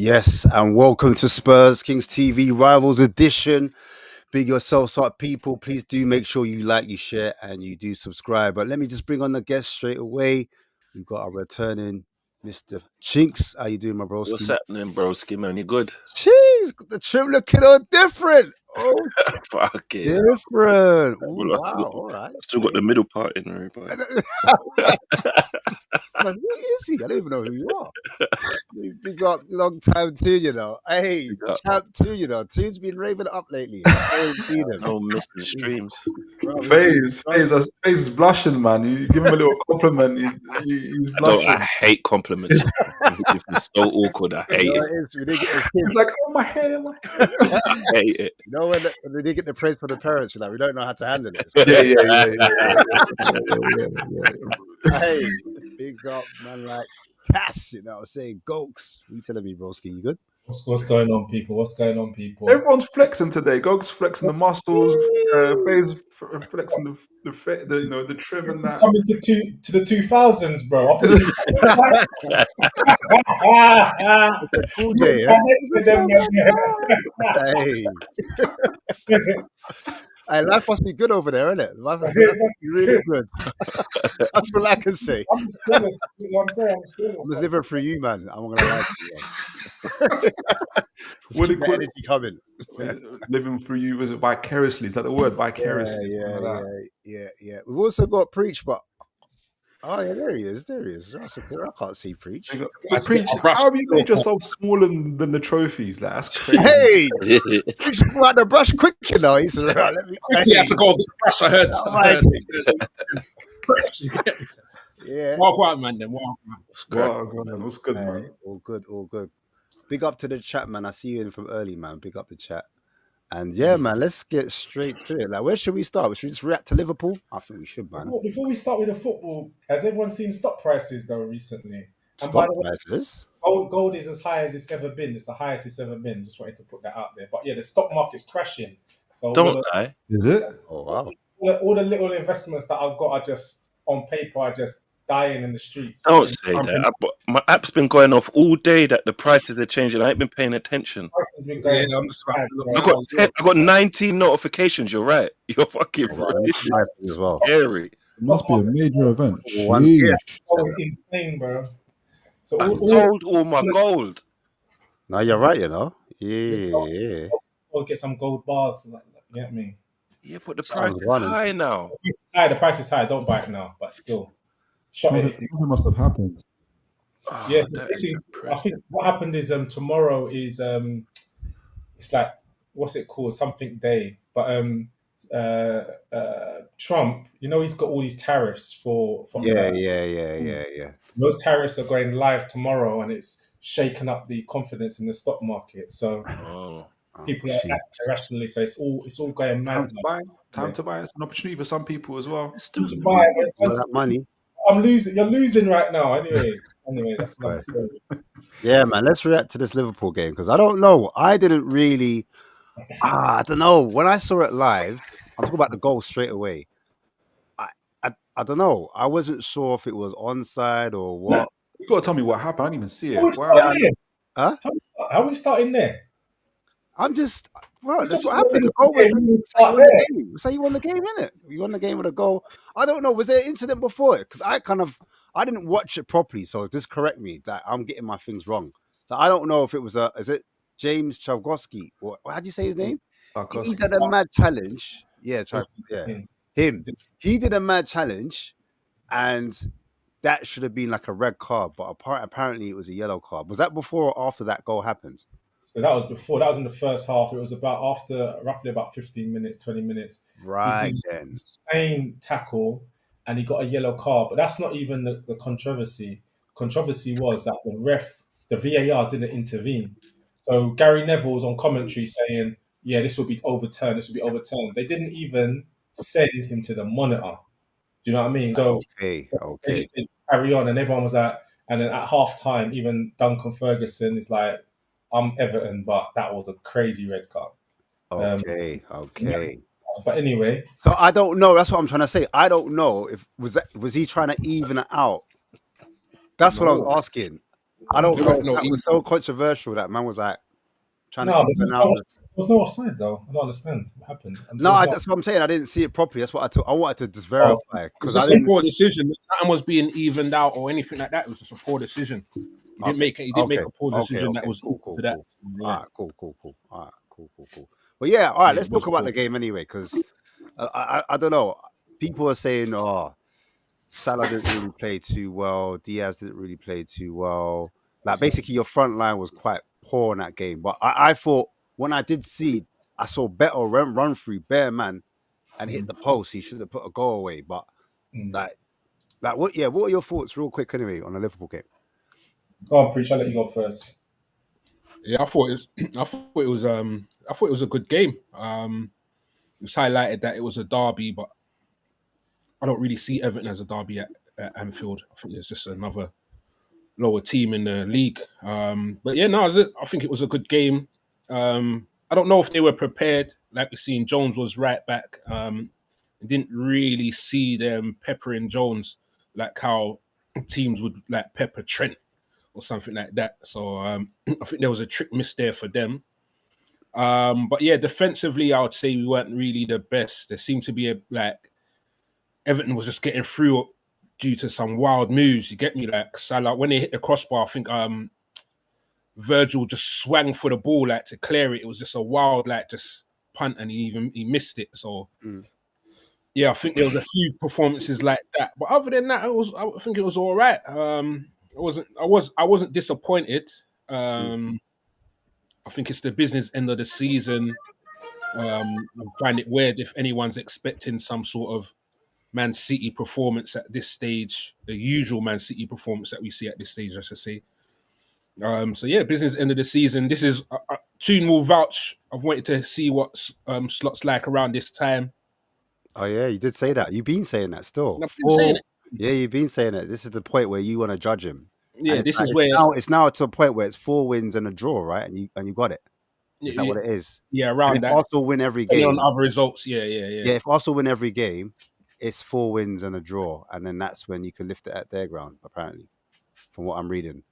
Yes, and welcome to Spurs Kings TV Rivals Edition. Big yourselves up, people. Please do make sure you like, you share, and you do subscribe. But let me just bring on the guest straight away. We've got our returning Mr. Chinks. How you doing, my broski? What's happening, broski, man? You good? Jeez, the trim looking all different. Oh, Fucking different. Ooh, well, wow, all right. still got the middle part in there, but Man, who is he? I don't even know who you are. Big up, long time too, you know. Hey, champ too, you know. Two's been raving up lately. no missing streams. FaZe is blushing, man. You give him a little compliment, he's blushing. I hate compliments. It's so awkward. I hate it. He's like, oh, my hair. I hate it. You know when they get the praise from the parents, we're like, we don't know how to handle it. Yeah. Hey, big up, man, like pass. You know what I'm saying? Gokes. What you telling me, broski? You good? What's going on, people? What's going on, people? Everyone's flexing today. Gog's flexing the muscles. FaZe flexing the trim and This is that. coming to the 2000s, bro. I think It's cool, Jay, yeah? Hey, life must be good over there, isn't it? Life must be really good. That's what I can say. I'm just jealous. You know what I'm saying? I'm just living through you, man. I'm not gonna lie to you. Just keep the energy coming. Living through you, was it vicariously? Is that the word? Vicariously. Yeah. We've also got Preach, but oh yeah, there he is. I can't see Preach. Preach, how have you made yourself smaller than the trophies? Like, that's crazy. Hey, Preach pull out the brush quick, you know. He said, right, let me. He had to go with the brush. I heard. Yeah. Walk out, man. Then walk out. What's good, man? All good. Big up to the chat, man. I see you in from early, man. Big up the chat. And yeah, man, let's get straight to it. Like, where should we start? Should we just react to Liverpool? I think we should, man. Before we start with the football, has everyone seen stock prices though recently? Stock prices? Gold is as high as it's ever been. It's the highest it's ever been. Just wanted to put that out there. But yeah, the stock market's crashing. So Don't lie. Is it? Oh wow. All the little investments that I've got are just on paper, are just dying in the streets. Don't say that. My app's been going off all day that the prices are changing. I ain't been paying attention. Prices been going I'm just I got 19 notifications. You're right. You're fucking right. This as well. Scary. It must be a major event. Insane, bro. So I sold all my gold. No, you're right, you know. Yeah. I'll get some gold bars. You get me? Yeah, but the price is high now. The price is high. Don't buy it now, but still. Something must have happened. Oh, yes, I think what happened is tomorrow is it's like, what's it called? Something day. But Trump, you know, he's got all these tariffs for Yeah. Those tariffs are going live tomorrow, and it's shaken up the confidence in the stock market. So people are acting irrationally. So it's all going mad. Time to buy. It's an opportunity for some people as well. Time to buy. That money. I'm losing. You're losing right now. Anyway, that's another story. Yeah, man. Let's react to this Liverpool game because I don't know. I didn't really. I don't know. When I saw it live, I'm talking about the goal straight away. I don't know. I wasn't sure if it was onside or what. You gotta tell me what happened. I didn't even see it. How are we starting there? I'm just, bro, that's what happened. The goal was say you won the game, innit? You won the game with a goal. I don't know. Was there an incident before it? Because I didn't watch it properly. So just correct me that I'm getting my things wrong. So I don't know if it was is it James Chavgoski or how do you say his name? He did a mad challenge. Yeah, him. He did a mad challenge, and that should have been like a red card, but apparently it was a yellow card. Was that before or after that goal happened? So that was before. That was in the first half. It was roughly about 15 minutes, 20 minutes. Right then. Insane tackle, and he got a yellow card. But that's not even the controversy. Controversy was that the VAR didn't intervene. So Gary Neville was on commentary saying, yeah, this will be overturned. They didn't even send him to the monitor. Do you know what I mean? So okay. They just said, carry on, and everyone was and then at half time, even Duncan Ferguson is like, I'm Everton, but that was a crazy red card. Okay. But anyway, so I don't know. That's what I'm trying to say. I don't know if was he trying to even it out. That's what I was asking. I don't know. That was so controversial that man was like trying to even out. There was no offside though. I don't understand what happened. That's what I'm saying. I didn't see it properly. That's what I wanted to just verify because I didn't. Poor decision. Nothing was being evened out or anything like that. It was just a poor decision. He didn't make a poor decision that was cool. To that. Yeah. All right, cool. All right, cool. But yeah, all right. Let's talk about the game anyway because I don't know. People are saying, Salah didn't really play too well. Diaz didn't really play too well. Like basically, your front line was quite poor in that game. But I thought when I did see, I saw Beto run through bare man and hit the post. He should have put a goal away. But like what? Yeah, what are your thoughts, real quick, anyway, on the Liverpool game? Go on, Preach. I'll let you go first. Yeah, I thought it was a good game. It was highlighted that it was a derby, but I don't really see Everton as a derby at Anfield. I think there's just another lower team in the league. But yeah, no, I think it was a good game. I don't know if they were prepared. Like we're seeing, Jones was right back. Didn't really see them peppering Jones like how teams would like pepper Trent or something like that. So I think there was a trick miss there for them. But yeah, defensively, I would say we weren't really the best. There seemed to be Everton was just getting through due to some wild moves. You get me? Like Salah, when they hit the crossbar, I think Virgil just swung for the ball like to clear it. It was just a wild just punt, and he missed it. So yeah, I think there was a few performances like that. But other than that, I think it was all right. I wasn't disappointed. I think it's the business end of the season. I find it weird if anyone's expecting some sort of Man City performance at this stage, the usual Man City performance that we see at this stage, I should say. So yeah, business end of the season. This is Toon will vouch. I've wanted to see what slots like around this time. Oh yeah, you did say that. You've been saying that still. And I've been saying it. Yeah, you've been saying it. This is the point where you want to judge him. Yeah, this is it's where it's now to a point where it's 4 wins and a draw, right? And you got it. Is that what it is? Yeah, around and that. If Arsenal win every game, on other results, yeah. If Arsenal win every game, it's 4 wins and a draw, and then that's when you can lift it at their ground. Apparently, from what I'm reading.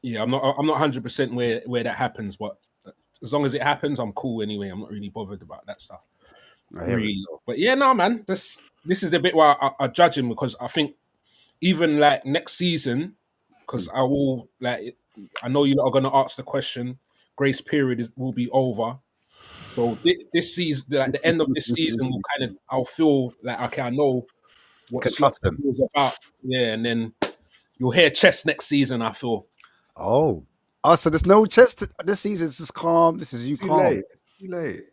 Yeah, I'm not 100% where that happens, but as long as it happens, I'm cool anyway. I'm not really bothered about that stuff. Really. But yeah, no, man. This is the bit where I judge him, because I think even like next season, because I will I know you are going to ask the question. Grace period will be over. So this season, like the end of this season, I'll feel like, okay, I know what trust them is about. Yeah, and then you'll hear chess next season, I feel. Oh, so there's no chess this season. It's just calm. This is you calm. Too late.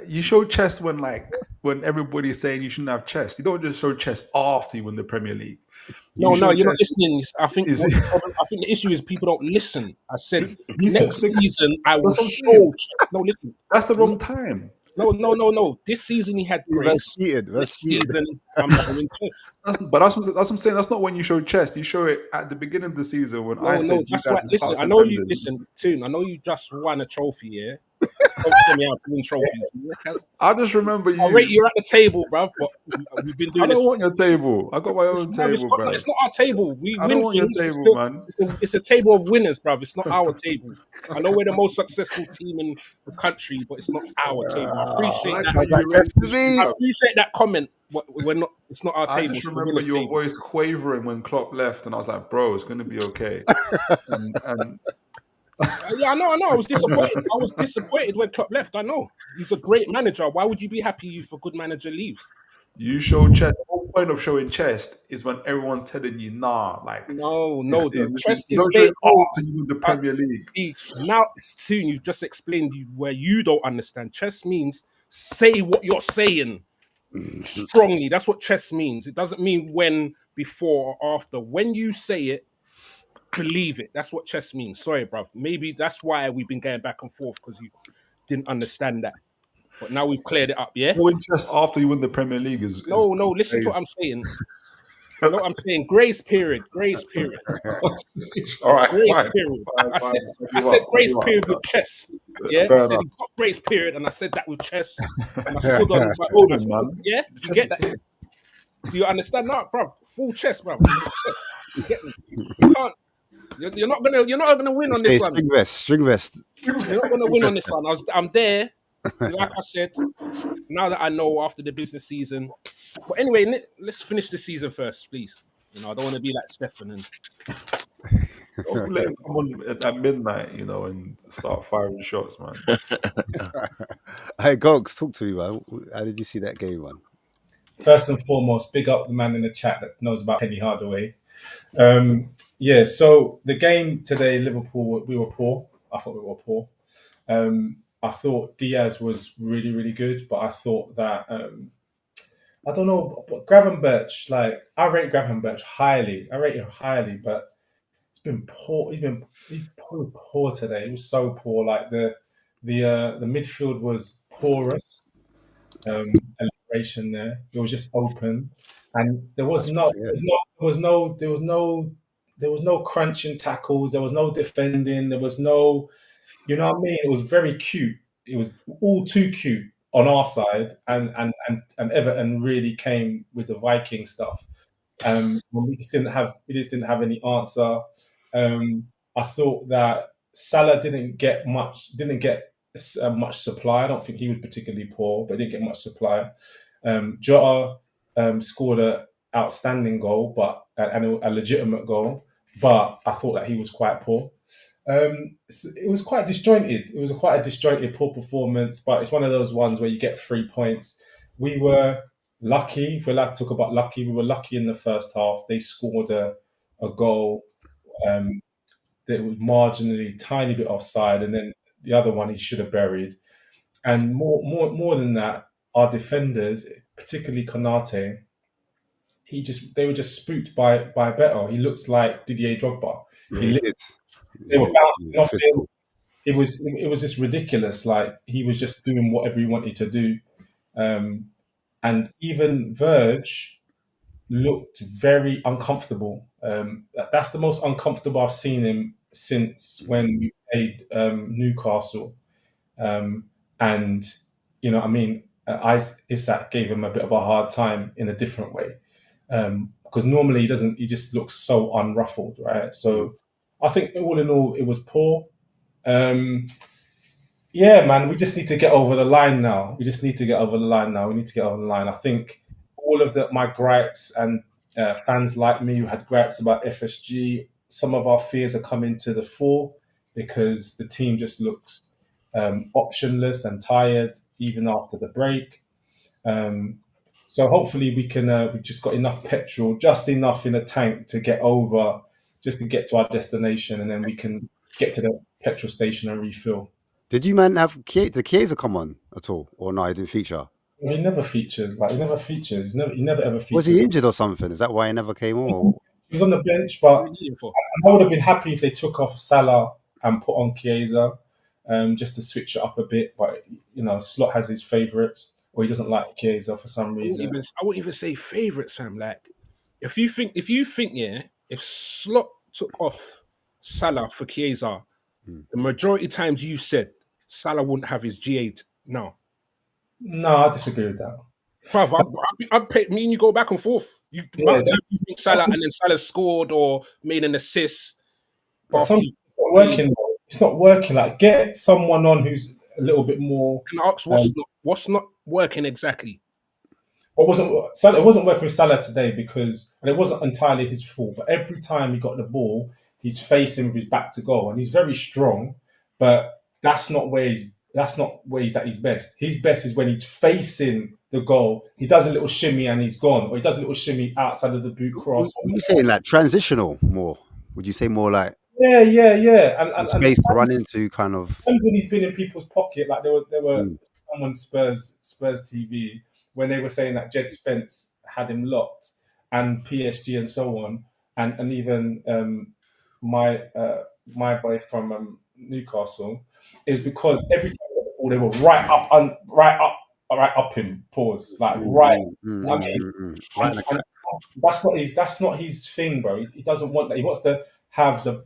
You show chess when everybody's saying you shouldn't have chess. You don't just show chess after you win the Premier League. You're not listening. I think the issue is people don't listen. I said next season I will show. No, listen. That's the wrong time. No. This season he had grace. This season I'm showing chess. That's what I'm saying. That's not when you show chess. You show it at the beginning of the season when I said you guys. Listen, I know you. Listen, Toon. I know you just won a trophy. Yeah. Don't tell me how to win trophies. I just remember you. I rate you at the table, bruv. But we've been doing. I don't want your table. I got my own table, bro. It's not our table. We I win don't want your things. table, man. It's a table of winners, bruv. It's not our table. I know we're the most successful team in the country, but it's not our table. I appreciate that. I appreciate that comment. We're not. It's not our table. I just remember your voice quavering when Klopp left, and I was like, "Bro, it's going to be okay." and yeah, I know. I was disappointed. I was disappointed when Klopp left. I know he's a great manager. Why would you be happy if a good manager leaves? You show chess. The whole point of showing chess is when everyone's telling you, "Nah, like no." The chess is after you win the Premier League. Now soon you've just explained where you don't understand. Chess means say what you're saying strongly. That's what chess means. It doesn't mean when, before, or after. When you say it, believe it. That's what chess means. Sorry, bruv. Maybe that's why we've been going back and forth, because you didn't understand that. But now we've cleared it up, yeah? Going chess after you win the Premier League is no, listen to what I'm saying. You know what I'm saying? Grace period. All right, grace period. I said grace period with chess. Yeah, I said he's got grace period, and I said that with chess. And I stood on my orders, man. Yeah, you get that? Do you understand that, bruv? Full chess, bruv. You get me? You can't. You're not gonna win on this one. String vest. You're not gonna win on this one. I'm there. Like I said, now that I know after the business season. But anyway, let's finish the season first, please. I don't want to be like Stefan and don't let him come on at midnight, and start firing shots, man. Hey, Gogs, talk to me, man. How did you see that game, man? First and foremost, big up the man in the chat that knows about Penny Hardaway. So the game today, Liverpool, we were poor. I thought we were poor. I thought Diaz was really, really good, but I thought that I don't know, Gravenberch, I rate Gravenberch highly. I rate him highly, but it's been poor. He's poor today. He was so poor. Like the midfield was porous. Elaboration there. It was just open, and there was no there was no crunching tackles, there was no defending, there was no, you know what I mean? It was very cute. It was all too cute on our side, and Everton really came with the Viking stuff. When we just didn't have any answer. I thought that Salah didn't get much supply. I don't think he was particularly poor, but didn't get much supply. Jota scored an outstanding goal, but and a legitimate goal, but I thought that he was quite poor. It was quite disjointed. It was quite a disjointed, poor performance, but it's one of those ones where you get 3 points. We were lucky. If we're allowed to talk about lucky, we were lucky in the first half. They scored a goal that was marginally, tiny bit offside, and then the other one he should have buried. And more than that, our defenders, particularly Konate, they were just spooked by Beto. He looked like Didier Drogba. Yeah, They were bouncing off him. physical. It was just ridiculous. Like he was just doing whatever he wanted to do, and even Verge looked very uncomfortable. That's the most uncomfortable I've seen him since when we played Newcastle, and you know, I mean, Isak gave him a bit of a hard time in a different way, because normally he doesn't. He just looks so unruffled, right? So I think all in all, it was poor. Yeah, man, we just need to get over the line now. We need to get over the line. I think all of my gripes and fans like me who had gripes about FSG, some of our fears are coming to the fore because the team just looks optionless and tired even after the break. So hopefully we just got enough petrol, just enough in a tank to get over, just to get to our destination, and then we can get to the petrol station and refill. Did you man have did Chiesa come on at all, or no? He didn't feature. He never features. He never ever features. Was he injured or something? Is that why he never came on? He was on the bench, but I would have been happy if they took off Salah and put on Chiesa, just to switch it up a bit. But you know, Slot has his favourites, or he doesn't like Chiesa for some reason. I wouldn't even say favourites, fam. Like, if you think, yeah, if Slot took off Salah for Chiesa, the majority of times you said Salah wouldn't have his G8 now. No, I disagree with that. Bruv, I'd pay, me and you go back and forth. You think Salah and then Salah scored or made an assist. But it's not working. It's not working. Like, get someone on who's a little bit more. Can I ask what's not working exactly? It wasn't working with Salah today because, and it wasn't entirely his fault, but every time he got the ball, he's facing with his back to goal, and he's very strong, but that's not where he's at his best. His best is when he's facing the goal. He does a little shimmy and he's gone, or he does a little shimmy outside of the boot cross. Are you saying like transitional more? Would you say more like yeah, and space to run into kind of? When he's been in people's pocket, like there were someone Spurs TV when they were saying that Jed Spence had him locked, and PSG and so on, and even my boy from Newcastle, is because every time they were right up him. Pause. Like right. That's not his thing, bro. He doesn't want that. He wants to have the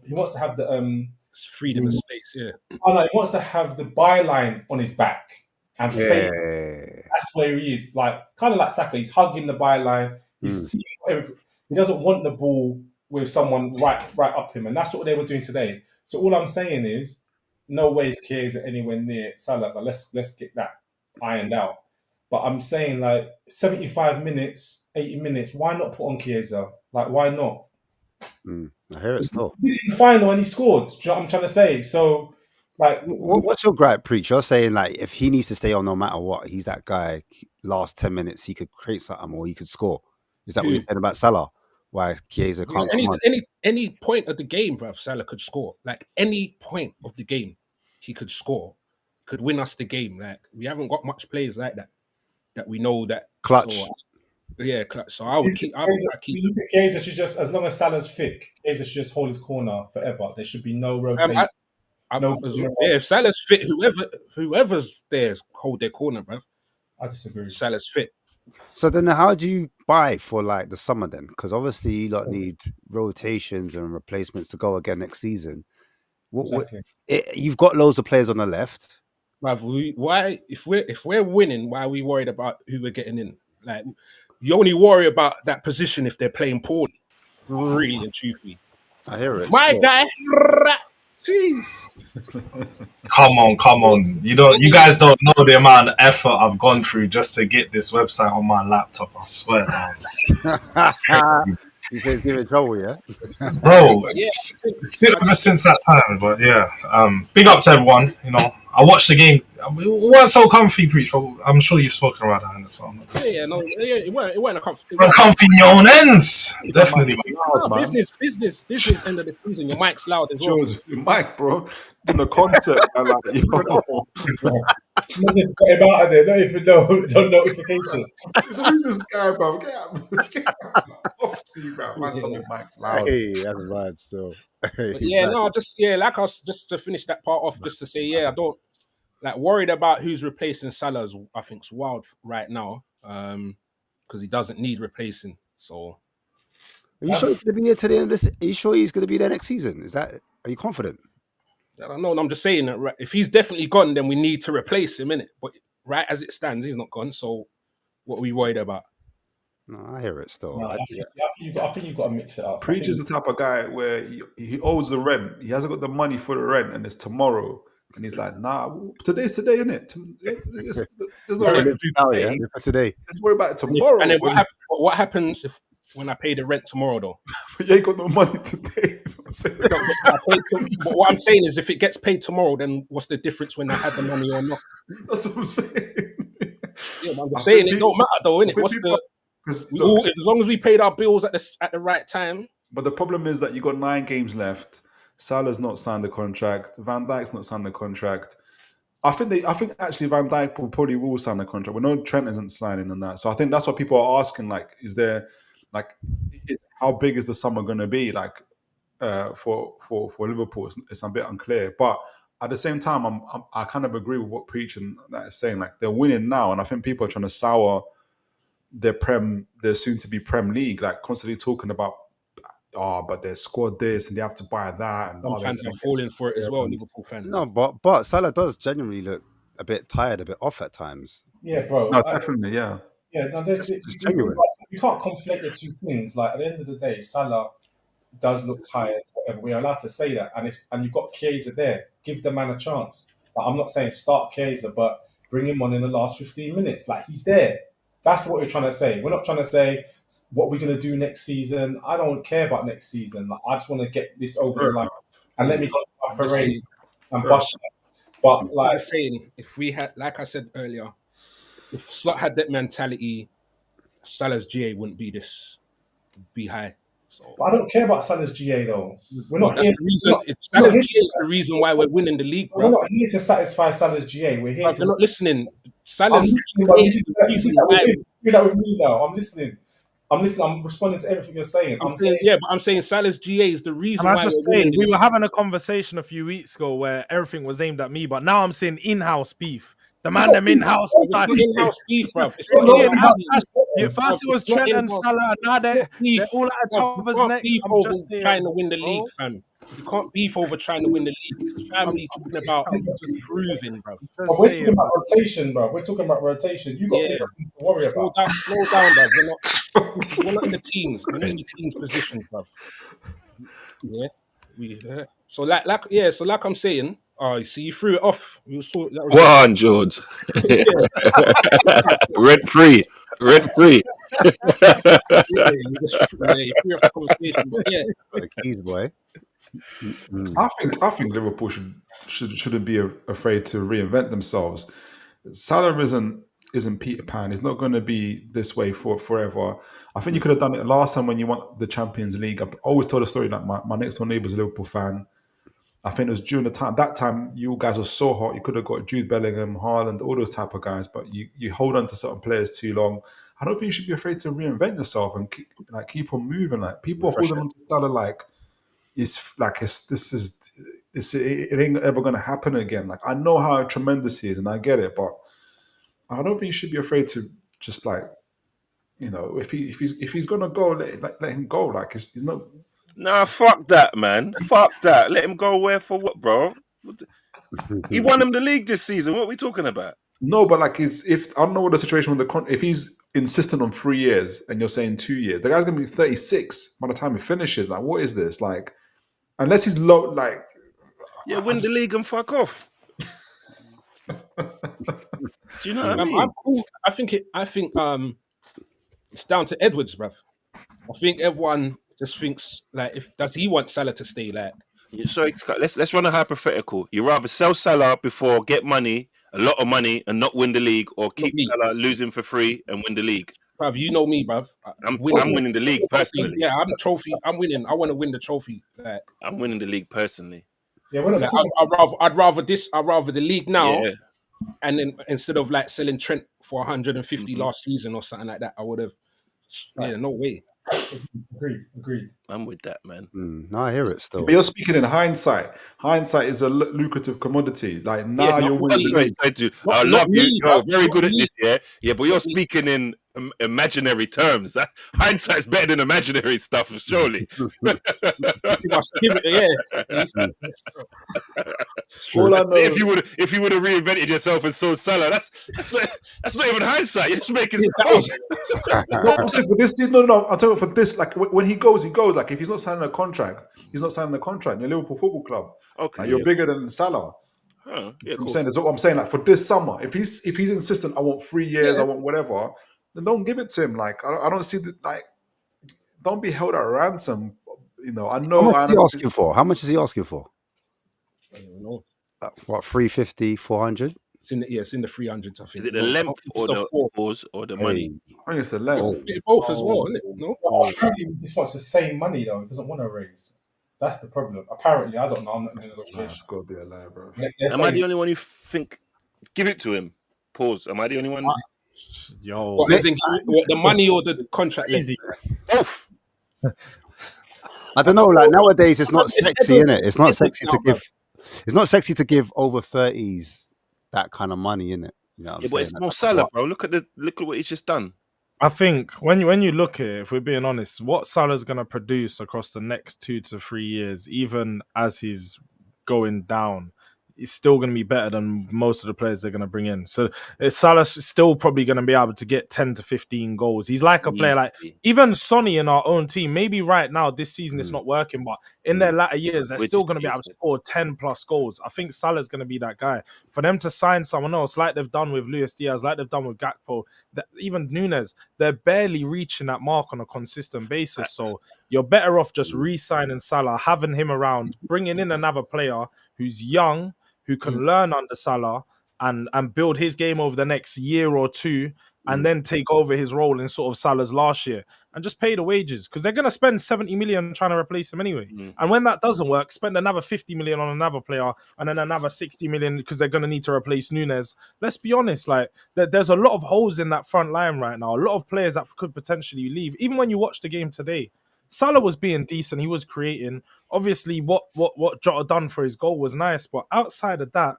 freedom of space. Yeah. Oh no, he wants to have the byline on his back and face. That's where he is. Like kind of like Saka. He's hugging the byline. He's seeing everything. He doesn't want the ball with someone right up him, and that's what they were doing today. So all I'm saying is, no way is Chiesa anywhere near Salah. But let's get that ironed out. But I'm saying like 75 minutes, 80 minutes. Why not put on Chiesa? Like why not? I hear it still. He did in the final and he scored. Do you know what I'm trying to say? So, like, what's your gripe, Preach? You're saying like if he needs to stay on no matter what, he's that guy. Last 10 minutes, he could create something or he could score. Is that what you're saying about Salah? Why Chiesa can't? Any point of the game, bruv, Salah could score. Like any point of the game, he could score. Could win us the game. Like we haven't got much players like that we know that clutch. So, yeah, clutch. So I would keep. Chiesa should just, as long as Salah's fit, Chiesa should just hold his corner forever. There should be no rotation. If Salah's fit, whoever's there, hold their corner, bro. I disagree. Salah's fit. So then, how do you buy for like the summer then? Because obviously you lot need rotations and replacements to go again next season. Exactly. You've got loads of players on the left. Bruv, why if we're winning, why are we worried about who we're getting in? Like, you only worry about that position if they're playing poorly, really and truthfully. I hear it. My still. guy, jeez. Come on. You guys don't know the amount of effort I've gone through just to get this website on my laptop. I swear, You say give it trouble, yeah? bro. It's ever since that time. But yeah, big up to everyone. I watched the game. We weren't so comfy, preach. But I'm sure you've spoken about that. So I'm not It weren't a comfy. comfy in your own ends. Definitely. Loud, man. Business. End of the season. Your mic's loud as well. George, your mic, bro. In the concert, and like, Not just got him out of there. Not even no notification. so who's this guy, bro? Get out. Off to you, bro. Man, tell me mic's loud. Hey, that's bad still. But like us, just to finish that part off, just to say, I don't worried about who's replacing Salah. I think is wild right now, because he doesn't need replacing. So, Are you sure he's going to be here to the end of this? Are you sure he's going to be there next season? Are you confident? I don't know. I'm just saying that if he's definitely gone, then we need to replace him, innit? But right as it stands, he's not gone. So, what are we worried about? No, I hear it still. No, I think you've got to mix it up. Preach is the type of guy where he owes the rent. He hasn't got the money for the rent, and it's tomorrow. And he's like, nah, today's today, isn't it? There's no rent For today. Let's worry about it tomorrow. And then what happens when I pay the rent tomorrow, though? You ain't got no money today. That's what I'm saying. But what I'm saying is, if it gets paid tomorrow, then what's the difference when I had the money or not? That's what I'm saying. Yeah, but I'm just saying it don't matter, though, innit? As long as we paid our bills at the right time. But the problem is that you got 9 games left. Salah's not signed the contract. Van Dijk's not signed the contract. I think actually Van Dijk probably will sign the contract. We know Trent isn't signing on that. So I think that's what people are asking. Like, how big is the summer going to be? Like, for Liverpool, it's a bit unclear. But at the same time, I kind of agree with what Preach and that is saying. Like, they're winning now, and I think people are trying to sour their soon to be Prem League, like constantly talking about, but they scored this and they have to buy that, and some fans are falling for it as well. Liverpool fans. No, but Salah does genuinely look a bit tired, a bit off at times. Yeah, bro. No, definitely, yeah. Yeah, no, you can't conflate the two things. Like, at the end of the day, Salah does look tired. Whatever, we're allowed to say that, and you've got Chiesa there. Give the man a chance. Like, I'm not saying start Chiesa, but bring him on in the last 15 minutes. Like, he's there. That's what we're trying to say. We're not trying to say what we're going to do next season. I don't care about next season. Like, I just want to get this over the line and let me go to my parade and bust it. But like saying, if we had, like I said earlier, if Slot had that mentality, Salah's GA wouldn't be high. So, but I don't care about Salah's GA though. We're not. That's the reason. Salah's GA is the reason why we're winning the league. We're not here to satisfy Salah's GA. We're here. You're not listening. Salah's GA is the reason why. Do that with me now. I'm listening. I'm responding to everything you're saying. I'm saying Salah's GA is the reason why. We were having a conversation a few weeks ago where everything was aimed at me, but now I'm seeing in-house beef. The man them in-house. In-house beef, bro. First it was Trent and Salah, now they're all at each other's neck. Beef over trying to win the league, fam. You can't beef over trying to win the league. It's family talking about improving, bro. We're talking about rotation, bro. We're talking about rotation. You got to worry about. Slow down, bro. We're not in the teams. We're not in the teams position, bro. Yeah. So like I'm saying, you see, you threw it off. Go on, George. Rent free. You threw off the conversation. But yeah, the keys, boy. I think Liverpool shouldn't be afraid to reinvent themselves. Salah isn't Peter Pan. He's not going to be this way for forever. I think you could have done it last time when you won the Champions League. I've always told a story that my next door neighbour's a Liverpool fan. I think it was during that time you guys were so hot. You could have got Jude Bellingham, Haaland, all those type of guys, but you hold on to certain players too long. I don't think you should be afraid to reinvent yourself and keep on moving. Like, people are holding on to Salah like it ain't ever going to happen again. Like, I know how tremendous he is and I get it, but I don't think you should be afraid to just you know, if he's gonna go, let him go. Like he's not. Nah, fuck that, man. Fuck that. Let him go where for what, bro? He won him the league this season. What are we talking about? No, but like, if I don't know what the situation with if he's insistent on 3 years and you're saying 2 years, the guy's gonna be 36 by the time he finishes. Like, what is this? Like, unless he's low, like, Yeah, win the league and fuck off. Do you know what I mean? I'm cool. I think it's down to Edwards, bruv. I think everyone just thinks like, does he want Salah to stay? Like, So let's run a hypothetical. You rather sell Salah before get money, a lot of money, and not win the league, or keep Salah losing for free and win the league? bruv, you know me, bruv. I'm winning the league personally. Yeah, I'm trophy. I'm winning. I want to win the trophy. Like, I'm winning the league personally. Yeah, we're not like, I'd rather the league now, Yeah. and then instead of like selling Trent for 150 last season or something like that, I would have. Yeah, no way. Agreed. I'm with that, man. No, I hear it still. but you're speaking in hindsight. Hindsight is a lucrative commodity. Like now you're winning. I love you. me, You're bruv. very Not good at me. this, yeah. But you're speaking in imaginary terms. Hindsight's better than imaginary stuff, surely. All I know, If you would have reinvented yourself and sold Salah, that's not even hindsight. You're just making stuff up. no, I'm saying for this season. No. I'll tell you for this. Like when he goes. Like if he's not signing a contract, he's not signing a contract. You're Liverpool Football Club. Okay, like, you're bigger than Salah. Oh, yeah, I'm cool. saying that's what I'm saying. Like for this summer, if he's insistent, I want 3 years, I want whatever, then don't give it to him. Like I don't see that. Like don't be held at ransom. You know, I know. How much is he asking for? How much is he asking for? I don't know. What, 350, 400? It's in the 300s. I think. Is it the length or the pause or the money? I think it's the length. Both as well, isn't it? No. He just wants the same money though. He doesn't want to raise. That's the problem. Apparently, I don't know. I'm not going to Nah, it's got to be a lie, bro. Am I the only one who think? Give it to him. Pause. Am I the only one? Yo, What, as in, the money or the contract? easy. Both. I don't know. Like nowadays, it's not It's sexy, Edwards. innit? It's not Edwards sexy now, to give. It's not sexy to give over 30s that kind of money, innit? You know what I'm Yeah, but saying? it's more Salah, bro. Look at what he's just done. I think when you look at it, if we're being honest, what Salah's going to produce across the next 2 to 3 years, even as he's going down, is still going to be better than most of the players they're going to bring in. So Salah's still probably going to be able to get 10 to 15 goals. He's like a player like even Sonny in our own team. Maybe right now this season it's not working, but in their latter years they're still going to be able to score 10 plus goals. I think Salah's going to be that guy. For them to sign someone else like they've done with Luis Diaz, like they've done with Gakpo, even Nunes, they're barely reaching that mark on a consistent basis. So you're better off just re-signing Salah, having him around, bringing in another player who's young, who can learn under Salah and build his game over the next year or two, and then take over his role in sort of Salah's last year and just pay the wages, because they're going to spend 70 million trying to replace him anyway. And when that doesn't work, spend another 50 million on another player and then another 60 million because they're going to need to replace Nunes. Let's be honest, like there's a lot of holes in that front line right now, a lot of players that could potentially leave. Even when you watch the game today, Salah was being decent. He was creating. Obviously, what Jota done for his goal was nice, but outside of that,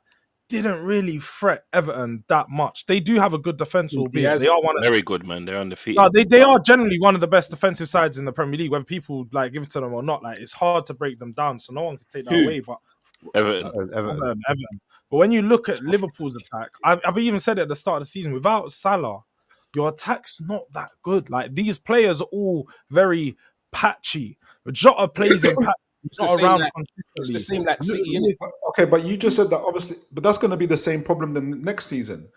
didn't really threat Everton that much. They do have a good defense, albeit they are very good, man. They're undefeated. No, they are generally one of the best defensive sides in the Premier League. Whether people like give it to them or not, like it's hard to break them down. So no one can take that away. But Everton. But when you look at Liverpool's attack, I've even said it at the start of the season. Without Salah, your attack's not that good. Like these players are all very patchy. Jota plays in patchy. It's the same like City, innit? Okay, but you just said that obviously, but that's going to be the same problem then next season.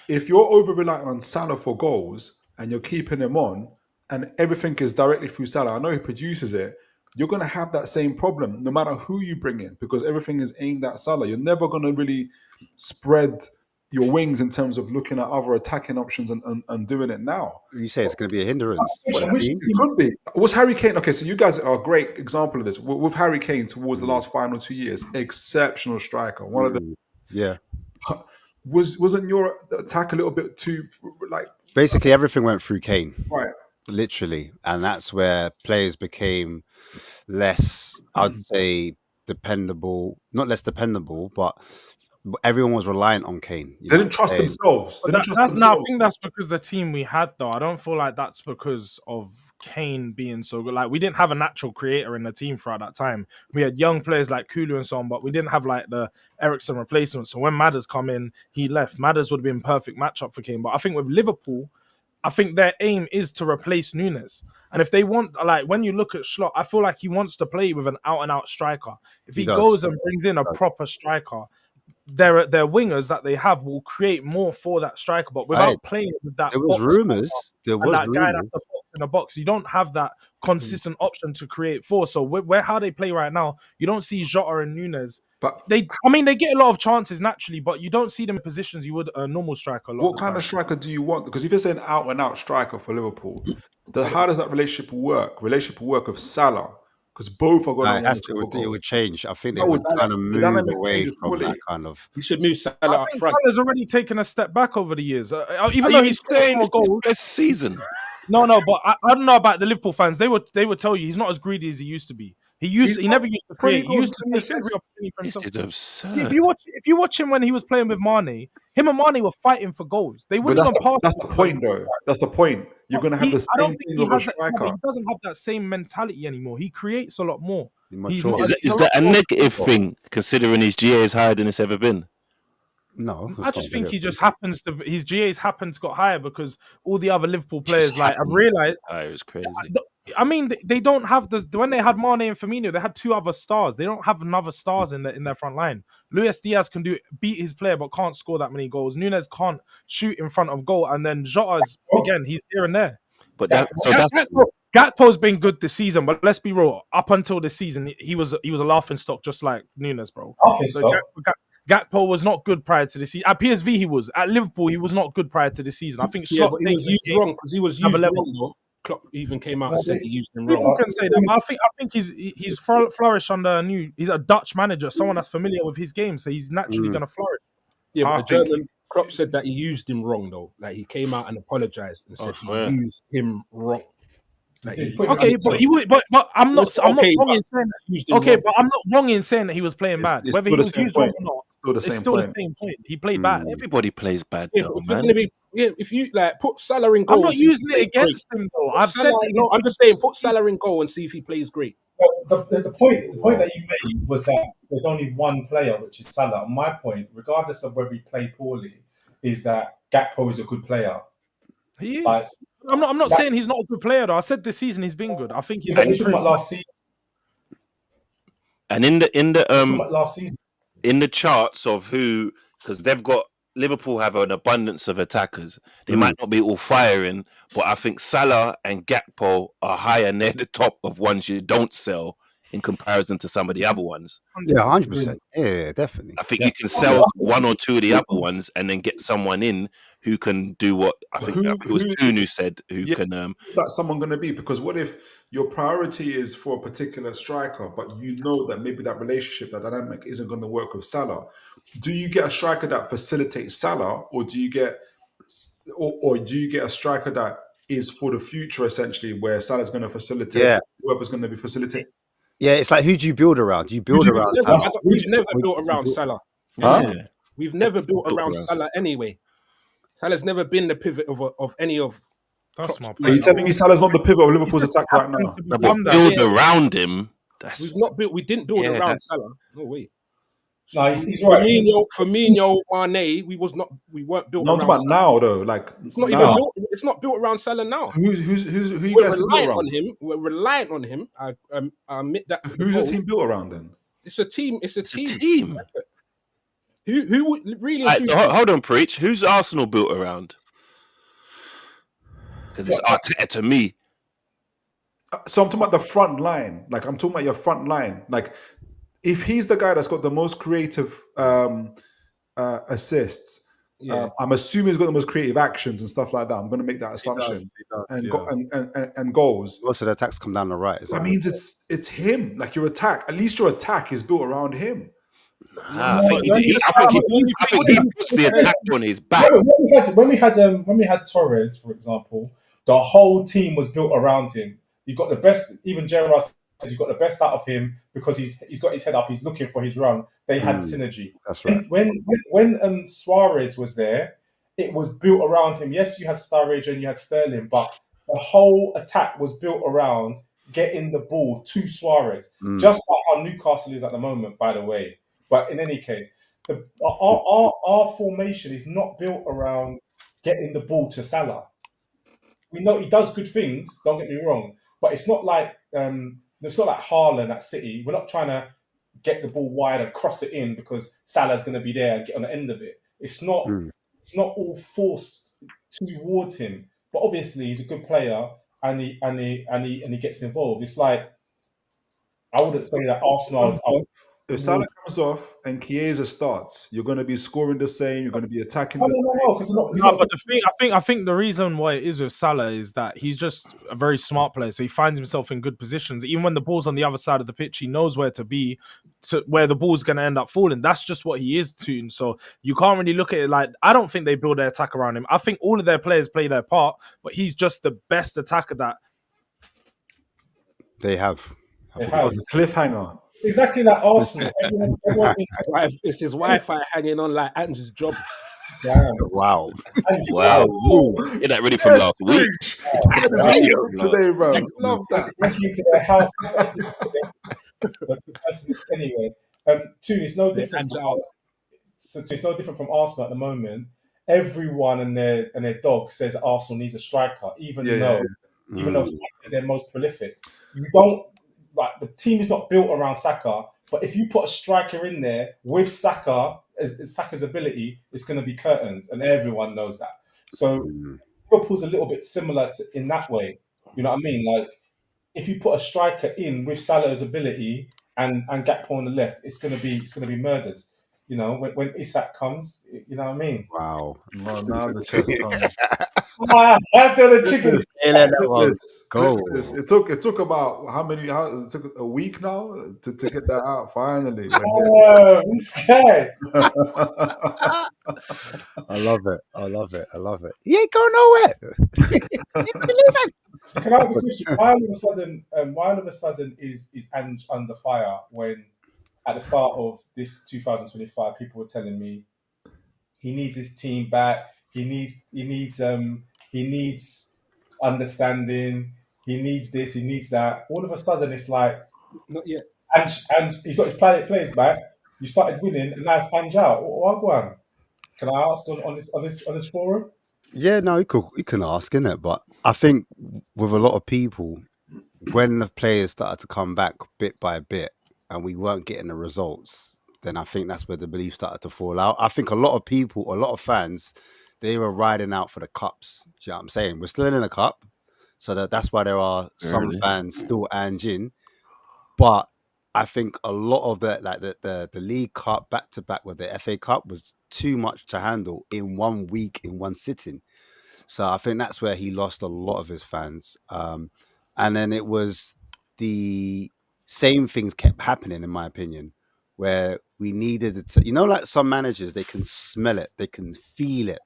If you're over reliant on Salah for goals and you're keeping him on, and everything is directly through Salah, I know he produces it. You're going to have that same problem no matter who you bring in, because everything is aimed at Salah. You're never going to really spread your wings in terms of looking at other attacking options and doing it now. You say it's going to be a hindrance. It could be. Was Harry Kane, okay, so you guys are a great example of this. With Harry Kane towards the last final 2 years, exceptional striker. One of the... Yeah. Wasn't your attack a little bit too, like... Basically, everything went through Kane. Right. Literally. And that's where players became less, I'd say, dependable. Not less dependable, but everyone was reliant on Kane. They didn't trust themselves. I think that's because the team we had, though. I don't feel like that's because of Kane being so good. Like, we didn't have a natural creator in the team throughout that time. We had young players like Kulu and so on, but we didn't have like the Eriksen replacement. So when Madders come in, he left. Madders would have been perfect matchup for Kane. But I think with Liverpool, I think their aim is to replace Nunes. And if they want, like, when you look at Slot, I feel like he wants to play with an out-and-out striker. If he goes and brings in a proper striker, their wingers that they have will create more for that striker, but without playing with that. There was rumours. Guy that's the box in the box. You don't have that consistent option to create for. So where how they play right now, you don't see Jota and Nunes. But they get a lot of chances naturally, but you don't see them in positions you would a normal striker. What kind of striker do you want? Because if you're saying out and out striker for Liverpool, how does that relationship work? Relationship work with Salah. Because both are going to it would change. I think they would kind of move away from that kind of. You should move Salah up front. Salah's already taken a step back over the years. Even though he's saying more goals this season. No, but I don't know about the Liverpool fans. They would tell you he's not as greedy as he used to be. He never used to create. He used to take every opportunity for himself. This is absurd. If you watch him when he was playing with Mane, him and Mane were fighting for goals. They wouldn't even pass. That's the point, though. That's the point. You're going to have the same thing with a striker. He doesn't have that same mentality anymore. He creates a lot more. Is that a negative thing, considering his GA is higher than it's ever been? No, I just think he just happens to his GAs happen to got higher because all the other Liverpool players I've realized. It was crazy. I mean, they don't have when they had Mane and Firmino, they had two other stars. They don't have another stars in their front line. Luis Diaz can beat his player, but can't score that many goals. Nunes can't shoot in front of goal, and then Jota's again, he's here and there. But Gakpo's been good this season, but let's be real. Up until this season, he was a laughing stock, just like Nunes, bro. Gakpo was not good prior to the season. At PSV, he was. At Liverpool, he was not good prior to the season. I think he was used wrong because he was used wrong, though. Klopp even came out and said he used him wrong. People can say that, but I think he's flourished under he's a Dutch manager, someone that's familiar with his game, so he's naturally going to flourish. Yeah, but the German Klopp said that he used him wrong, though. Like, he came out and apologized and said he used him wrong. Like, but I'm not wrong in saying that. But I'm not wrong in saying that he was playing bad. Whether he was used wrong or not. It's still the same point. He played bad. Everybody plays bad, though, man. If you put Salah in goal, I'm not using it against him, though. I'm just saying, put Salah in goal and see if he plays great. The point that you made was that there's only one player, which is Salah. My point, regardless of whether he played poorly, is that Gakpo is a good player. He is. I'm not saying he's not a good player, though. I said this season he's been good. I think he's talking about last season. And in the last season. In the charts of who, because Liverpool have an abundance of attackers. They might not be all firing, but I think Salah and Gakpo are higher near the top of ones you don't sell in comparison to some of the other ones. Yeah, 100%. Yeah, definitely. I think you can sell one or two of the other ones and then get someone in who can do what I think it was Tunu said can. Who's that someone going to be? Because what if your priority is for a particular striker, but you know that maybe that relationship, that dynamic isn't going to work with Salah? Do you get a striker that facilitates Salah, or do you get a striker that is for the future, essentially, where Salah's going to facilitate whoever's going to be facilitating? Yeah, it's like, who do you build around? Do you build around Salah? We've never built around Salah. Huh? We've never built around Salah anyway. Salah's never been the pivot of any of. That's my point. Are you telling me Salah's not the pivot of Liverpool's attack right now? Build around him. We didn't build around Salah. No way. No, he's right. Firmino, Mane, we weren't built. No, I'm talking about now though. Like, it's not even built. It's not built around Salah now. Who you We're guys reliant on him. We're reliant on him. I admit that. Who's the team built around then? It's a team. It's a team. Who would really? Hold on, Preach. Who's Arsenal built around? Because it's Arteta to me. So I'm talking about the front line. Like, I'm talking about your front line. Like, if he's the guy that's got the most creative assists, I'm assuming he's got the most creative actions and stuff like that. I'm going to make that assumption. He does, and goals. Most of the attacks come down the right. That means it's him. Like, your attack, at least your attack is built around him. I think he puts the attack on his back. When we had Torres, for example, the whole team was built around him. You got the best. Even Gerrard you got the best out of him because he's got his head up, he's looking for his run. They had synergy. That's right. When Suarez was there, it was built around him. Yes, you had Sturridge and you had Sterling, but the whole attack was built around getting the ball to Suarez. Just like how Newcastle is at the moment, by the way. But in any case, our formation is not built around getting the ball to Salah. We know he does good things. Don't get me wrong, but it's not like Haaland at City. We're not trying to get the ball wide and cross it in because Salah's going to be there and get on the end of it. It's not. It's not all forced towards him. But obviously, he's a good player and he gets involved. It's like I wouldn't say that Arsenal. If Salah comes off and Chiesa starts, you're going to be scoring the same. You're going to be attacking No, the same. No, but the thing, I think the reason why it is with Salah is that he's just a very smart player. So he finds himself in good positions. Even when the ball's on the other side of the pitch, he knows where to be, to where the ball's going to end up falling. That's just what he is to. So you can't really look at it like, I don't think they build their attack around him. I think all of their players play their part, but he's just the best attacker that they have. It was a cliffhanger. Exactly like Arsenal. It's his Wi-Fi hanging on like Andrew's job. Wow. Wow. You're not ready from last week. Today, bro. Love that. To their house. Anyway, it's no different. It's no different from Arsenal at the moment. Everyone and their dog says Arsenal needs a striker, even though Saka is their most prolific. You don't. Like the team is not built around Saka, but if you put a striker in there with Saka as Saka's ability, it's going to be curtains, and everyone knows that. So Liverpool's a little bit similar in that way. You know what I mean? Like if you put a striker in with Salah's ability and Gakpo on the left, it's going to be murders. You know, when Isak comes, you know what I mean? Wow. Well, now the chest comes. After the chickens. Go. It took about it took a week now to get that out finally. This guy. I love it. He ain't going nowhere. Can I ask a question? Why all of a sudden is Ange under fire when at the start of this 2025 people were telling me he needs his team back, he needs understanding, he needs this, he needs that. All of a sudden it's like not yet. And he's got his players back. You started winning, and now it's Ange out. What go on? Can I ask on this forum? Yeah, no, you can ask, innit? But I think with a lot of people, when the players started to come back bit by bit and we weren't getting the results, then I think that's where the belief started to fall out. I think a lot of people, a lot of fans, they were riding out for the cups. Do you know what I'm saying? We're still in the cup. So that's why there are some fans still in. But I think a lot of the League Cup back-to-back with the FA Cup was too much to handle in 1 week, in one sitting. So I think that's where he lost a lot of his fans. And then it was the same things kept happening, in my opinion, where we needed it to, like some managers, they can smell it, they can feel it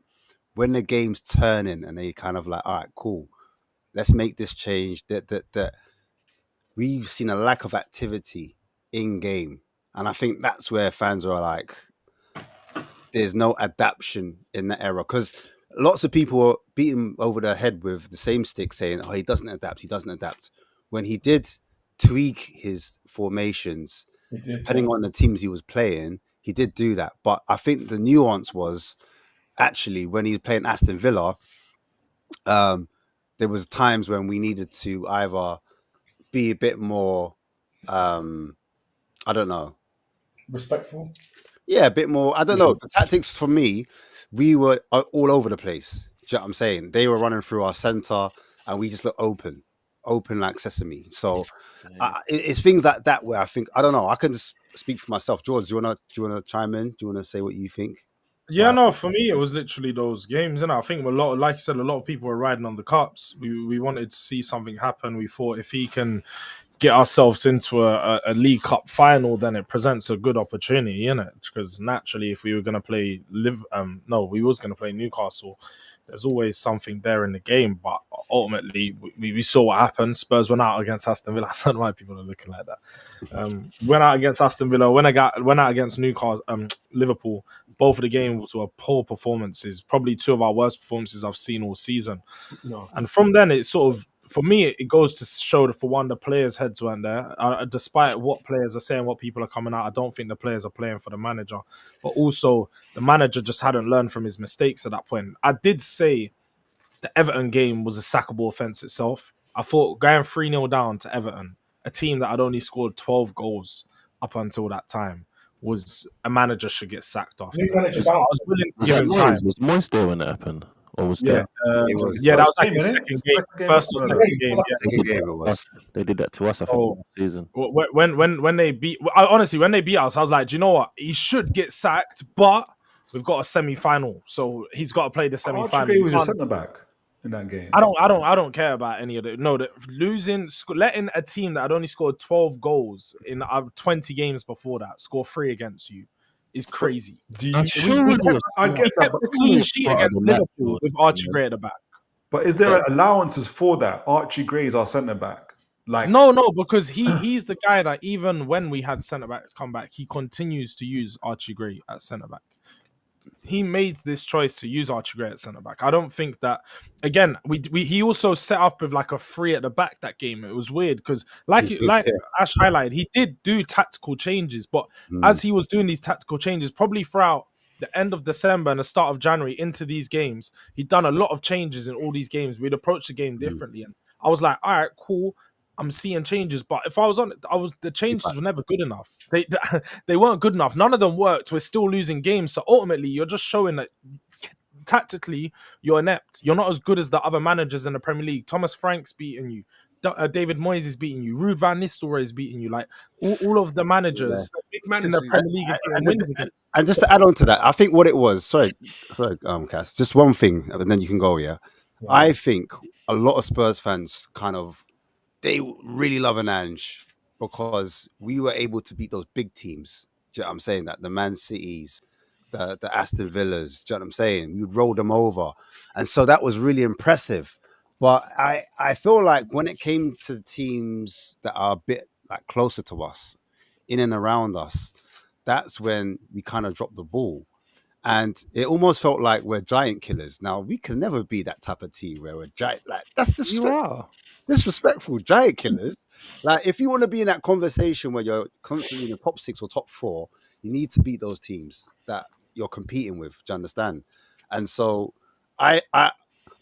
when the game's turning, and they kind of like, all right, cool, let's make this change. That we've seen a lack of activity in game, and I think that's where fans are like, there's no adaptation in that era, because lots of people are beating over their head with the same stick, saying, "Oh, he doesn't adapt." When he did tweak his formations, depending on the teams he was playing, he did do that. But I think the nuance was actually when he was playing Aston Villa, there was times when we needed to either be a bit more, I don't know, respectful. Yeah, a bit more. I don't know. The tactics for me, we were all over the place. Do you know what I'm saying? They were running through our centre, and we just looked open like sesame. So it's things like that where I think, I don't know. I can just speak for myself. George, do you wanna chime in? Do you wanna say what you think? Yeah, no. For me, it was literally those games, and I think like you said, a lot of people were riding on the cups. We wanted to see something happen. We thought if he can get ourselves into a League Cup final, then it presents a good opportunity, innit? Because naturally, if we were going to play we was going to play Newcastle, there's always something there in the game. But ultimately, we saw what happened. Spurs went out against Aston Villa. I don't know why people are looking like that. Went out against Aston Villa. Went out against Newcastle, Liverpool. Both of the games were poor performances. Probably two of our worst performances I've seen all season. No. And from then, it sort of, for me, it goes to show that, for one, the players' heads weren't there. Despite what players are saying, what people are coming out, I don't think the players are playing for the manager. But also, the manager just hadn't learned from his mistakes at that point. I did say the Everton game was a sackable offence itself. I thought going 3-0 down to Everton, a team that had only scored 12 goals up until that time, was a manager should get sacked after New that. manager I was willing to give him time. Was Moyes there when that happened? Or was Yeah, that? It was. that was like game, his innit? second game. Second game, First or second second game. Yeah. Second game it was. They did that to us, I think, Oh. last season. When they beat, honestly, when they beat us, I was like, do you know what? He should get sacked, but we've got a semi-final, so he's got to play the Archie semi-final. Gray was your centre back in that game. I don't care about any of it. No, letting a team that had only scored 12 goals in 20 games before that score 3 against you is crazy. Do you? I'm sure it was. I get that, Kept but the clean sheet part of against the match, Liverpool or- with Archie yeah. Gray at the back. but is there allowances for that? Archie Gray is our centre back. Like No, because he's the guy that even when we had centre backs come back, he continues to use Archie Gray at centre back. He made this choice to use Archie Gray at centre back. I don't think that. Again, he also set up with like a 3 at the back that game. It was weird because, like Ash highlighted, he did do tactical changes, but as he was doing these tactical changes, probably throughout the end of December and the start of January into these games, he'd done a lot of changes in all these games. We'd approached the game differently, and I was like, all right, cool. I'm seeing changes, but if I was on it, the changes were never good enough. They weren't good enough. None of them worked. We're still losing games. So ultimately, you're just showing that tactically you're inept. You're not as good as the other managers in the Premier League. Thomas Frank's beating you. David Moyes is beating you. Ruud van Nistelrooy is beating you. Like all of the managers in the Premier League is getting wins again. And just to add on to that, I think what it was, sorry, Cass, just one thing, and then you can go, yeah. I think a lot of Spurs fans they really love an Ange because we were able to beat those big teams. Do you know what I'm saying? That the Man Cities, the Aston Villas, do you know what I'm saying? We rolled them over. And so that was really impressive. But I feel like when it came to teams that are a bit like closer to us, in and around us, that's when we kind of dropped the ball. And it almost felt like we're giant killers. Now, we can never be that type of team where we're giant. Like, that's disrespectful, giant killers. Like, if you want to be in that conversation where you're constantly in the top 6 or top 4, you need to beat those teams that you're competing with. Do you understand? And so I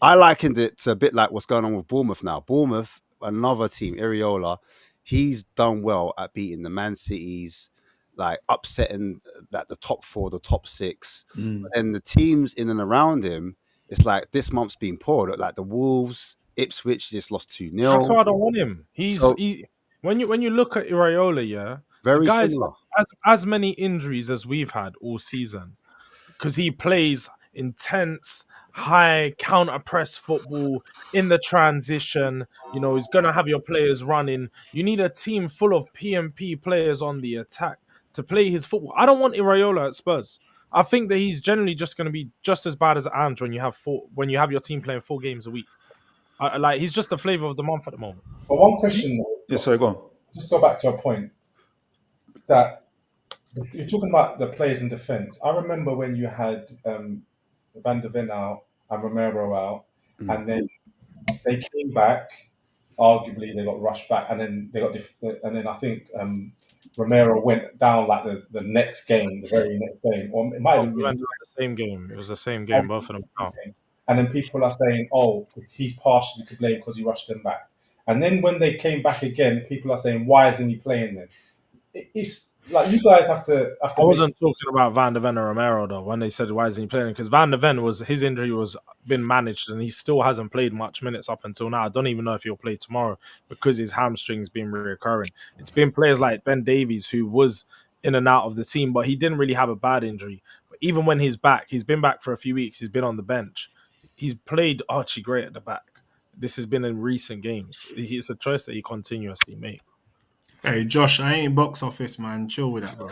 likened it to a bit like what's going on with Bournemouth now. Bournemouth, another team, Iriola, he's done well at beating the Man Cities, like upsetting that the top 4, the top 6, and the teams in and around him. It's like this month's been poor. Like the Wolves, Ipswich just lost 2-0. That's why I don't want him. When you look at Iraola, yeah, Very the guy's similar. as many injuries as we've had all season because he plays intense, high counter press football in the transition. You know, he's gonna have your players running. You need a team full of PMP players on the attack to play his football. I don't want Iraola at Spurs. I think that he's generally just going to be just as bad as Ange when you have your team playing 4 games a week. Like he's just the flavor of the month at the moment. But one question, though, yes, sorry, go on. just go back to a point that if you're talking about the players in defence. I remember when you had Van der Ven out and Romero out, and then they came back. Arguably, they got rushed back, and then they got and then I think Romero went down like the next game, the very next game, or it might have been the same game. It was the same game, both of them. And then people are saying, "Oh, he's partially to blame because he rushed them back." And then when they came back again, people are saying, "Why isn't he playing then?" It's like you guys have to. I wasn't talking about Van der Ven or Romero though when they said why isn't he playing, because Van der Ven his injury was been managed and he still hasn't played much minutes up until now. I don't even know if he'll play tomorrow because his hamstring's been reoccurring. It's been players like Ben Davies who was in and out of the team, but he didn't really have a bad injury. But even when he's back, he's been back for a few weeks. He's been on the bench. He's played Archie Gray at the back. This has been in recent games. It's a choice that he continuously makes. Hey, Josh, I ain't box office, man. Chill with that, bro.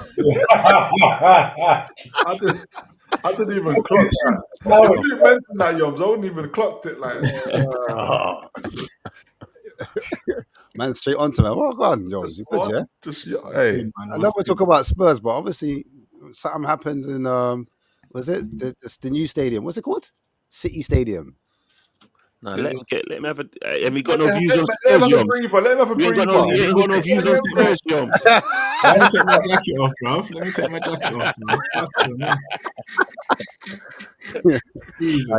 I didn't even clock that. No. I didn't mention that, Yobs. I wouldn't even clocked it. Like, Man, straight onto me. Well, go on, yo. You good, yeah? Hey. I know we're talking about Spurs, but obviously something happened in was it the new stadium? What's it called? City Stadium. No, let me have a. Have we got no views on Let him Spurs, have a Yoms? breather. Let him have a You ain't breather. got no views on Spurs, Yoms. Let me take my jacket off, bruv. Let me take my jacket off, bruv.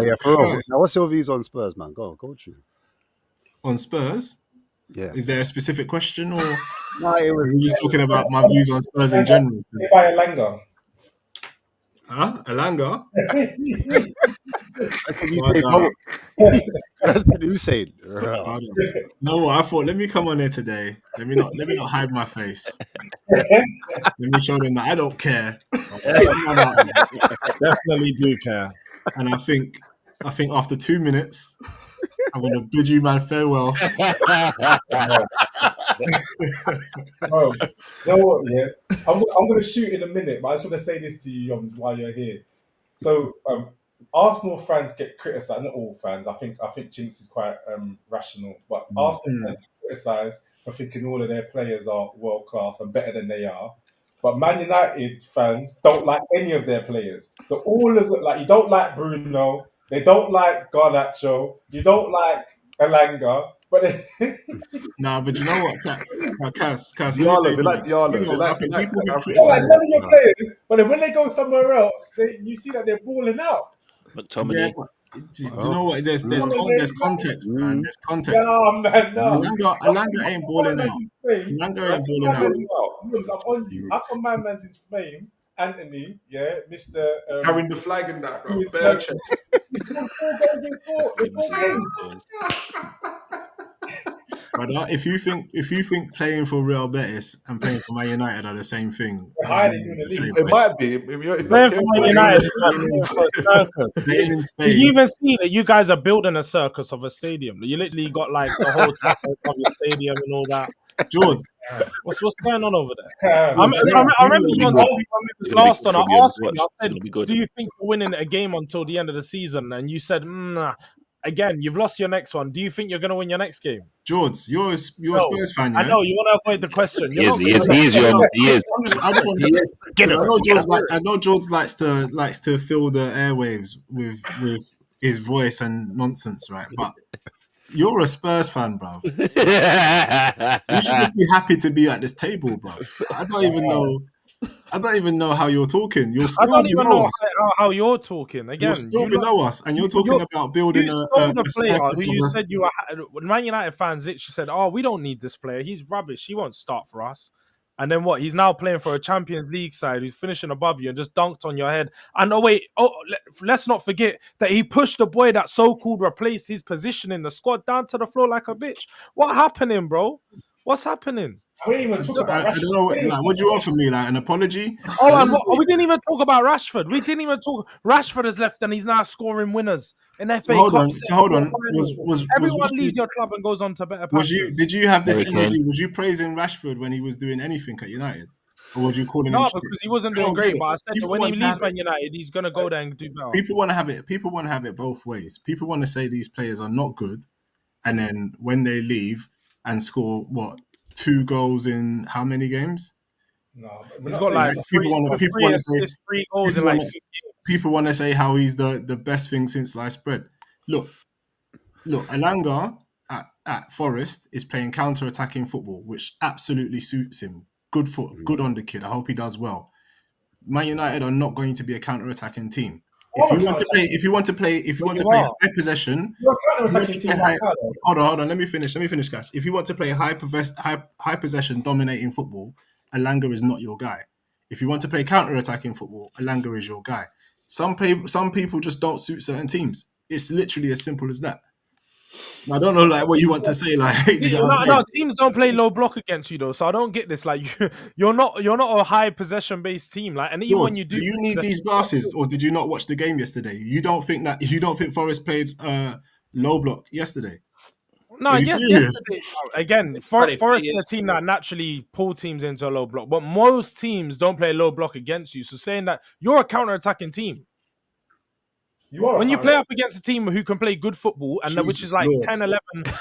Yeah, for real. Now, what's your views on Spurs, man? Go through. On Spurs? Yeah. Is there a specific question, or No, it was. were you just talking about my views on Spurs in general? By a Langer. Huh? Alanga? That's what you said. No, I thought, let me come on here today. Let me not hide my face. Let me show them that I don't care. Definitely do care. And I think after 2 minutes, I'm gonna bid you man farewell. Bro, you know what? Yeah, I'm gonna shoot in a minute, but I just want to say this to you while you're here. So, Arsenal fans get criticised. Not all fans. I think Jinx is quite rational, but Arsenal fans get criticised for thinking all of their players are world class and better than they are. But Man United fans don't like any of their players. So all of it, like, you don't like Bruno, they don't like Garnacho, you don't like Elanga, but Nah, but you know what, Cass, Diallo, they like Diallo. I think people who none criticize of your players. But then when they go somewhere else, you see that they're balling out. McTominay. Yeah, but do you know what? There's context, man. There's context. Yeah, man, no. Alanga ain't balling out. Alanga ain't balling out. I'm on you. How come my man's in Spain? Anthony, yeah, Mr. Carrying the flag in that, bro. He's Bare scored chest. 4 goals in 4 games. Brother, if you think playing for Real Betis and playing for Man United are the same thing, It might be. If Playing for Man United is like playing for a circus. playing in Spain. You even see that you guys are building a circus of a stadium. You literally got like the whole top of your stadium and all that. George, what's going on over there? I I remember you on last one. I asked you, I said, Good. do you think you're winning a game until the end of the season? And you said, nah. Again, you've lost your next one. Do you think you're going to win your next game? George, you're a Spurs fan, yeah? I know, you want to avoid the question. He is. I know George likes to fill the airwaves with his voice and nonsense, right? But you're a Spurs fan, bruv. You should just be happy to be at this table, bruv. I don't even know how you're talking. You're still I don't even know how you're talking. Again, you're still below us, and you're talking about building a player who you said you were. Man United fans literally said, "Oh, we don't need this player. He's rubbish. He won't start for us." And then what? He's now playing for a Champions League side who's finishing above you and just dunked on your head. And let's not forget that he pushed the boy that so-called replaced his position in the squad down to the floor like a bitch. What happening, bro? What's happening? I don't know what do you want from me? Like an apology? We didn't even talk about Rashford. Rashford has left and he's now scoring winners in FA Cup. Hold on. Everyone leaves your club and goes on to better pastures. Did you have this energy? Was you praising Rashford when he was doing anything at United? Or was you calling him? No, because he wasn't doing great. But I said that when he leaves Man United, he's going to go there and do better. People want to have it both ways. People want to say these players are not good, and then when they leave and score 2 goals in how many games? No, he's got like people want to say 3 goals in like 6 games. People want to say how he's the best thing since sliced bread. Look, Elanga at Forest is playing counter-attacking football, which absolutely suits him. Good good on the kid. I hope he does well. Man United are not going to be a counter-attacking team. If you want to play high possession, hold on. Let me finish, guys. If you want to play high possession, dominating football, Elanga is not your guy. If you want to play counter-attacking football, Elanga is your guy. Some people just don't suit certain teams. It's literally as simple as that. I don't know, like, what you want to say. Like, no, teams don't play low block against you though, so I don't get this. Like, you're not a high possession based team. Like, and even when you do, you need these glasses, or did you not watch the game yesterday? You don't think Forest played low block yesterday? No, yesterday again, Forest is a team that naturally pull teams into a low block, but most teams don't play low block against you. So saying that you're a counter attacking team. You are when a you fan. play up against a team who can play good football, and which is Jesus like Lord. 10, 11. I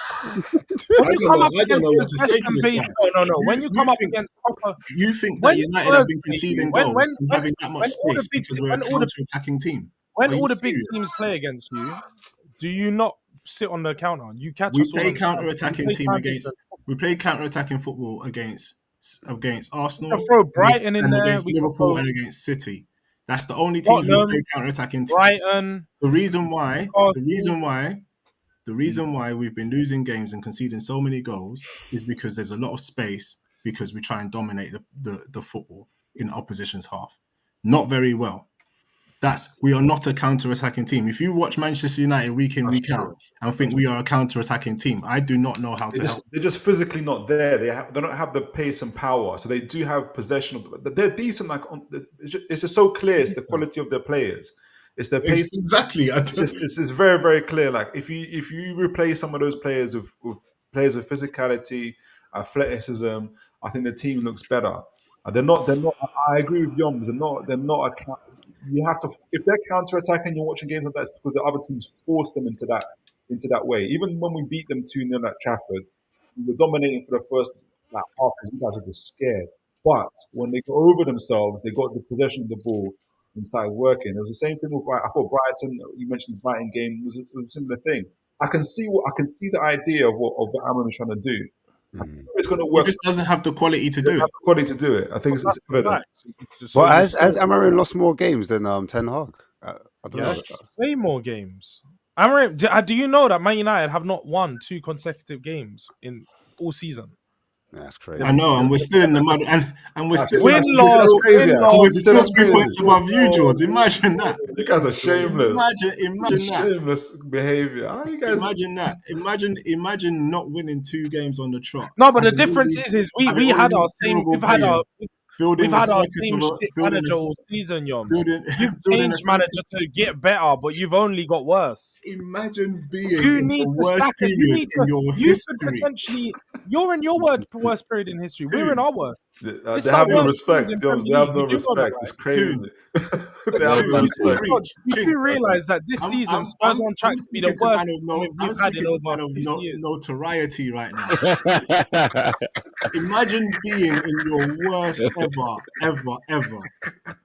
When you don't come know. up I don't know what against to say to this Western-based, guy. no. When you come up think, against proper, you think that when United have Spurs been play you, conceding when goals when and when having that much when all the space big because we're a when all the counter-attacking team? when Are you all the big serious? teams play against you, do you not sit on the counter? You catch We us all play on the counter. counter-attacking team against. We play counter-attacking football against We Arsenal, can throw Brighton in and there. against We can Liverpool, throw and against City. That's the only teams we play Tottenham, counter-attacking team. Brighton. The reason why Newcastle. we've been losing games and conceding so many goals is because there's a lot of space because we try and dominate the football in opposition's half. Not very well. We are not a counter-attacking team. If you watch Manchester United week in, week out and think we are a counter-attacking team, I do not know how to help. They're just physically not there. They don't have the pace and power. So they do have possession. They're decent. It's just so clear. It's the quality of their players. It's their pace. Exactly. It's very, very clear. Like if you replace some of those players with players of physicality, athleticism, I think the team looks better. They're not. I agree with Yoms. They're not a. You have to, if they're counter-attacking, you're watching games like that, it's because the other teams force them into that way. Even when we beat them 2-0 at Trafford, we were dominating for the first half because you guys were just scared. But when they got over themselves, they got the possession of the ball and started working. It was the same thing with Brighton. I thought Brighton, you mentioned the Brighton game, was a similar thing. I can see the idea of what Amram is trying to do. It's going to work. He just doesn't have the quality to do it. I think it's evident. So Well, has Amarin lost more games than Ten Hag? I don't know. Way more games. Amarim, do you know that Man United have not won 2 consecutive games in all season? That's crazy. I know, and we're still in the mud, and we're still Win loss. We're still 3 points above you, George. Imagine that. You guys are shameless. Imagine that. Shameless behavior. How you guys? Imagine that. Imagine not winning 2 games on the trot. No, but the difference is we had our same. We've had our same shit manager all season, Yom. You've changed manager to get better, but you've only got worse. Imagine being in the worst period in your history. You're in your worst period in history. We're in our worst. They have no respect. They have no respect. It's crazy. They have no respect. You do realize that this season Spurs on track to be the worst we've had in over 50 years. Notoriety right now. Imagine being in your worst ever,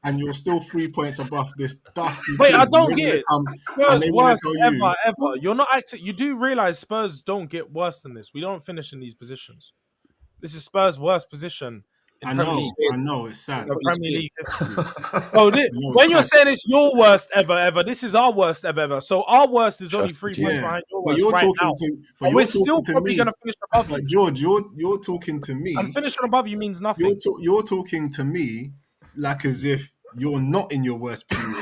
and you're still 3 points above this dusty. Wait, I don't get it. Spurs worst ever. You're not acting. You do realize Spurs don't get worse than this. We don't finish in these positions. This is Spurs' worst position. I know, it's sad. The Premier League history. So when you're saying it's your worst ever, this is our worst ever. So our worst is only 3 points behind your worst but we're still probably going to finish above you. But George, you're talking to me. And finishing above you means nothing. You're talking to me like as if you're not in your worst period.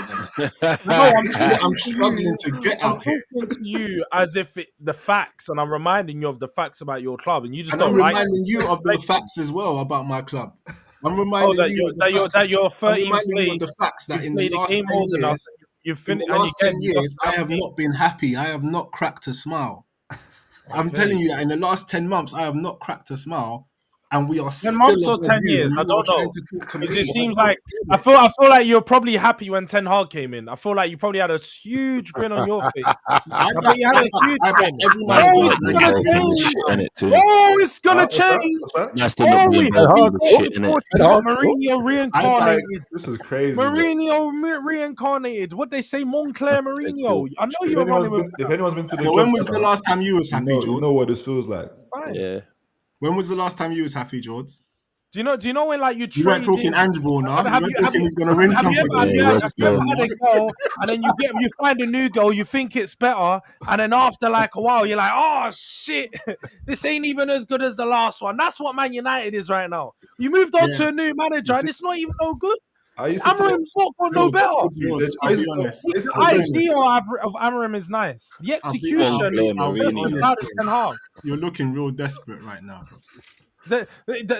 I'm struggling to get out here. I'm talking to you as if the facts, and I'm reminding you of the facts about your club, and you just. And I'm reminding you of the facts as well about my club. I'm reminding you that you're 13 of the facts that in the last 10 years, in the last 10 years, I have not been happy. I have not cracked a smile. I'm telling you that in the last 10 months, I have not cracked a smile. And we are 10 months or 10 years. I don't know. It seems like I feel like you're probably happy when Ten Hag came in. I feel like you probably had a huge grin on your face. I bet you had a huge grin. It's gonna change. Mourinho reincarnated. This is crazy. Mourinho reincarnated. What they say, Moncler Mourinho. I know you're running. If anyone's been to the when was the last time you was happy, George? You know what this feels like. Yeah. When was the last time you was happy, George? Do you know when like you weren't talking Angeball now? You weren't talking he's gonna win something. Have you ever had a girl and then you find a new girl, you think it's better, and then after like a while you're like, oh shit, this ain't even as good as the last one. That's what Man United is right now. You moved on to a new manager and it's not even no good. Amarim's not got no better. The idea of Amarim is nice. The execution is You're looking real desperate right now. The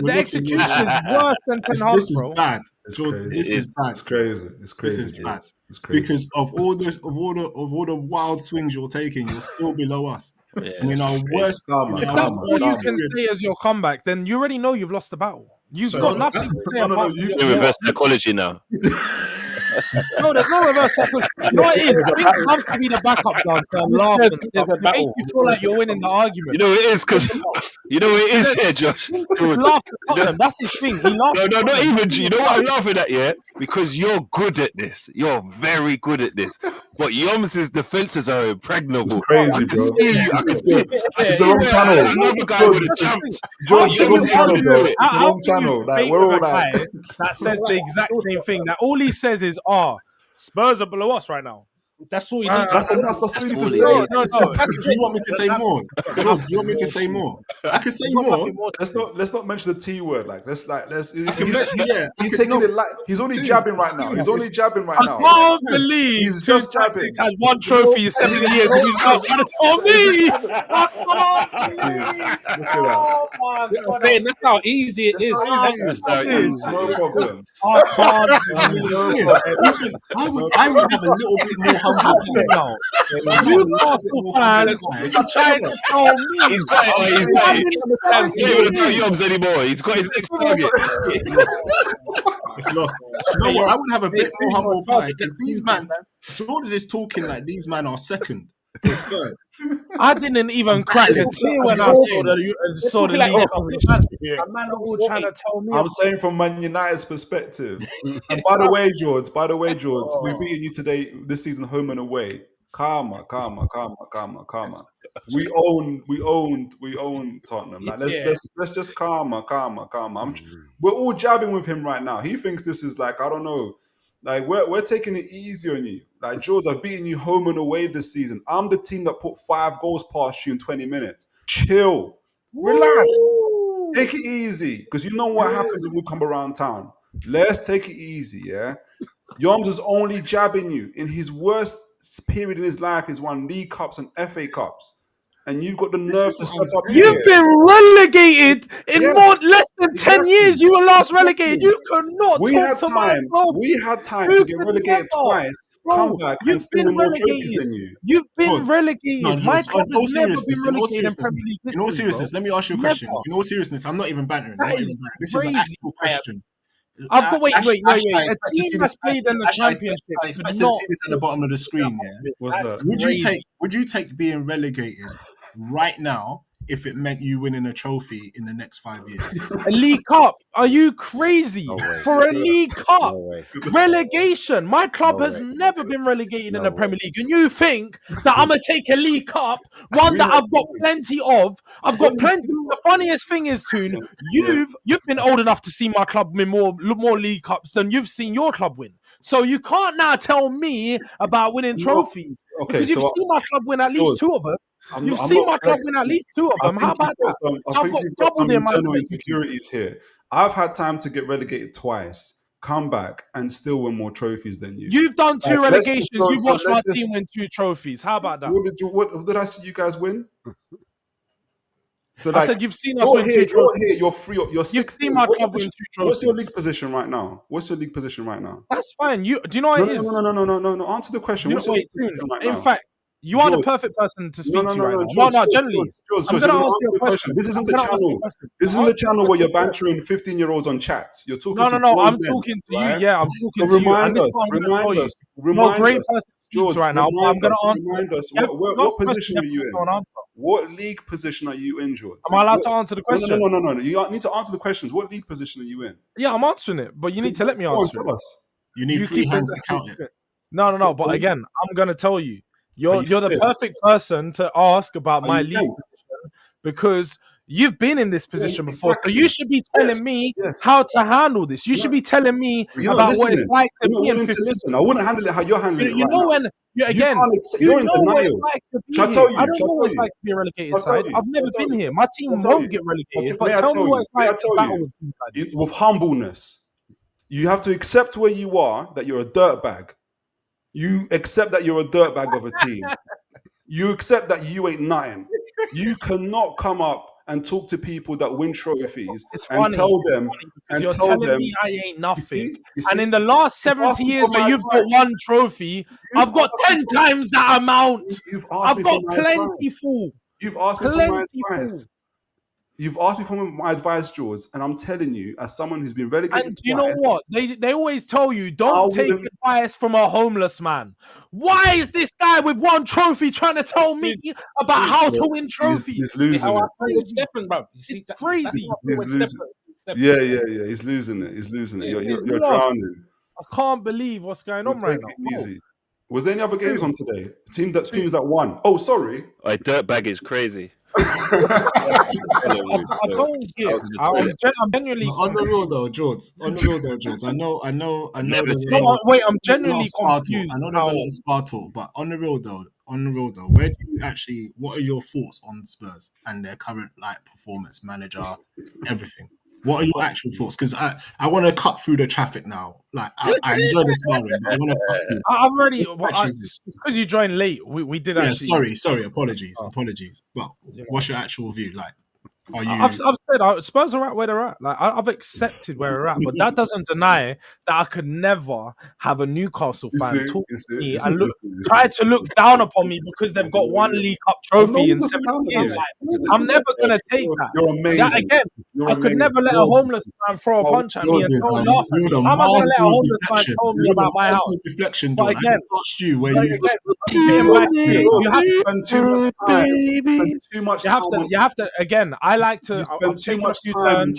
execution is worse than Ten Hag, This is bad. This is bad. It's crazy. It's crazy. This is bad. It's crazy. Because of all the wild swings you're taking, you're still below us. Yeah, and in our worst, all you can say as your comeback, then you already know you've lost the battle. You've got nothing to say about you reverse psychology now. No, there's no reverse psychology. You know what it is? Bring Hams to be the backup dancer and laugh and There's stuff. a It makes battle. you feel like you're winning the argument. You know what it is, because you know what it is here, Josh. Just laugh at Tottenham. That's his thing. He laughs. No, not even. You know what I'm laughing at, yeah? Because you're good at this. You're very good at this. But Yoms' defenses are impregnable. It's crazy, I can bro. see you. I can see you. It's the wrong channel. Another guy with his camps. George, it's the wrong channel, bro. It's the How wrong can you channel. Like, debate we're with all a like, guy that says the exact same thing? That all he says is, Spurs are below us right now. That's all you need. that's what you need to say. No. Do you want me to say more? Do you want me to say more? I can say more. Let's not mention the T word. He's He's taking it like he's only jabbing right now. He's only jabbing right now. I can't believe He's just jabbing. Tactics had one trophy in 7 years. And he's not trying to tell me. Oh my I'm God. saying that's how easy it is. No problem. I can't I would have a little bit more humble pie. now. You Arsenal fans are trying to tell me. He's got it. He's got it. He's not even about Yoms anymore. He's got his next target. It's lost. You know what? I would have a bit more humble pie because these man, Jordan is talking like these men are second or third. I didn't even crack a tear when I saw the league. A man are all trying to tell me. I'm saying from Man United's perspective. And by the way, George, we've beaten you today this season home and away. Karma. We own Tottenham. Like, let's just karma. We're all jabbing with him right now. He thinks this is like, I don't know. Like, we're taking it easy on you. Like, George, I've beaten you home and away this season. I'm the team that put 5 goals past you in 20 minutes. Chill. Relax. Take it easy. Because you know what happens when we come around town. Let's take it easy, yeah? Yoms is only jabbing you. In his worst period in his life, he's won League Cups and FA Cups. And you've got the nerve to step up. You've been relegated in less than 10 years. You were last relegated. You cannot talk to my club. We had time to get relegated twice. Come back and still win more trophies than you. You've been relegated. No, My club in all has never been seriousness, relegated in Premier League history. in all seriousness, let me ask you a question. In all seriousness, I'm not even bantering. This is an actual question. I've got wait. A I team that's played in the I championship. expect to see this at the bottom of the screen. Yeah, What's that? Would you take being relegated right now if it meant you winning a trophy in the next 5 years? A League Cup? Are you crazy? For a League Cup? Relegation. My club has never been relegated in the Premier League. And you think that I'm going to take a League Cup, one that I've got plenty of? I've got plenty. The funniest thing is, Toon, you've been old enough to see my club win more League Cups than you've seen your club win. So you can't now tell me about winning trophies. Because you've seen my club win at least 2 of them. You've seen my club win at least 2 of them. How about that? I think you've got some internal insecurities here. I've had time to get relegated twice, come back, and still win more trophies than you. You've done 2 relegations. You've watched our team win 2 trophies. How about that? What did I see you guys win? So I said you've seen us win 2 trophies. You're free. You're 16. You've seen my club win 2 trophies. What's your league position right now? That's fine. Do you know what it is? No. Answer the question. What's your league position right now? In fact, you are the perfect person to speak to right now. No, generally. I'm going to ask you a question. This isn't the channel. This isn't the channel where you're bantering 15-year-olds on chats. You're talking to No. I'm talking to you. Yeah, I'm talking to you. Remind us. Great person to speak to right now. I'm going to answer. Remind us. What position are you in? What league position are you in, George? Am I allowed to answer the question? No. You need to answer the questions. What league position are you in? Yeah, I'm answering it, but you need to let me answer it. Tell us. You need 3 hands to count it. No. But again, I'm going to tell you. You're the perfect person to ask about my league position because you've been in this position before. So you should be telling me how to handle this. You should be telling me about what it's like to be in 15. Listen. I wouldn't handle it how you're handling it. You know when you're in denial. Shall I tell you? I don't know what it's like to be a relegated side. I've never been here. My team won't get relegated. But tell me what it's like to battle with teams like this. With humbleness, you have to accept where you are, that you're a dirtbag. You accept that you're a dirtbag of a team. You accept that you ain't nothing. You cannot come up and talk to people that win trophies and tell them me I ain't nothing. You see? And in the last 70 years where you've got 1 trophy, I've got 10 times that amount. I've got plenty full. You've asked me for my advice. You've asked me for my advice, George, and I'm telling you, as someone who's been relegated And you know twice, what? They always tell you, I don't take wouldn't- advice from a homeless man. Why is this guy with one trophy trying to tell me about how to win trophies? he's losing How I it. play with Stefan, bro. You see, It's crazy. That's how I He's play with losing. Stefan. Yeah. He's losing it. He's losing it. You're He's you're lost. drowning. I can't believe what's going on right Take now. it easy. Was there any other games on today? Teams that won. Oh, sorry. Dirtbag is crazy. I don't get. I'm genuinely. No, on the real though, George. On the real though, George. I know. Never there's a changed. lot of- Wait, I'm there's a lot genuinely of spar talk. confused. I know there's a lot of spar talk, but on the real though, where do you actually? What are your thoughts on Spurs and their current performance, manager, everything? What are your actual thoughts? Because I want to cut through the traffic now. Like I enjoy the sparring, but I want to cut through. I've already Actually, because you joined late. We did Yeah, actually. sorry. Apologies. But what's your actual view? Like, are you? I've said Spurs are at where they're at. Like I've accepted where they're at, but that doesn't deny that I could never have a Newcastle fan talk to me and try to look down upon me because they've got one League Cup trophy in 7 years. Like, I'm never gonna take that. You're amazing. That again, I could never let a homeless man throw a punch at me and don't laugh at me. I'm not gonna let a homeless man tell me about my house. Deflection, But John. again, I just asked you where you. you have to spend too much time. You have to. Again, I like to. You spend too much time.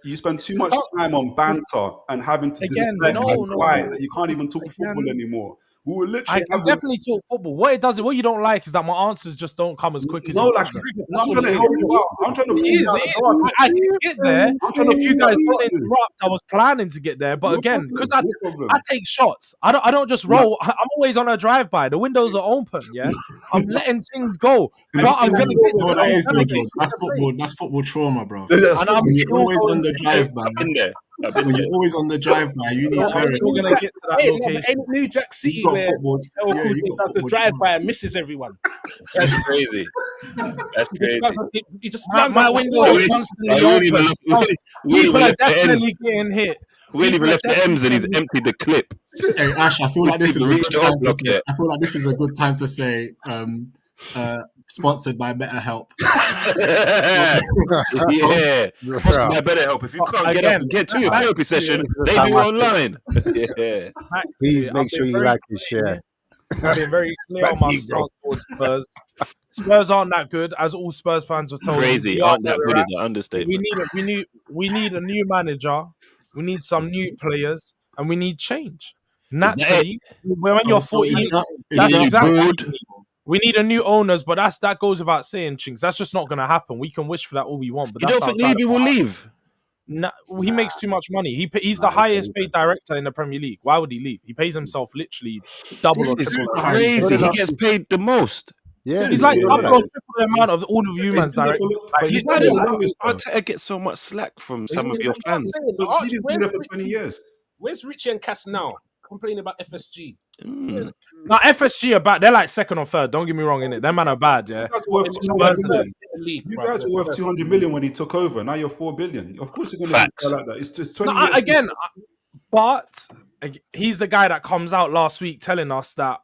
You spend too much time on banter and having to display quiet that you can't even talk football anymore. We were literally. I can definitely talk football. What you don't like is that my answers just don't come as quick as no, like I'm trying to help you out. I'm trying to pull you out the dark. I can get there. If you guys don't interrupt, I was planning to get there, but again, because I take shots, I don't just roll. I'm always on a drive by. The windows are open. Yeah, I'm letting things go. But I'm gonna get. No, that is no, George. That's football. That's football trauma, bro. And I'm You're always on the drive by. When you're always on the drive by, you need therapy. We're gonna get to that location. Ain't New Jack City You've got where football. El Yeah, Cool you've got does the football drive by trauma. and misses everyone. That's crazy. That's crazy. He just My runs out window like- is constantly open. People are definitely getting hit. We even left the M's and he's emptied the clip. Hey Ash, I feel like this is a good Reach the time. block To say, yet. I feel like this is a good time to say, sponsored by BetterHelp. Yeah. Sponsored by BetterHelp. If you can't get up and get to your therapy session, they do online. Yeah. Please make sure you like and share. I've been very clear on my stance towards Spurs. Spurs aren't that good, as all Spurs fans were told. Crazy. Aren't that good is an understatement. We need a new manager. We need some new players, and we need change. that Naturally, when you're 40, that's you exactly. bored? We need a new owners, but that goes without saying, Chinks. That's just not going to happen. We can wish for that all we want, but You that's don't think outside Levy of will our- leave? No, he makes too much money. He's the highest paid director in the Premier League. Why would he leave? He pays himself literally double or This is triple. crazy. He gets paid the most. Yeah, He's like double or triple the amount of all of you man's directors. Like, he's Why not does even- Arteta get so much slack from some of your fans? He's been there for 20 years. Where's Richie and Cass now? Complaining about FSG. Now FSG are bad. They're like second or third. Don't get me wrong, innit? Them man are bad, yeah. You guys were worth Spurs 200 are million. League, You bruv. guys were worth 200 million when he took over. Now you're 4 billion. Of course you're going to Facts. like that. It's just 20 No, years. again, but he's the guy that comes out last week telling us that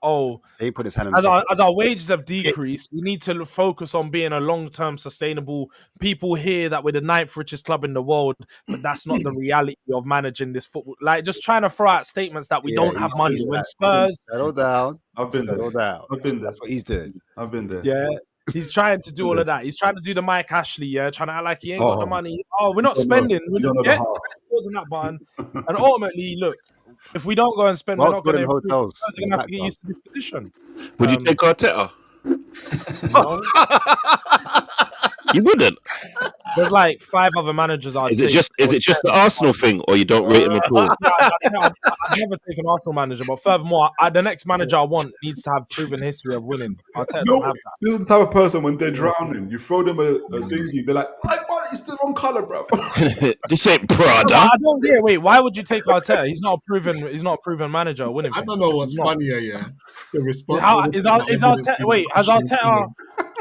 He put his hand on as our wages have decreased, we need to focus on being a long-term sustainable. People hear that we're the 9th richest club in the world, but that's not the reality of managing this football. Like just trying to throw out statements that we don't have money. When Spurs, settle down. I've been there. Settle down. I've been there. That's what he's doing. I've been there. yeah. He's trying to do all of that. He's trying to do the Mike Ashley, yeah, trying to act like he ain't got the money. Oh, we're not spending. You don't know the Yeah, half. on that button. And ultimately, look, if we don't go and spend, we're Whilst not going to building hotels Spurs are in going to the have to get used to this position. Would you take Arteta? No. You wouldn't. There's like 5 other managers. Is it just the Arsenal thing, or you don't rate him at all? I'd never take an Arsenal manager, but furthermore, the next manager I want needs to have proven history of winning. Arteta don't have that. This is the type of person when they're drowning, you throw them a dinghy, they're like, it's the wrong colour, bro. This ain't But Prada. I don't get. Wait, why would you take Arteta? He's not a proven manager. A winning. I thing. don't know what's funnier, yeah. The response. Is Arteta? Wait, has Arteta?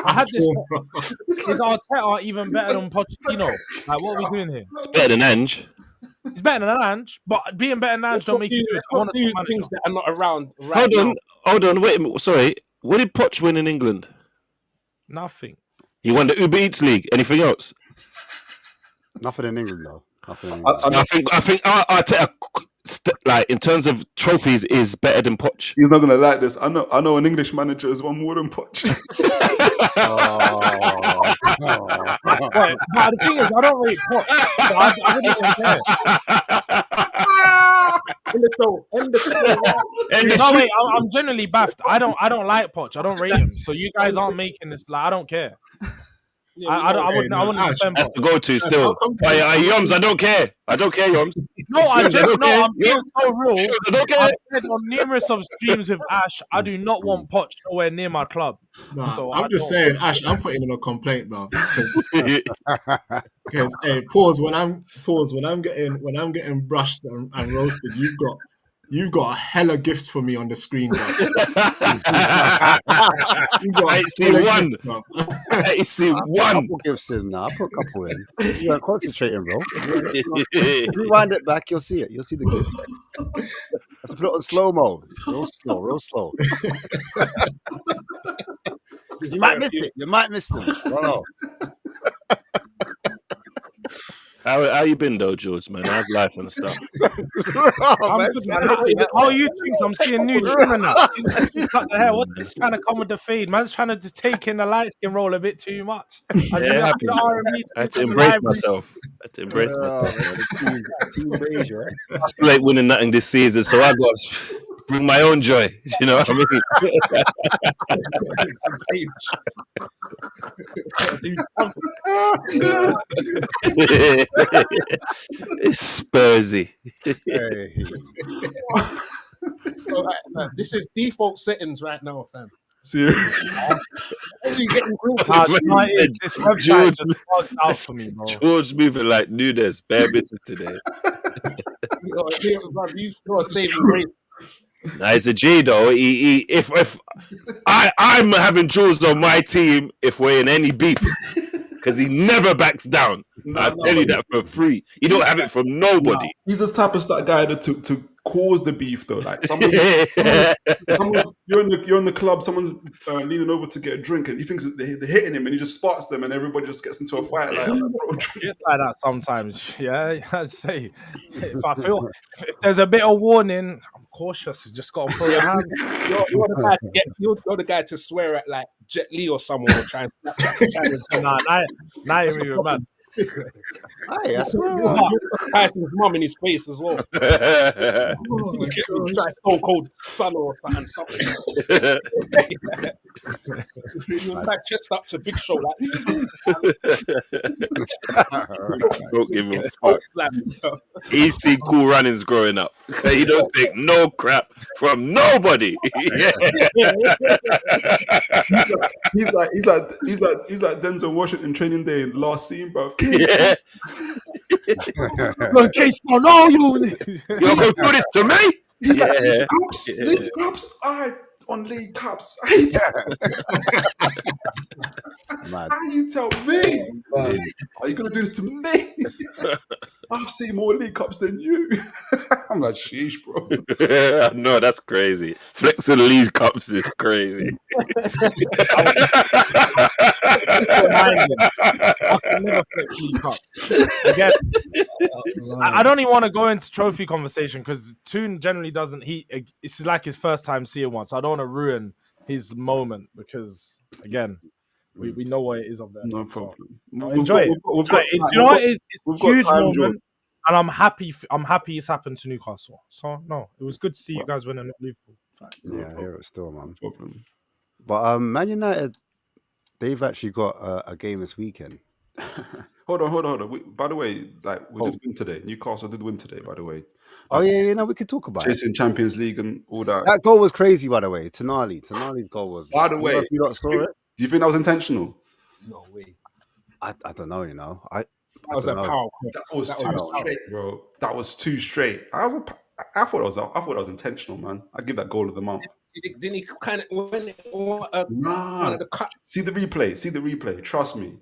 I had this. Is Arteta even better than Pochettino? Like, what are we doing here? It's better than Ange. He's better than Ange, but being better than Ange don't make you do it. I want to do be manager. things that are not around right Hold on, wait a minute. Sorry. What did Poch win in England? Nothing. He won the Uber Eats League. Anything else? Nothing in England though. Nothing in I, England. I think Arteta, like in terms of trophies, is better than Poch. he's not gonna like this. I know an English manager has won more than Poch. But the thing is, I don't rate Poch. So I wouldn't even care. No, wait, I'm generally baffed. I don't like Poch. I don't rate him. So you guys aren't making this. Like, I don't care. Yeah, I wouldn't defend That's Poch. the go-to still. Yoms, I don't care. I don't care, Yoms. No, I'm being so real. I don't care. I've said on numerous of streams with Ash, I do not want Poch nowhere near my club. Nah, So I'm just saying, Ash, I'm putting in a complaint, bro. Because hey, pause when I'm getting brushed and roasted. You've got a hella gifts for me on the screen, bro. I see one. I see one. Couple gifts in now. I put a couple in. You are concentrating, bro. Rewind it back. You'll see it. You'll see the gift. Have to put it on slow mo. Real slow. You might miss it. You might miss them. Oh, How you been though, George? Man, how's life and stuff? I'm good, man. How are you things? I'm seeing new trimmer now. Cut the hair. What's this trying to come with the fade? Man's trying to just take in the light skin roll a bit too much. I had to embrace myself. Team Asia. I still ain't winning nothing this season, so I got to bring my own joy. You know what I mean? It's Spursy. So this is default settings right now, fam. Seriously. George moving like Nunes, bare business today. Nah, it's a G though. If I'm having George on my team if we're in any beef, because he never backs down. I tell you that for free. You don't have it from nobody. He's this type of guy to cause the beef though. Like someone's you're in the club, someone's leaning over to get a drink, and he thinks that they're hitting him, and he just sparks them, and everybody just gets into a fight. Like, it's like that sometimes. Yeah, I'd say if I feel if there's a bit of warning, I'm cautious. You just got to throw your hand. You're the guy to swear at like Jet Li or someone or try and now you're even mad. Hey, I swear. Passing his mum in his face as well. Try Stone Cold Son or something. Back chest up to Big Show like. Don't give him a fuck. He's seen Cool Runnings growing up. He don't take no crap from nobody. He's like Denzel Washington Training Day last scene, bro. Yeah. In case you know you're gonna do this to me. He's like League Cups. On League Cups. How you tell me? Are you gonna do this to me? I've seen more League Cups than you. I'm like, sheesh, bro. No, that's crazy. Flexing League Cups is crazy. I can never flex League Cup. Again, I don't even want to go into trophy conversation because Toon generally doesn't. It's like his first time seeing one, so I don't want to ruin his moment because again, we know what it is of there. No problem. So, enjoy it. You know what? It's a huge moment, and I'm happy. I'm happy it's happened to Newcastle. So no, it was good to see you guys winning at Liverpool. Yeah, I hear it still, man. No problem. But Man United, they've actually got a game this weekend. Hold on. By the way, like we did win today. Newcastle did win today, by the way. Oh yeah, no, we could talk about chasing Champions League and all that. That goal was crazy, by the way. Tonali's goal was. By the way, you not saw it? Do you think that was intentional? No way. I don't know. You know, that was a power. That was too straight, bro. That was too straight. I thought it was intentional, man. I give that goal of the month. Didn't he kind of one of the cut? See the replay. Trust me.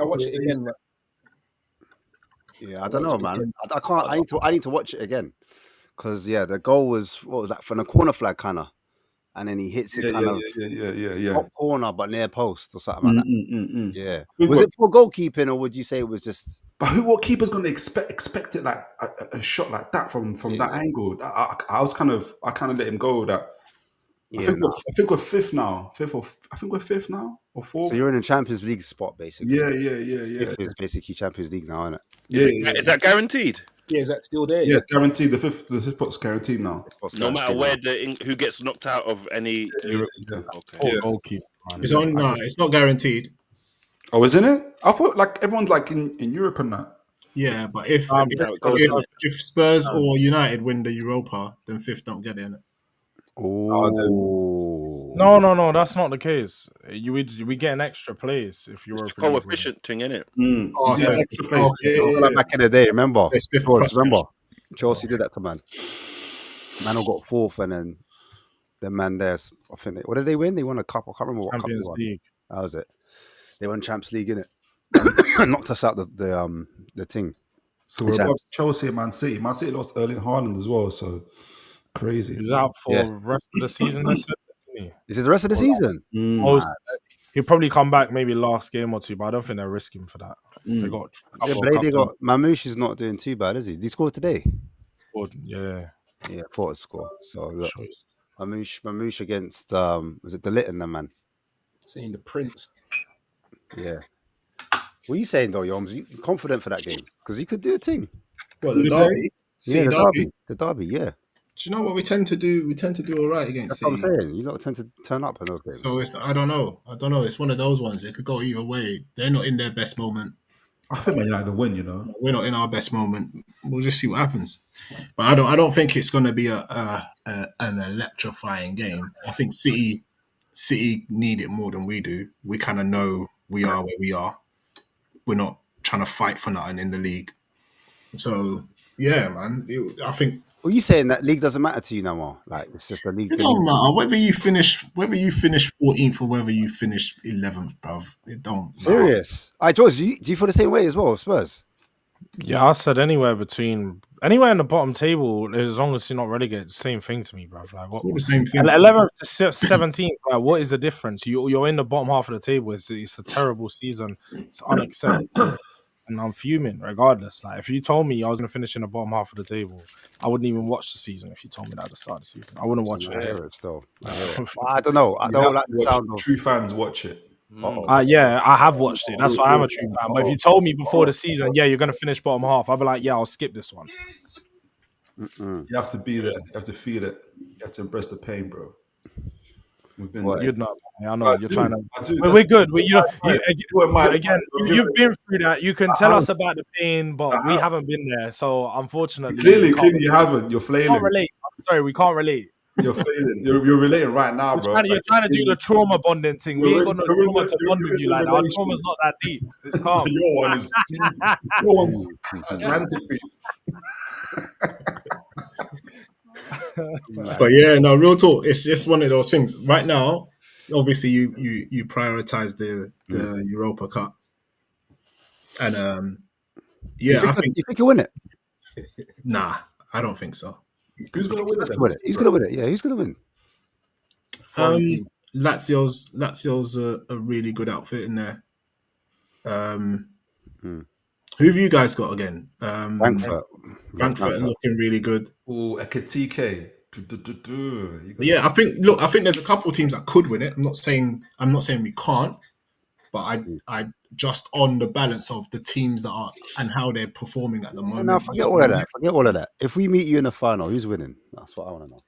I'll watch it again. Yeah, I don't know, man. I can't. I need to watch it again because the goal was what was that from the corner flag, kind of. and then he hits it Yeah, kind of yeah. top corner but near post or something like that. Yeah. Think Was what- it for goalkeeping or would you say it was just? But what keeper's going to expect it like a shot like that from that angle? I kind of let him go with that. Yeah, I think we're fifth now. I think we're fifth now or fourth. So you're in a Champions League spot basically. Yeah. Fifth is basically Champions League now, isn't it? Is that guaranteed? Yeah, is that still there? Yeah, it's guaranteed. The fifth spot's guaranteed now. No matter where who gets knocked out of any Europe. Poor goalkeeper, man. It's on. No, it's not guaranteed. Oh, isn't it? I thought like everyone's like in Europe and that. Yeah, but if Spurs or United win the Europa, then fifth don't get in it. Oh. No, that's not the case. We get an extra place if you're It's a coefficient thing, innit? Oh, so it's Like back in the day, remember? It's fifth Remember? Chelsea did that to man. Man got fourth, and then the man there's. I think what did they win? They won a cup. I can't remember what Champions cup they won. League. That was it. They won Champions League, innit? Knocked us out the thing. So we're above Chelsea and Man City. Man City lost Erling Haaland as well, so crazy. He's out for the rest of the season. Is it the rest of the season? He'll probably come back maybe last game or two, but I don't think they're risking for that. They got Mamouche is not doing too bad, is he? Did he score today? Yeah, I thought it scored. So look, Mamouche against was it the Litton, the man? Saying the Prince. Yeah. What are you saying though, Yoms? You confident for that game? Because he could do a thing. What, the derby? Yeah, the derby, yeah. Do you know what we tend to do? We tend to do all right against That's City. what I'm saying. You lot tend to turn up in those games. So I don't know. It's one of those ones. It could go either way. They're not in their best moment. I think Man United win. You know, we're not in our best moment. We'll just see what happens. But I don't think it's going to be an electrifying game. I think City need it more than we do. We kind of know we are where we are. We're not trying to fight for nothing in the league. So yeah, man. I think. Well, you saying that league doesn't matter to you no more? Like it's just a league. It don't matter whether you finish 14th or whether you finish 11th, bruv. It don't. Serious. All right, George. Do you feel the same way as well, Spurs? Yeah, I said anywhere in the bottom table, as long as you're not relegated, same thing to me, bruv. Like It's all the same thing. 11th to 17th. Like, what is the difference? You're in the bottom half of the table. It's a terrible season. It's unacceptable. And I'm fuming regardless. Like if you told me I was going to finish in the bottom half of the table, I wouldn't even watch the season. If you told me that at the start of the season, I wouldn't watch it. I hear it still. I don't know. I don't like the sound of true fans watch it. Yeah, I have watched it. That's why I'm a true fan. But if you told me before the season, yeah, you're going to finish bottom half, I'd be like, yeah, I'll skip this one. You have to be there. You have to feel it. You have to embrace the pain, bro. You'd not. I know you're trying to. We're good. You've been through that. You can tell us about the pain, but we haven't been there. So unfortunately, clearly you haven't. You're flailing. We can't relate. I'm sorry, we can't relate. You're flailing. You're relating right now, bro. You're trying to do the trauma bonding thing. We ain't got no trauma to bond with you like that. Our trauma's not that deep. It's calm. Your one's Atlantic deep. But yeah, no, real talk. It's just one of those things. Right now, obviously, you prioritize the Europa Cup, and you think you'll win it? Nah, I don't think so. Who's gonna win it? He's gonna win it. Yeah, who's gonna win? Lazio's a really good outfit in there. Who have you guys got again? Frankfurt looking really good. Oh, Ekitike. So yeah, I think there's a couple of teams that could win it. I'm not saying we can't, but I just on the balance of the teams that are and how they're performing at the moment. No, forget all of that. If we meet you in the final, who's winning? That's what I want to know.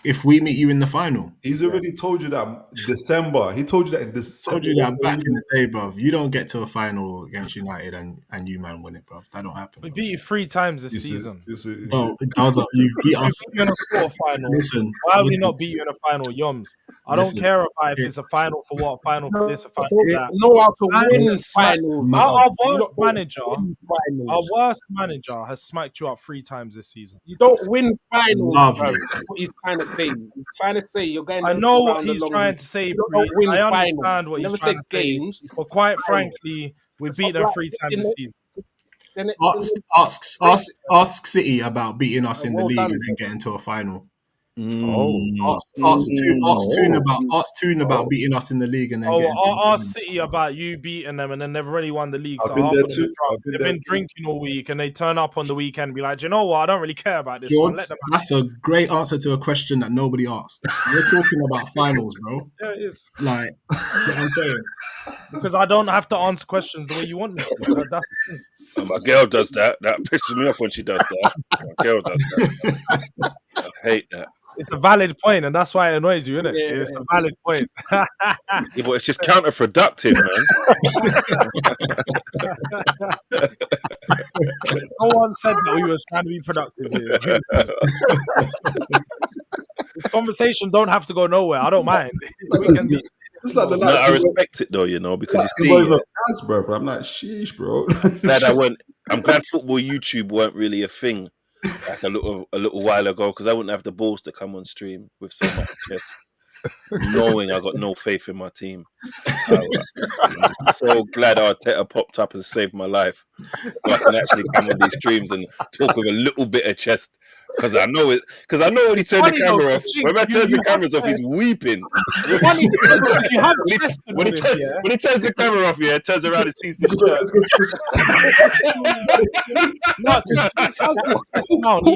If we meet you in the final, he's already told you that December. He told you that in December. Told you that back in the day, bruv. You don't get to a final against United and you man win it, bruv. That don't happen. We beat you 3 times this season. Well, you've beat us. In a quarterfinal. Listen, why have we not beat you in a final, Yoms? I don't care about if it's a final for what, final for this, a final for that. Know how to win finals. Our worst manager has smacked you up 3 times this season. You don't win finals. Lovely. That's what he's trying to say. He's trying to say you're going. I know what he's trying to say. I understand what he's trying to say. But quite frankly, we beat them 3 times this season. Ask City about beating us in the league and then getting to a final. Art's tune about beating us in the league and then getting our City about you beating them and then they've already won the league. I've So been half there of them too. are drunk. They've been drinking all week and they turn up on the weekend and be like, do you know what? I don't really care about this George, one. Let them that's a great answer to a question that nobody asked. We're talking about finals, bro. Yeah, it is. Like, you know what I'm saying? Because I don't have to answer questions the way you want me to. That's My girl does that. That pisses me off when she does that. My girl does that. I hate that. It's a valid point, and that's why it annoys you, isn't it? Yeah. It's a valid point. Yeah, but it's just counterproductive, man. No one said that we was trying to be productive here. This conversation don't have to go nowhere. I don't mind. We can be. It's like the No, I respect it though, you know, because you see, bro. I'm like, sheesh, bro. I'm glad football YouTube weren't really a thing like a little while ago, because I wouldn't have the balls to come on stream with so much chest, knowing I got no faith in my team. I'm so glad Arteta popped up and saved my life, so I can actually come on these streams and talk with a little bit of chest. Because I know it. Because I know when he turned the camera off. When he turns the cameras off, he's weeping. When he turns the camera off, yeah, turns around and sees the shirt.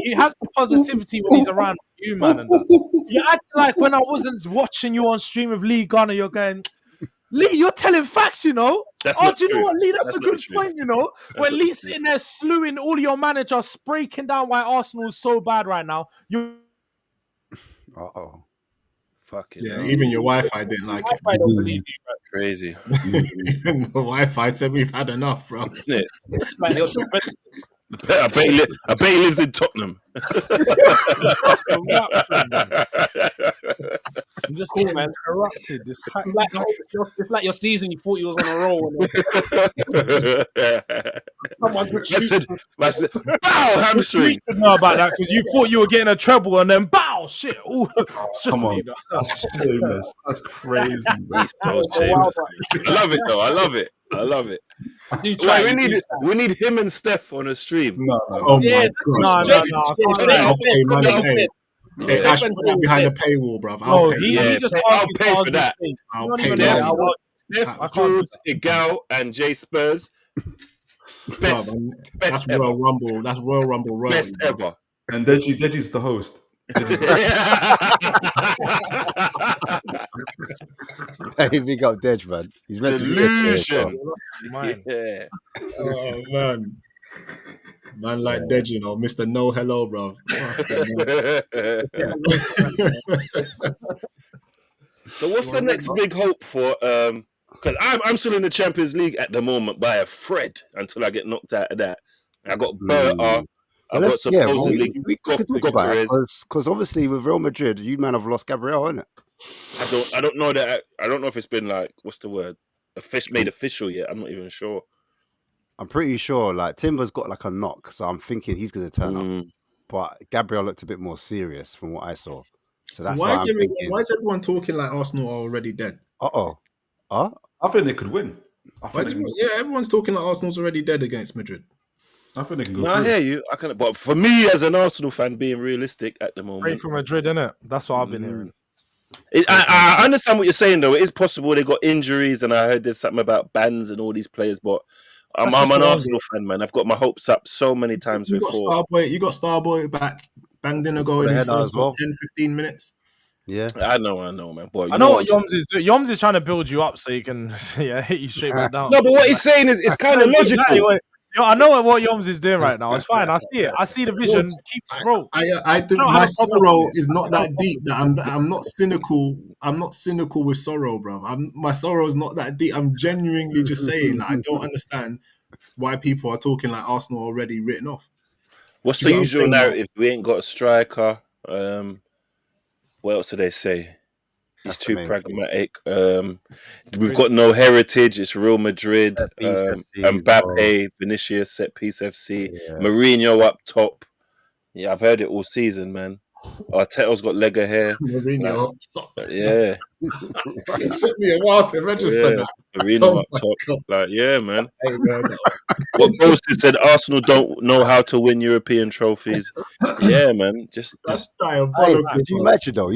He has the positivity when he's around you, man. And that. You act like when I wasn't watching you on stream of Lee Ghana, you're going, Lee, you're telling facts, you know. Do you know what, Lee? That's a good point, you know. When Lee's sitting there slewing all your managers, breaking down why Arsenal is so bad right now. Fucking yeah, even your Wi-Fi didn't like it. I don't believe you, crazy. The Wi-Fi said we've had enough, bro. like, I bet he lives in Tottenham. Just cool, man. Corrupted. It's like your season. You thought you was on a roll. Someone said, "Bow, hamstring." You know about that because you thought you were getting a treble and then bow, shit. Ooh, it's just Come on, that's shameless. That's crazy. He's so shameless. I love it though. I love it. We need him and Steph on a stream. No. Oh my god. No. Hey, Ash, put that behind the paywall, bruv. I'll pay for that. I'll pay Steph, George, Igal, and Jay Spurs. Best that's ever. Royal Rumble. That's Royal Rumble royalty. Best ever. And Deji's the host. Hey, big up Dej, man. He's meant Delusion. Yeah. Oh man. Man like Dej, you know, Mr. No Hello, bro. So what's the next big hope for? Because I'm still in the Champions League at the moment by a thread until I get knocked out of that. I got Berta. I got supposedly. We could talk about it because obviously with Real Madrid, you man have lost Gabriel, isn't it? I don't know that. I don't know if it's been like, what's the word? Made official yet. I'm not even sure. I'm pretty sure like Timber's got like a knock, so I'm thinking he's going to turn up. But Gabriel looked a bit more serious from what I saw. So that's why is everyone talking like Arsenal are already dead? I think they could win. Everyone's talking like Arsenal's already dead against Madrid. I think they can go. No, I hear you. But for me as an Arsenal fan, being realistic at the moment, pray for Madrid, innit? That's what I've been hearing. I understand what you're saying though. It is possible they got injuries, and I heard there's something about bans and all these players, but. I'm an Arsenal fan, man. I've got my hopes up so many times before. You got Starboy back, banged in a goal in his first 10-15 minutes. Yeah, I know, man. Boy, I know what Yoms is doing. Yoms is trying to build you up so he can hit you straight back down. No, but what he's saying is it's kind of logical. I know what Yoms is doing right now. It's fine. I see it. I see the vision. Keep bro. I do. My sorrow is not that deep. That I'm not cynical. I'm not cynical with sorrow, bro. My sorrow is not that deep. I'm genuinely just saying that I don't understand why people are talking like Arsenal already written off. What's the usual narrative? We ain't got a striker. What else do they say? He's too pragmatic. We've got no heritage. It's Real Madrid. Mbappe, Vinicius, set piece FC. Mourinho up top. Yeah, I've heard it all season, man. Arteta's got leg of hair. Mourinho. Yeah. It took me a while to register Yeah. that. Mourinho Oh up my top. God. Like, yeah, man. Hey, man. What Ghosted said, Arsenal don't know how to win European trophies. Yeah, man. Just That's Hey, diabolical. could you imagine though,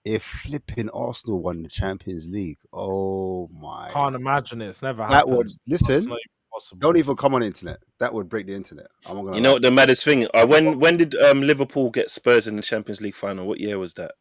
if flipping Arsenal won the Champions League? Oh my! Can't imagine it. It's never That would happened. It's listen. not even possible. Don't even come on internet. That would break the internet. I'm not gonna you know lie. what the maddest thing? When did Liverpool get Spurs in the Champions League final? What year was that?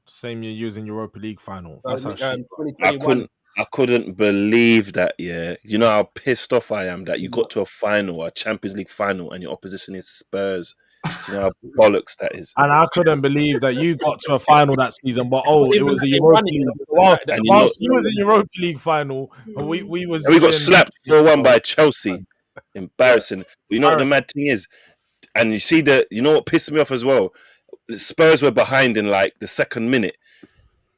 Same year using Europa League final. That's how shit. 2021. I couldn't believe that. Yeah, you know how pissed off I am that you got to a final, a Champions League final, and your opposition is Spurs. Do you know how bollocks that is? And I couldn't believe that you got to a final that season, but it was the they Europa won it, League. And Whilst you was in Europa League final, we was we got doing- slapped 4-1 by Chelsea. Embarrassing. But you know what the mad thing is, and you know what pissed me off as well. Spurs were behind in like the second minute.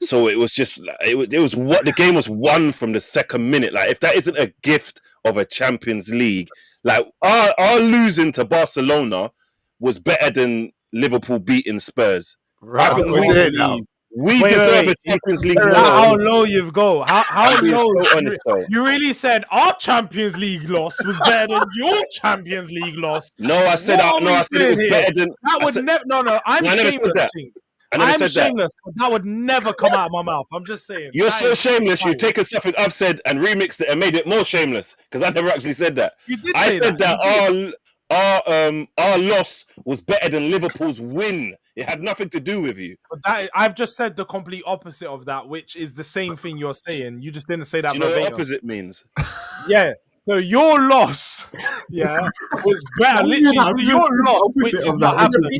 So it was just it was what the game was won from the second minute. Like if that isn't a gift of a Champions League, like our losing to Barcelona was better than Liverpool beating Spurs. Right, I think we're there now. we deserve a Champions League. How low you've go? How I'm being low? so honest, though. You really said our Champions League loss was better than your Champions League loss? No, I said What are we I said it was doing better here? than That I would said- never. No, I'm No, I never said shameless. that. Jinx. I never I'm said that. shameless. That would never come out of my mouth. I'm just saying. You're That so is shameless. fine. You've taken something I've said and remixed it and made it more shameless because I never actually said that. You did I say said that. that our loss was better than Liverpool's win. It had nothing to do with you. But I've just said the complete opposite of that, which is the same thing you're saying. You just didn't say that Do you know what verbatim. opposite means? Yeah. So your loss, was better. Literally, I'm your just loss, opposite which is of not that. happening.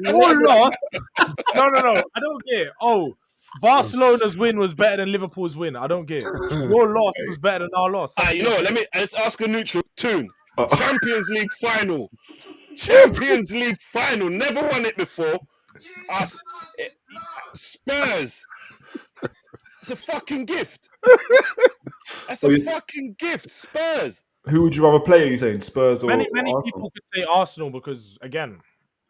Your loss. No. I don't get it. Oh, Barcelona's win was better than Liverpool's win. I don't get it. Your loss was better than our loss. You know what? Let's ask a neutral tune. Champions League final. Champions League final. Never won it before. Spurs. It's a fucking gift. That's a fucking gift. Spurs. Who would you rather play? Are you saying Spurs or Many Arsenal? people could say Arsenal because again,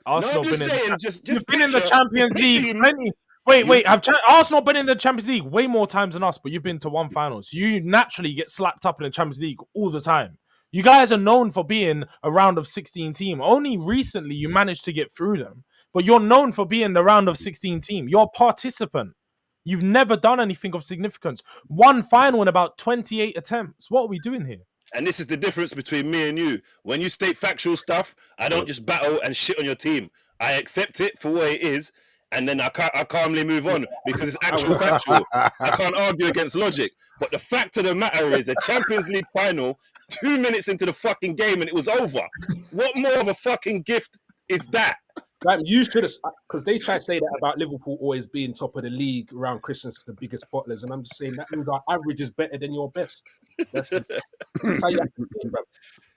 Arsenal No, I'm just saying. you've been in the Champions League plenty. Wait. Have Arsenal been in the Champions League way more times than us? But you've been to one final, so you naturally get slapped up in the Champions League all the time. You guys are known for being a round of 16 team. Only recently you managed to get through them, but you're known for being the round of 16 team. You're a participant. You've never done anything of significance. One final in about 28 attempts. What are we doing here? And this is the difference between me and you. When you state factual stuff, I don't just battle and shit on your team. I accept it for what it is, and then I calmly move on because it's actual factual. I can't argue against logic. But the fact of the matter is a Champions League final, 2 minutes into the fucking game and it was over. What more of a fucking gift is that? Like, you should have, because they try to say that about Liverpool always being top of the league around Christmas, the biggest bottlers, and I'm just saying that means our average is better than your best. That's how you have to think, bro.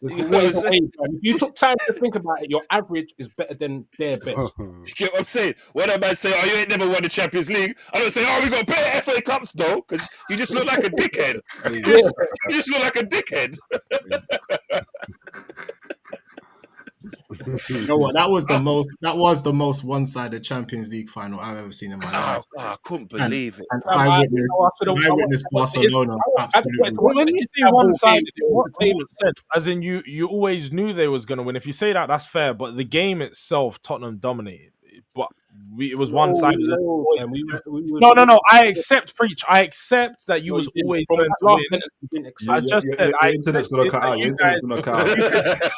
There's always a way, bro. If you took time to think about it, your average is better than their best. You get what I'm saying? When a man say, "Oh, you ain't never won the Champions League," I don't say, "Oh, we got better FA Cups though," because you just look like a dickhead. You just look like a dickhead. You know what? That was the most one-sided Champions League final I've ever seen in my life. I couldn't believe it. And I witnessed Barcelona absolutely. When you say one-sided, what sense? As in, you always knew they was going to win. If you say that, that's fair. But the game itself, Tottenham dominated. But it was one-sided. No. I accept, preach. I accept that you was always going to win. I just said, your internet's gonna cut out. Your internet's gonna cut out.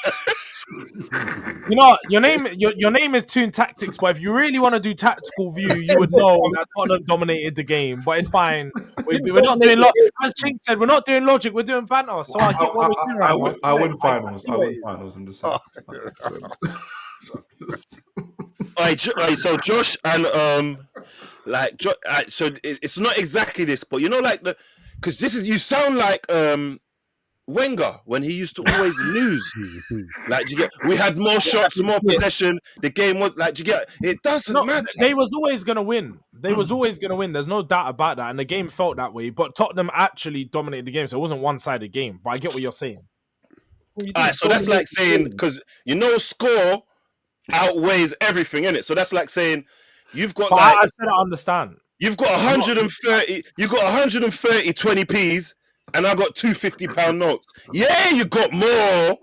You know, your name is Toon Tactics, but if you really want to do tactical view, you would know that Tottenham dominated the game. But it's fine. We're not doing logic. As Chink said, we're not doing logic. We're doing banter. So I get what we're doing. I win finals. I win finals. I'm just saying. Alright, so Josh and so it's not exactly this, but you know, like because you sound like Wenger when he used to always lose. Like, we had more shots, more possession. The game was like, it doesn't matter. They was always gonna win. There's no doubt about that, and the game felt that way. But Tottenham actually dominated the game, so it wasn't one-sided game. But I get what you're saying. Alright, so that's like saying, because score outweighs everything, innit? So that's like saying you've got But like I said I understand. you've got 130, you got 130 20p's, and I got two £50 notes. Yeah, you got more,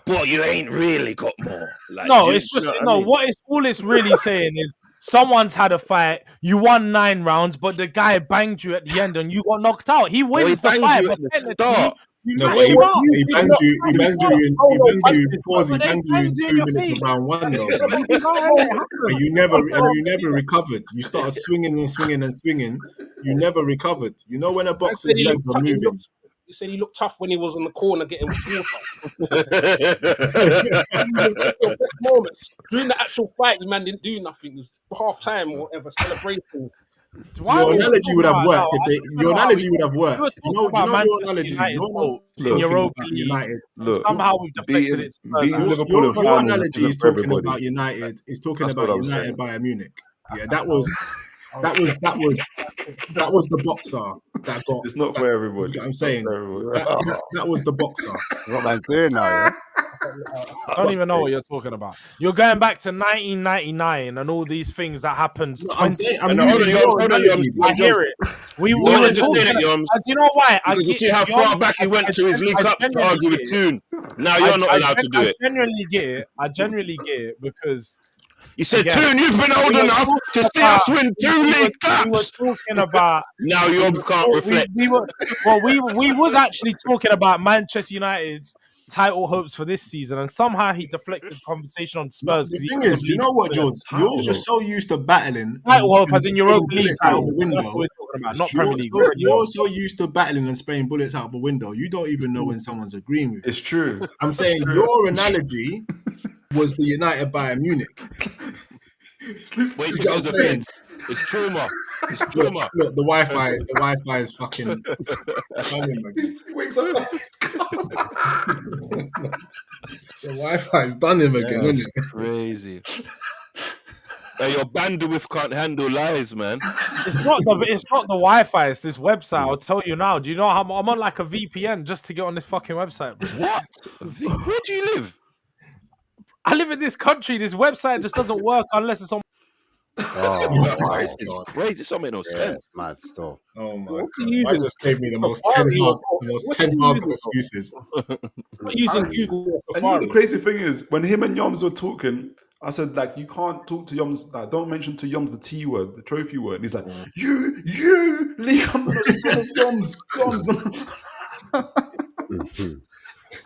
but you ain't really got more. Like, No, you it's just know what I no. mean? What it's all it's really saying is someone's had a fight. You won 9 rounds, but the guy banged you at the end, and you got knocked out. He Or he wins the banged fight, you but at the technically start. you No, mash but him up. he banged you. He banged you in. He banged you because he But they banged you in banged you in 2 your minutes of face. round one, though. Yeah, Bro. but you can't let it happen. And you never recovered. You started swinging and swinging and swinging. You never recovered. You know when a boxer's legs are moving. He said he looked tough when he was in the corner getting water. Moments during the actual fight, the man didn't do nothing. It was half time or whatever celebration. Your analogy would have worked if they. Your analogy would have You were worked. You talking know about your Manchester analogy. United You're folks not in talking Europa about League. United. Look, Somehow we've deflected beating, it. to Spurs. beating Liverpool in Your finals analogy isn't is for talking everybody. about United. Is talking That's about what I'm United saying. Bayern Munich. Yeah, that was the boxer that got. It's not that, for everybody. You know what I'm It's not saying for everybody. that was the boxer. What man's doing now, yeah? I don't even know what you're talking about. You're going back to 1999 and all these things that happened. No, I'm saying I'm And hold using on, your hold on, analogy. I hear it. We You were don't talking. understand it, Yoms. Do you know why? Because you see how far back he went to his League Cups to argue with Toon. Now you're not allowed to do it. I genuinely get it. I genuinely get it because You said, again, Toon, you've been old we were enough to talking see us about- win 2 we League were Cups. talking about. Now Yoms can't reflect. We was actually talking about Manchester United's title hopes for this season, and somehow he deflected the conversation on Spurs. The thing is, you know what, George? You're just so used to battling. Title hope and as in Europa spraying League bullets out title. of the That's window. what we're talking about, not Premier League. You're so used to battling and spraying bullets out of the window. You don't even know when someone's agreeing with you. It's true. I'm saying your analogy was the United Bayern Munich. Wait You till get there's what a I'm saying? bit. It's trauma. It's trauma. Look, the Wi-Fi is fucking. He wakes up. The Wi-Fi is done him again, That's isn't it? crazy. Hey, your bandwidth can't handle lies, man. It's not the Wi-Fi. It's this website. I'll tell you now. Do you know how I'm on like a VPN just to get on this fucking website? What? Where do you live? I live in this country. This website just doesn't work unless it's on. This is crazy. This don't make no sense. It's mad still. Oh my god! I just gave me the most 10 hard excuses. Using Google or And you know the Safari. crazy thing is, when him and Yoms were talking, I said, like, you can't talk to Yoms, like, don't mention to Yoms the T word, the trophy word. And he's like, you, Lee, I'm not Yoms.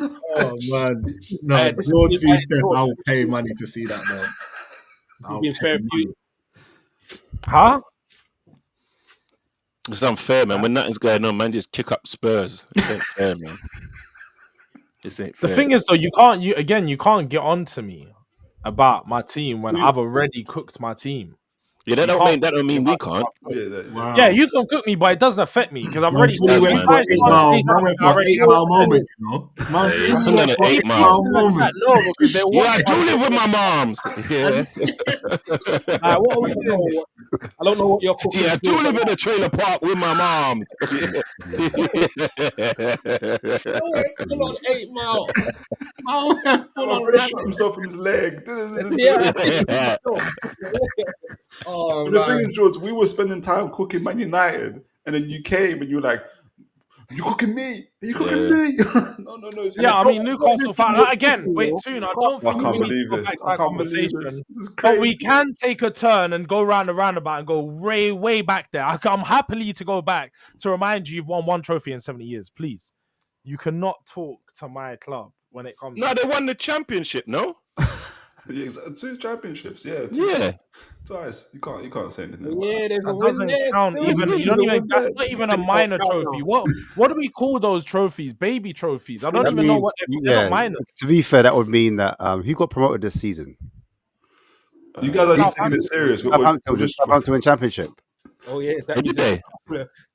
Oh man, no, George v. Steph, I will pay money to see that, man. It's been fair view. Huh? It's unfair, man. When nothing's going on, man, just kick up Spurs. This ain't fair, man. This ain't The fair. thing is, though, you can't get on to me about my team when I've already cooked my team. Yeah, that don't mean we can't. Wow. Yeah, you can cook me, but it doesn't affect me because I've already. Man went for 8 mile moment, you know. Man went for 8 mile moment. No, because they Yeah, I do live with my moms. Yeah, what are we doing? I don't know what you're cooking. yeah, I do live in a trailer park with my moms. 8 mile. Already shot himself in his leg. Yeah. Oh, But the thing is, George, we were spending time cooking Man United, and then you came and you were like, "You cooking me? Are you cooking me?" No. It's I mean, Newcastle fan again. Wait, soon. I don't think we need to go back to that conversation. But we can take a turn and go round the roundabout and go way back there. I'm happily to go back to remind you you've won 1 trophy in 70 years. Please, you cannot talk to my club when it comes. No, they won the championship. No. 2 championships, yeah. Twice. You can't say anything. Yeah, there's a That win doesn't there. count. That's not even a minor trophy. What do we call those trophies? Baby trophies. I don't even know what they're not minor. To be fair, that would mean that who got promoted this season? You guys are taking it serious. Southampton win championship. Oh yeah, Who did they?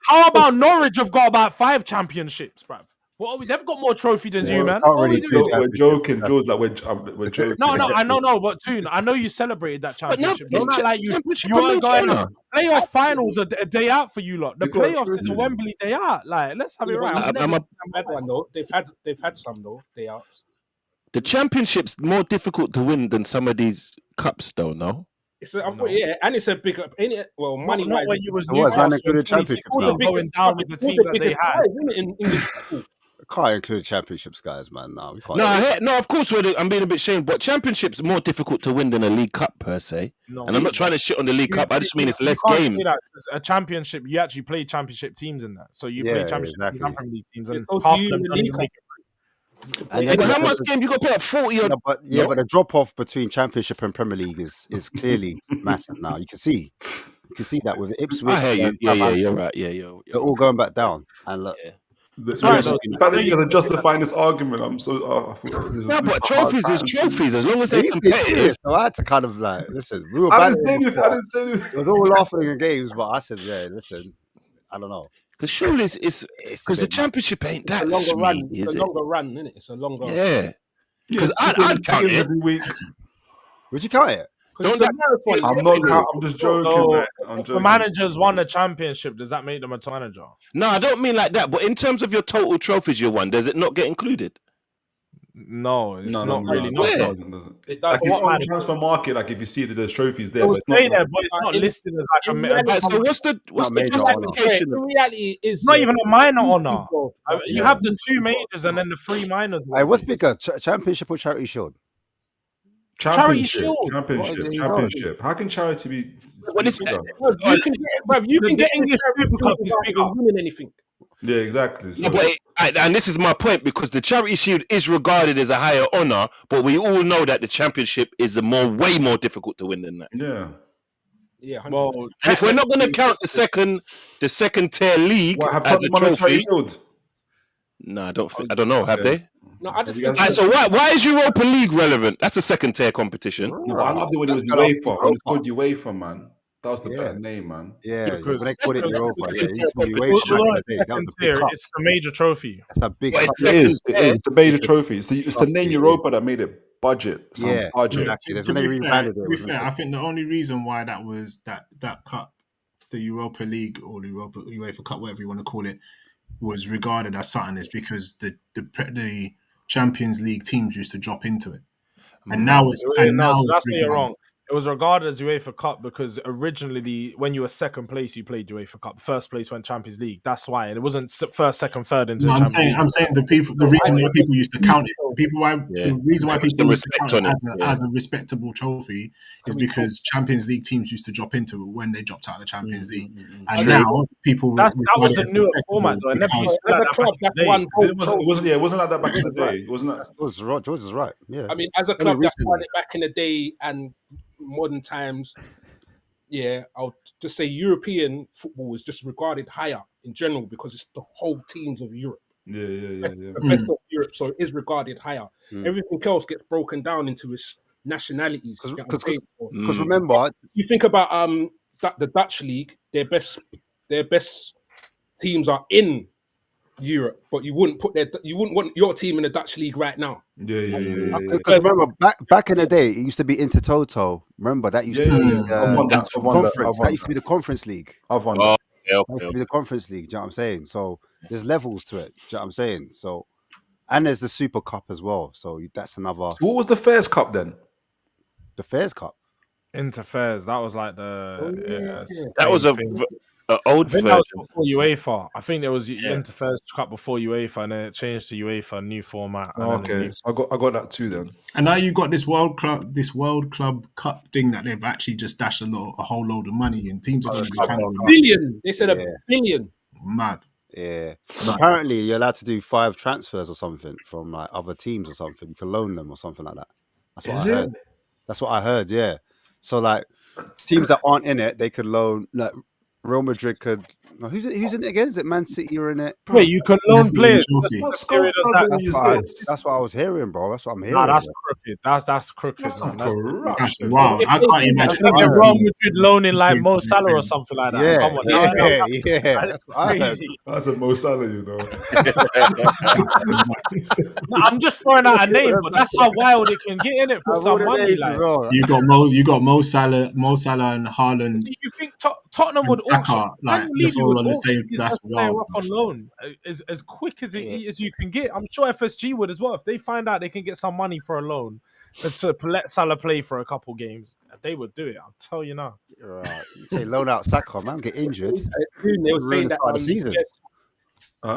How about Norwich have got about 5 championships, bruv? What they've got more trophy than you, man. Already We're joking, George. Like we're joking. No, I know, but Toon, I know you celebrated that championship. no, Don't act like you championship are in going China. playoff finals a day out for you lot. The You got a playoffs is a trophy. Wembley day out. Like, let's have it right. I've never seen a bad one though. They've had some though. Day outs. The Championship's more difficult to win than some of these cups, though. No. And it's a bigger. Well, money not wise. when you was So what's man Newcastle in included Championship 2016 now? going down with the team that they had. In English football. Can't include championships, guys, man. No, we can't. No, of course I'm being a bit shamed, but Championship's more difficult to win than a League Cup per se. No, and I'm not trying to shit on the League Cup. I just mean it's less can't games. say that. A Championship, you actually play Championship teams in that, so you play Championship teams and Premier League teams, and half of them don't even make it. And how much game you got to pay up 40? But the drop off between Championship and Premier League is clearly massive now. You can see that with Ipswich. I hear you. Yeah, you're right. Yeah, they're all going back down. And look, the fact that you guys are justifying this argument, I'm so. No, but trophies is trophies as long as they're competitive. So I had to kind of like listen. We were I didn't say anything. It was all laughing in games, but I said, yeah, listen, I don't know. Because surely it's because the Championship ain't that It's a longer run. is It's a it? longer run, isn't it? It's a longer. Yeah. Because I'd count it. Every week. Would you count it? It's a marathon. I'm not. I'm just joking, man. I'm If the joking. managers won the Championship, does that make them a top manager? No, I don't mean like that. But in terms of your total trophies you won, does it not get included? No, it's not really. It does. Like it's on the transfer market. Like if you see that there's trophies there, It but will it's not. stay there, but it's not listed as like a. So what's the justification? The reality is It's not even a minor honor. You Yeah. have the 2 majors and then the 3 minors. Hey, what's bigger, Championship or Charity Shield? Championship. Charity Championship. How can charity be? What is bigger? You can get English Super Cup is bigger. winning anything. Yeah, exactly. So, No, but and this is my point, because the Charity Shield is regarded as a higher honor, but we all know that the Championship is way more difficult to win than that. yeah. Yeah, 100%. Well, And if we're not going to count the second tier league What have as a Tottenham won a Charity trophy, Shield? no, I don't know. Have they? No, I just Have you think guys- Alright, so why is Europa League relevant? That's a second tier competition. No, but I loved it when it was That's UEFA. When it's called UEFA, man. That was the Yeah. better name, man. Yeah, because when they called it that's Europa, the yeah, second it used to be tier UEFA back in competition. the day. That was Second a big tier, cup. it's a major trophy. That's a big But cup. it's second tier. It's the major trophy. It's the name Europa that made it budget. Yeah, budget. exactly. That's To when they be fair, rebranded to it. be wasn't fair, it? I think the only reason why that was that cup, the Europa League or the UEFA Cup, whatever you want to call it, was regarded as something is because the Champions League teams used to drop into it, and now it's So that's where you're wrong. It was regarded as UEFA Cup because originally, when you were second place, you played UEFA Cup. First place went Champions League. That's why. And it wasn't first, second, third into No, the I'm Champions saying League. the reason why people used to count it, the reason why people used to count it it, as a respectable trophy is because Champions League teams used to drop into it when they dropped out of the Champions League, and now people That was regard it the as newer respectable format, though. I never because- used to do that club back in that's the day. won It wasn't like that back in the day. It wasn't that. George is right. Yeah. I mean, as a club that's won it back in the day and modern times, yeah, I'll just say European football is just regarded higher in general because it's the whole teams of Europe. Yeah. The best of Europe, so it is regarded higher. Everything else gets broken down into its nationalities. Because remember, you think about the Dutch league, their best teams are in Europe, but you wouldn't want your team in the Dutch league right now. Yeah. because remember back in the day, it used to be Intertoto. Remember that used to be the conference. That used to be the conference league. I've won Oh, that. That used to be the conference league. Do you know what I'm saying? So there's levels to it. Do you know what I'm saying? So, and there's the Super Cup as well. So that's another. What was the Fairs Cup then? The Fairs Cup. Interfairs. That was like the. That was old old I think that was version. before UEFA. I think there was Interfairs Cup before UEFA, and then it changed to UEFA, new format. And then the Okay, new- so I got that too then. And now you got this World Club Cup thing that they've actually just dashed a whole load of money in. Teams are going to be kind of Billion. They said a billion. mad. Yeah. And apparently, you're allowed to do 5 transfers or something from like other teams or something. You can loan them or something like that. That's what I heard. That's what I heard. Yeah. So like teams that aren't in it, they could loan. Like Real Madrid could. No, who's in it again? Is it Man City or in it? Wait, you can loan players. Chelsea. That's what I was hearing, bro. That's what I'm hearing. Nah, that's bro. crooked. That's crooked. That's some man. That's corruption. wild. I can't imagine. Imagine Real Madrid loaning like Mo Salah or something like that. Yeah, Come on, yeah. That's what I heard. crazy. That's a Mo Salah, you know. No, I'm just throwing out a name, but that's how wild it can get in it for I've some all the money. names Like, as well. You got Mo Salah and Haaland. do you think Tottenham would Saka, auction. like, Daniel just Levy all would on the auction same. his That's best player wild. up on loan as quick as you can get. I'm sure FSG would as well. If they find out they can get some money for a loan and to let Salah play for a couple games, they would do it. I'll tell you now. Right. You say loan out Saka, man, get injured. They were saying that the season.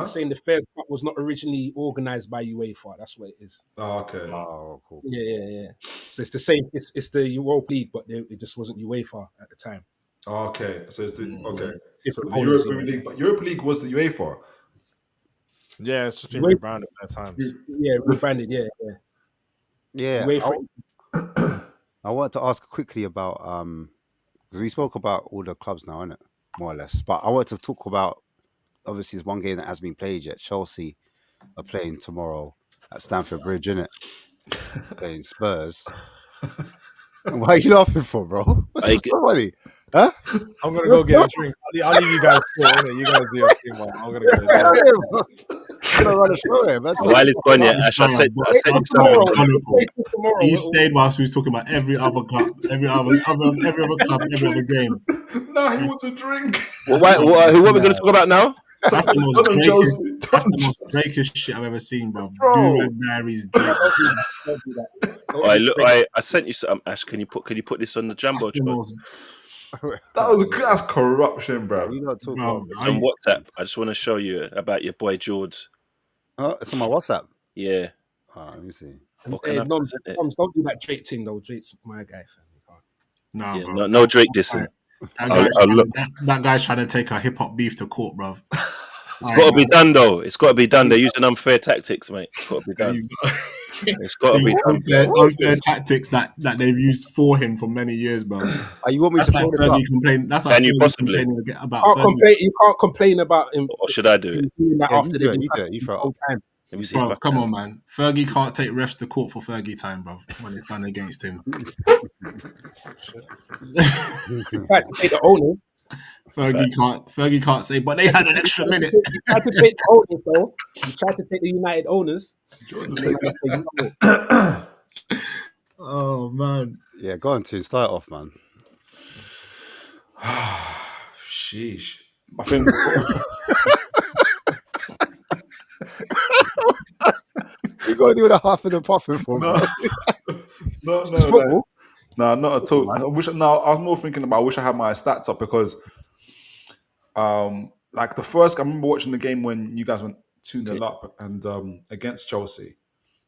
saying the Fairs Cup was not originally organised by UEFA. That's what it is. Oh, okay. Oh, cool. Yeah. So it's the same. It's the Europa League, but it just wasn't UEFA at the time. Oh, okay. So it's the okay. So Different the Europa League, but Europa League was the UEFA. Yeah, it's just been rebranded at times. Yeah, rebranded. Yeah. Yeah. UEFA. I wanted to ask quickly about because we spoke about all the clubs now, innit? More or less. But I wanted to talk about, obviously, there's one game that hasn't been played yet. Chelsea are playing tomorrow at Stamford Bridge, innit? Playing Spurs. Why are you laughing for, bro? What's so funny? Huh? I'm gonna go get a drink. I'll leave you guys for it. You guys do your thing, man. I'm gonna go get a drink. I'm gonna run a show here, man. While it's gone, yeah, Ash, I said you something. He stayed whilst we was talking about every other club, every other club, every other game. No, he wants a drink. Who are we going to talk about now? That's the most Drakish shit I've ever seen, bro. Diaries, I sent you some, Ash. Can you put this on the jumbo? That's corruption, bro. You not talking about on WhatsApp. I just want to show you about your boy George. Oh, it's on my WhatsApp. Yeah. Let me see. Don't do that Drake thing though. Drake's my guy. Nah, bro. No Drake dissing. That guy's trying to take a hip hop beef to court, bro. It's got to be done, though. It's got to be done. They're using unfair tactics, mate. It's got to be done. It's got to be done. Unfair tactics that they've used for him for many years, bro. You want me to complain? That's like Can you possibly about. You can't complain about him. Or should I do it? You throw it. Let me see. Bro, come on, man. Fergie can't take refs to court for Fergie time, bro. When it's done against him. Tried to take the owners. Fergie can't say, but they had an extra minute. You tried to take the owners, though. You tried to take the United owners. Oh man. Yeah, go on to start off, man. Sheesh. I think you got to do the half of the profit for no, not at all. I was more thinking about. I wish I had my stats up because, like the first, I remember watching the game when you guys went 2-0 up and against Chelsea.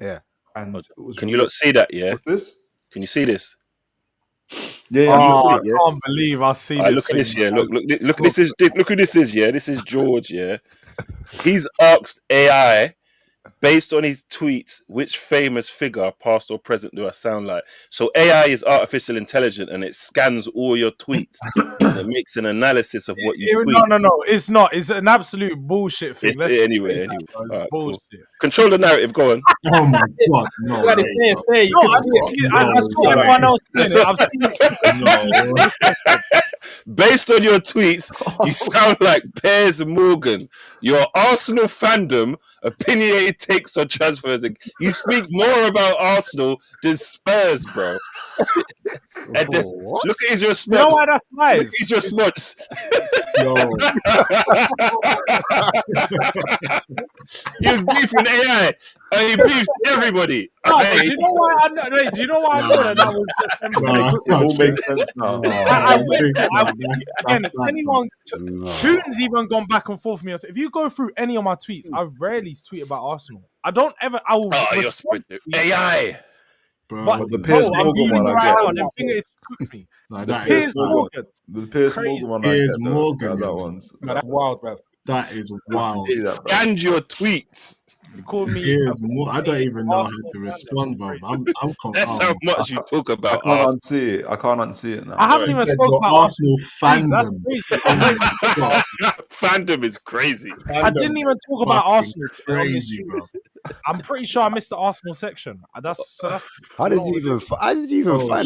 Yeah, and it was can you not see that? Yeah, what's this? Can you see this? Yeah, I can't believe I see this. Look at this, yeah. Look who this is, yeah. This is George, yeah. He's asked AI, based on his tweets, which famous figure, past or present, do I sound like? So AI is artificial intelligence, and it scans all your tweets and it makes an analysis of what you tweet. No, it's not. It's an absolute bullshit thing. Anyway. It's bullshit. Cool. Control the narrative. Go on. Oh my god, no. I saw everyone else doing it. I've seen it. Based on your tweets, you sound like Piers Morgan. Your Arsenal fandom, opinionated takes on transfers. You speak more about Arsenal than Spurs, bro. And then, look at his response. You know why that's nice? Look at his response. He was beefing AI. And he beefs everybody. Do you know why I know? Do you know why I know that was just it all makes sense now. Again, if anyone, Toon's even gone back and forth with me. If you go through any of my tweets, I rarely tweet about Arsenal. I don't ever. I will. You're AI. Bro, but the Piers Morgan one I get. Them thing it took me. The Piers Morgan. The Piers Morgan one I get. That one's. That's wild, bro. That is wild. Scanned your tweets. You called me. I don't even know how to respond, bro. I'm confused. That's how much you talk about. I can't unsee it. I can't unsee it now. I haven't even spoken about Arsenal fandom. Fandom is crazy. I didn't even talk about Arsenal. Crazy, bro. I'm pretty sure I missed the Arsenal section. How did you even find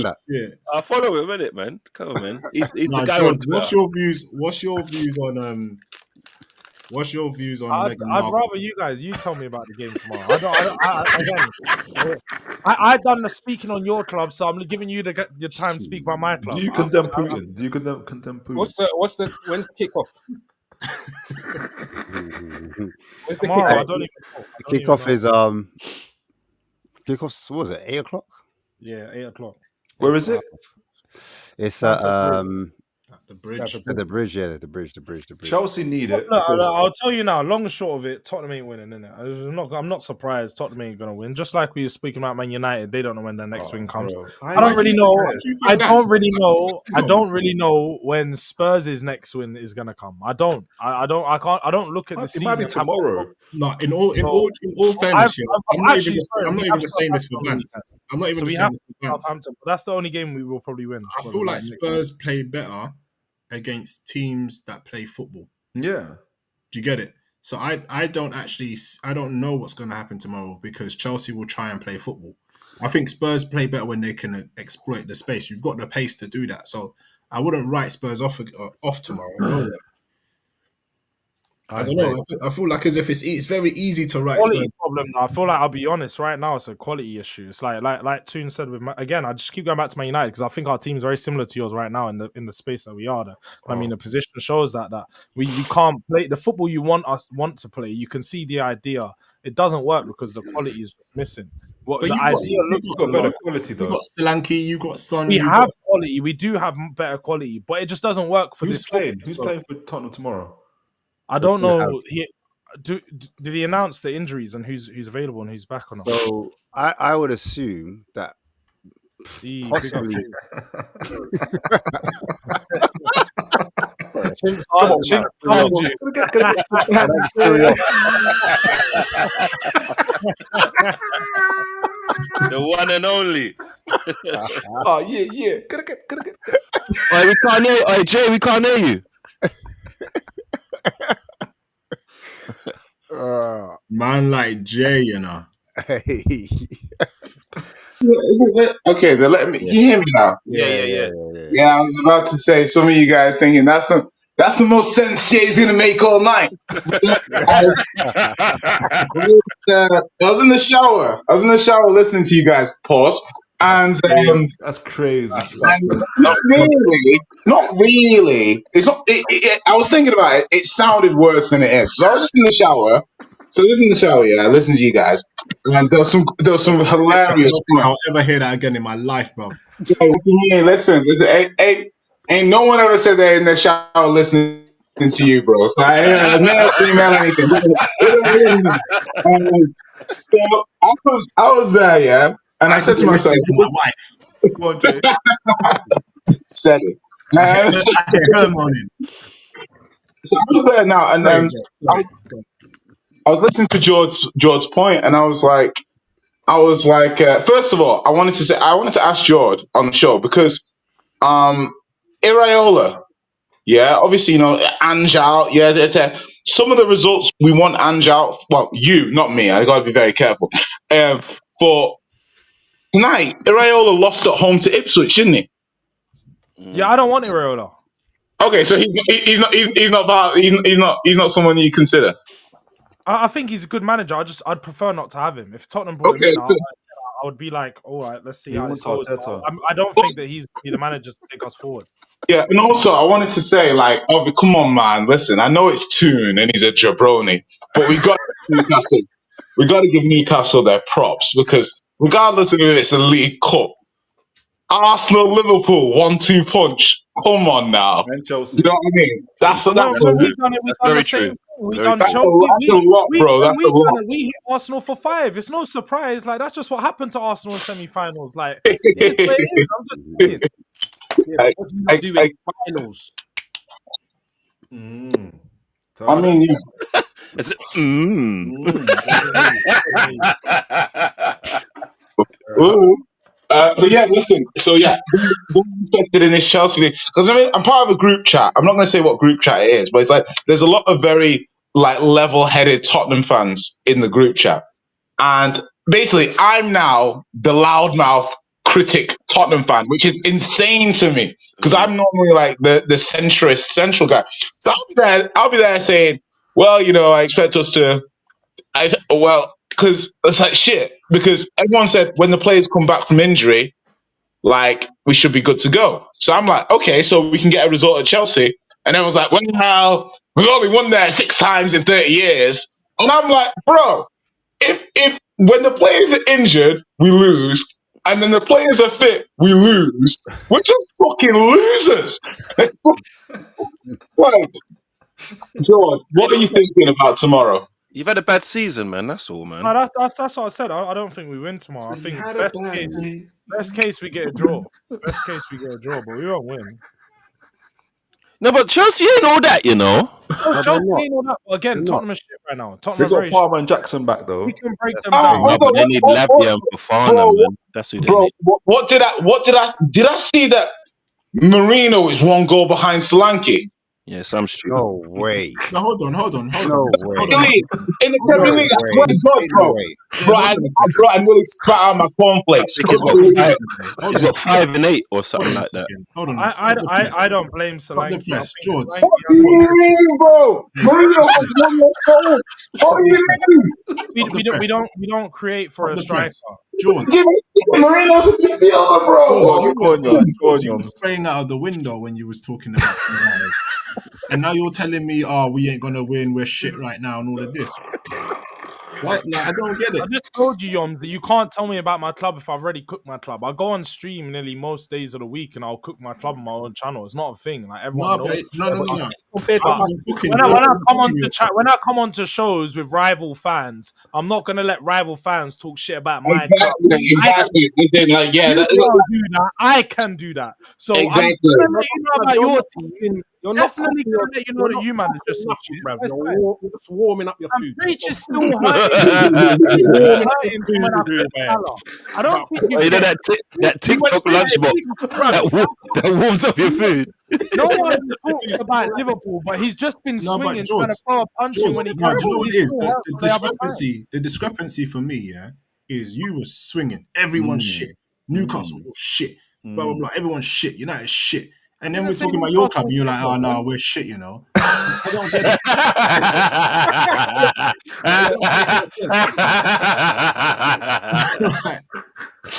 that? Yeah. I follow him, innit, man. Come on, man. He's the guy on Twitter. What's your views on What's your views on Meghan Markle? I'd rather you tell me about the game tomorrow. I done the speaking on your club, so I'm giving you your time to speak about my club. Do you condemn Putin? Do you condemn Putin? When's the kickoff? When's the Tomorrow, kickoff? I don't even know. Kickoff is kickoff's what was it? 8:00? Yeah, 8:00. Where is it? It's At the bridge. at the bridge. Yeah, the bridge. Chelsea need it. No, because- I'll tell you now. Long and short of it, Tottenham ain't winning, innit? I'm not surprised. Tottenham ain't gonna win. Just like we were speaking about Man United, they don't know when their next win comes. bro. I don't really know. I don't really know. I Come don't really know when Spurs' next win is gonna come. I don't. I don't. I can't. I don't look at the It season. might be as having- tomorrow. No, in all fairness, I'm not even saying this for Vance. I'm not even So we saying have this for Vance. Southampton, but that's the only game we will probably win. I feel like Spurs play better against teams that play football. Yeah. Do you get it? So I don't know what's going to happen tomorrow because Chelsea will try and play football. I think Spurs play better when they can exploit the space. You've got the pace to do that. So I wouldn't write Spurs off tomorrow. No. I don't know. I feel like as if it's very easy to write quality Spurs. problem. I feel like I'll be honest. Right now, it's a quality issue. It's like Toon said with again. I just keep going back to Man United because I think our team's very similar to yours right now in the space that we are. I mean, the position shows that we can't play the football you want to play. You can see the idea. It doesn't work because the quality is missing. But the you've got better quality though. You've got Solanke, you've got Son. We have quality. We do have better quality, but it just doesn't work for Who's this. playing? Who's playing for Tottenham tomorrow? I don't know. Did he announce the injuries and who's available and who's back or not? So I would assume that possibly. The one and only. Oh yeah. Oi, we can't hear. Oi, Jay, we can't hear you. Man like Jay, you know. Okay, then let me. Can you hear me now? Yeah. Yeah, I was about to say. Some of you guys thinking that's the most sense Jay's gonna make all night. I was in the shower. Listening to you guys. Pause. And that's crazy. Not really. It's not. I was thinking about it. It sounded worse than it is. So I was just in the shower. Yeah, I listened to you guys, and there was some hilarious. I'll ever hear that again in my life, bro. Yeah, listen. Ain't no one ever said they're in the shower listening to you, bro. So I never email anything. So I was there, yeah, and I said to myself, my wife. Go on, Jay. Said it. Her morning. So I was there now, and I was listening to George's point, and I was like, first of all, I wanted to ask George on the show because Iraola, yeah, obviously, Ange out, yeah, some of the results we want Ange out. Well, you, not me. I got to be very careful. For tonight, Iraola lost at home to Ipswich, didn't he? Yeah, I don't want Iraola. Okay, so he's not someone you consider. I think he's a good manager. I'd prefer not to have him. If Tottenham brought him in, I would be like, all right, let's see how it goes. I don't think that he's the manager to take us forward. Yeah, and also I wanted to say, come on, man, listen, I know it's Toon and he's a jabroni, but we got to give Newcastle their props because regardless of if it's a League Cup, Arsenal, Liverpool, 1-2 punch. Come on now. And Chelsea. You know what I mean? That's very true. That's a lot, bro. That's a lot. We hit Arsenal for 5. It's no surprise. Like, that's just what happened to Arsenal in semi-finals. Like, it is what it is. I'm just saying. What do you do in finals? I mean, but yeah, listen. So yeah, I'm interested in this Chelsea thing because I'm part of a group chat. I'm not going to say what group chat it is, but it's like there's a lot of very level-headed Tottenham fans in the group chat, and basically I'm now the loudmouth critic Tottenham fan, which is insane to me because I'm normally the central guy. So I'll be there saying, well, I expect us to. because it's like shit. Because everyone said when the players come back from injury, like we should be good to go. So I'm like, okay, so we can get a result at Chelsea. And everyone's like, well, we've only won there 6 times in 30 years. And I'm like, bro, if when the players are injured, we lose. And then the players are fit, we lose. We're just fucking losers. It's like, George, what are you thinking about tomorrow? You've had a bad season, man. That's all, man. No, that's what I said. I don't think we win tomorrow. I think best case we get a draw. Best case we get a draw, but we won't win. No, but Chelsea ain't all that, you know. No, Chelsea ain't all that. But again, Tottenham is shit right now. Tottenham They are very got Palmer and Jackson back though. We can break them down. No, but they need Lavia and Fofana, man. That's who they need. What did I see that Marino is 1 goal behind Solanke? Yes, I'm stupid. No way. No, hold on. No way. In the Premier League, I swear to God, bro. I nearly spat out my cornflakes. He's got 5 and 8 or something like that. Hold on. I don't blame Solanke. George. What do you mean, bro? Marino was 1 goal. What do you mean? We don't create for a striker. George. Marino's a midfielder, bro. You was spraying out of the window when you was talking about it. And now you're telling me, we ain't gonna win, we're shit right now, and all of this. What? Like, I don't get it. I just told you, Yoms, that you can't tell me about my club if I've already cooked my club. I go on stream nearly most days of the week, and I'll cook my club on my own channel. It's not a thing. Like everyone knows. No. When I come onto shows with rival fans, I'm not gonna let rival fans talk shit about my club. Exactly. I can do that. So exactly. I'm gonna let you know about your team. You're definitely gonna let you know that you man are just nothing, bruv. You're just warming up your food. Reach is still hurting. I don't think you know that TikTok lunchbox that warms up your food. No one talks about Liverpool, but he's just been swinging, trying to throw a punch in when he comes. You know what it is? The discrepancy for me, is you were swinging. Everyone's shit. Newcastle was shit. Blah, blah, blah. Everyone's shit. United shit. And then we're talking about your club, and you're like, oh, no, we're shit, you know. I don't get it.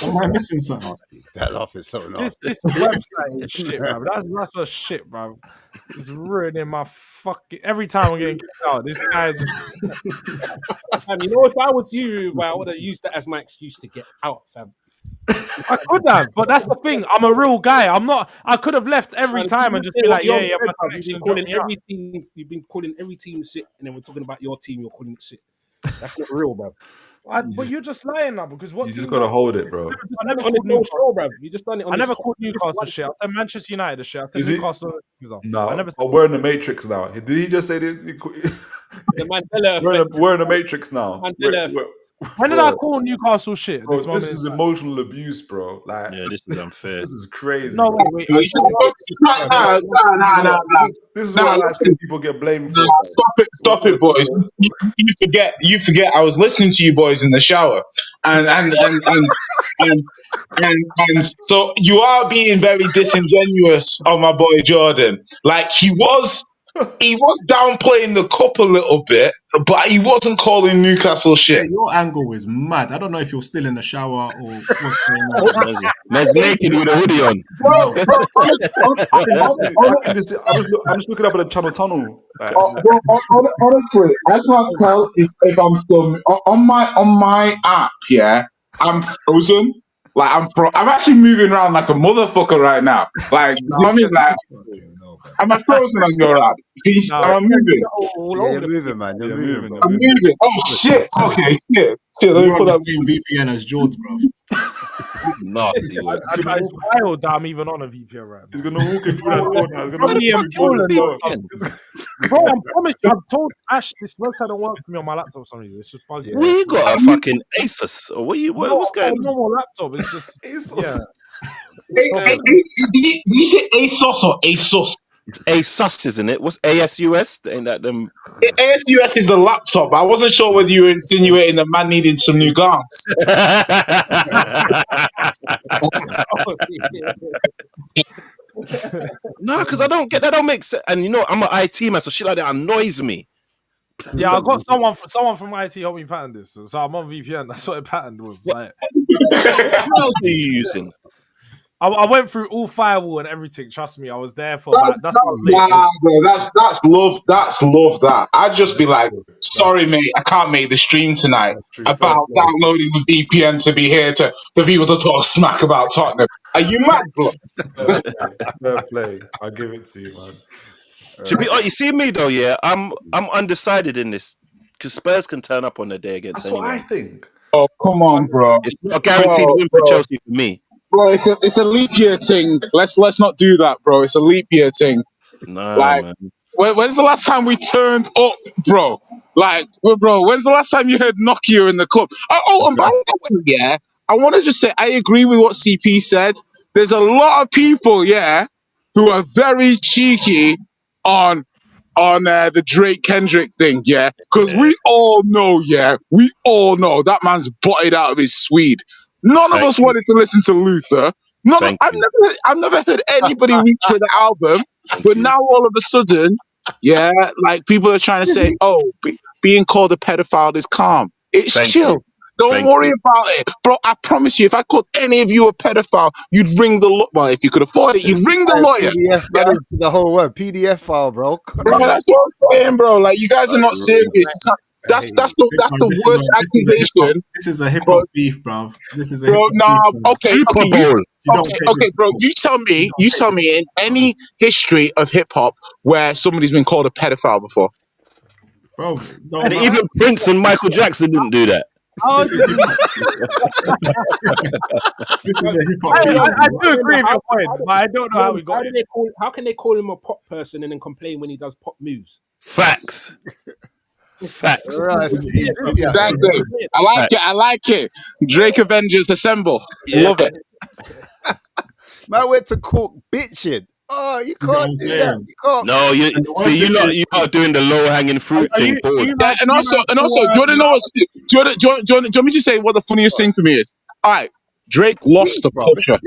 Am I missing something? That laugh is so nasty. This website is shit, bro. That's what's shit, bro. It's ruining my fucking... Every time I'm getting kicked out, this guy's... Fam, you know, if I was you, I would have used that as my excuse to get out, fam. I could have, but that's the thing. I'm a real guy. I'm not. I could have left every time and just be like, yeah. You've been calling every team shit, and then we're talking about your team. You're calling it shit. That's not real, bro. But you're just lying now because what? You just gotta hold it, bro. I never called Newcastle shit. I said Manchester United shit. I said Newcastle. No, we're in the Matrix now. Did he just say this? The Mandela effect. We're in the Matrix now. When did I call Newcastle shit? Bro, this is emotional abuse, bro. Like, yeah, this is unfair. This is crazy. No, wait. This is what I like seeing people get blamed for. Stop it, boys. You forget. I was listening to you boys in the shower, and so you are being very disingenuous on my boy Jordan. Like he was downplaying the cup a little bit, but he wasn't calling Newcastle shit. Yeah, your angle is mad. I don't know if you're still in the shower or what's going on. Man's naked with a hoodie on. I'm just looking up at the channel tunnel. Honestly, I can't tell if I'm still on my app. Yeah, I'm frozen. Like I'm actually moving around like a motherfucker right now. Like, you know what I mean? Like, am I frozen on your app? I'm moving. You're moving, man. You're moving. I'm moving. Oh shit. Okay, shit. Let me put that VPN as George, bro. Nasty. It's wild that I'm even on a VPN right now. He's gonna walk in through that Bro, I promise you, I've told Ash this website don't work for me on my laptop for some reason. It's just fuzzy. We got a fucking Asus. Or what's going on? Normal laptop. It's just Asus. Did you say ASOS or ASUS? ASUS, isn't it? What's ASUS? Ain't that them? ASUS is the laptop. I wasn't sure whether you were insinuating the man needing some new garments. No, because I don't get that. Don't make sense. And you know, I'm an IT man, so shit like that annoys me. Yeah, I got someone from IT helped me pattern this, so I'm on VPN. That's what it patterned was. Like, What else are you using? I went through all firewall and everything. Trust me, I was there for about. That's Nah, bro. That's love. That's love. That I'd just be like, sorry, mate, I can't make the stream tonight. About downloading the VPN to be here for people to talk smack about Tottenham. Are you mad, bro? Fair play. I give it to you, man. You see me though, yeah. I'm undecided in this because Spurs can turn up on the day against That's anyone. what I think. Oh, come on, bro. It's not a guaranteed win for Chelsea for me. Bro, it's a leap year thing. Let's not do that, bro. It's a leap year thing. Nah, Like, man. when's the last time we turned up, bro? Like, bro, when's the last time you heard Nokia in the club? And by the way, yeah, I want to just say I agree with what CP said. There's a lot of people, yeah, who are very cheeky on the Drake Kendrick thing, yeah, because we all know that man's butted out of his Swede. None of us wanted to listen to Luther. I've never heard anybody reach for the album, but now all of a sudden, yeah, like people are trying to say, oh, being called a pedophile is calm. It's chill. Don't worry about it, bro. I promise you, if I called any of you a pedophile, you'd ring the well, if you could afford it, you'd ring the lawyer. PDF, yeah? the whole word PDF file, bro. Bro, that's what I'm saying, bro. Like, you guys are not serious. That's the worst accusation. This is a hip hop beef, bro. This is a bro. Nah, beef, okay, bro. You tell me in any history of hip hop where somebody's been called a pedophile before, bro. And even Prince and Michael Jackson didn't do that. This is a hip hop beef. I do agree with your point, but I don't know how we got it. How can they call him a pop person and then complain when he does pop moves? Facts. Right. Exactly. I like it. Drake Avengers assemble. Love it. Man went to court bitching. Oh, you can't do that. You can't. No, you are doing the low hanging fruit thing. Yeah, and also, do you want to know? Do you want me to say what the funniest thing for me is? All right, Drake lost the Pusher.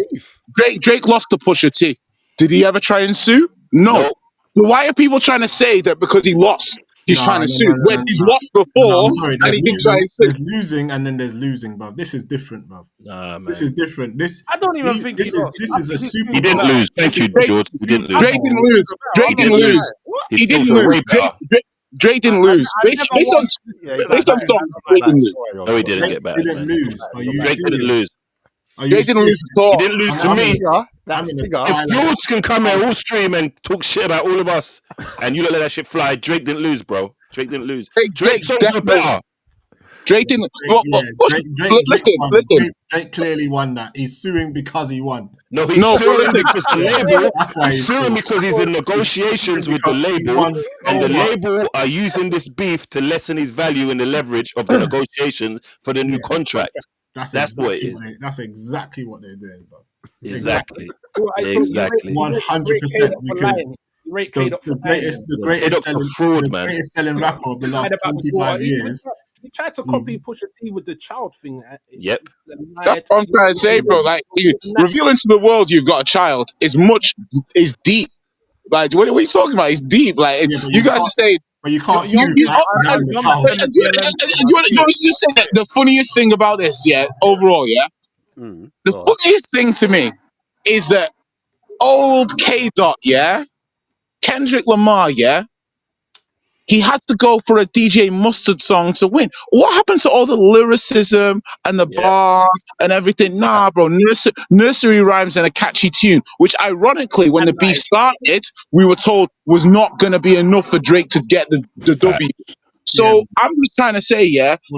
Drake lost the Pusher T. Did he ever try and sue? No. So why are people trying to say that because he lost, he's trying to sue when he's lost before? I'm sorry, and he can try and sue. There's losing and then there's losing, bruv. This is different, bruv. Nah, man. This is different. I don't even think this is a super. He didn't lose. Thank you, George. He didn't lose. Drake didn't lose. Drake didn't lose. He didn't lose. Drake didn't lose. Based on song, Drake didn't lose. No, he didn't get back. Didn't lose. Are you Drake didn't lose. Drake didn't lose at all. He didn't lose to me. If George can come here all stream and talk shit about all of us, and you don't let that shit fly, Drake didn't lose, bro. Drake didn't lose. Drake's songs were better. Drake didn't. Listen. Drake clearly won that. He's suing because he won. No, he's suing because the label. He's suing because he's in negotiations with the label, and the label are using this beef to lessen his value in the leverage of the negotiation for the new contract. That's what it is. That's exactly what they're doing, bro. Exactly. 100%. Because the greatest selling rapper of the last 25 years. He tried to copy Pusha T with the child thing. Yep. That's what I'm trying to say, bro. Like, revealing to the world you've got a child is deep. Like, what are you talking about? It's deep. Like, you guys are saying. But you can't do you want to just say that the funniest thing about this, yeah, overall, yeah? The funniest thing to me is that old K. Dot, yeah? Kendrick Lamar, yeah? He had to go for a DJ Mustard song to win. What happened to all the lyricism and the bars and everything? Nah, bro. Nursery rhymes and a catchy tune, which ironically, when the beef started, we were told was not going to be enough for Drake to get the W. So I'm just trying to say,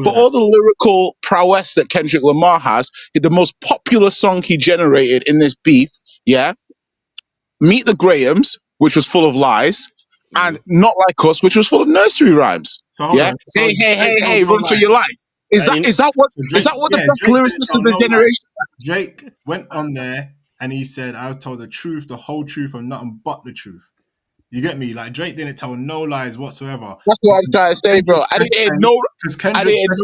for all the lyrical prowess that Kendrick Lamar has, the most popular song he generated in this beef, Meet the Grahams, which was full of lies, and Not Like Us, which was full of nursery rhymes. Hey, run for your life. Is that what the best lyricist of the generation? Drake went on there and he said, "I told the truth, the whole truth, and nothing but the truth." You get me? Like, Drake didn't tell no lies whatsoever. That's what I'm trying to say, bro. Because Kendrick's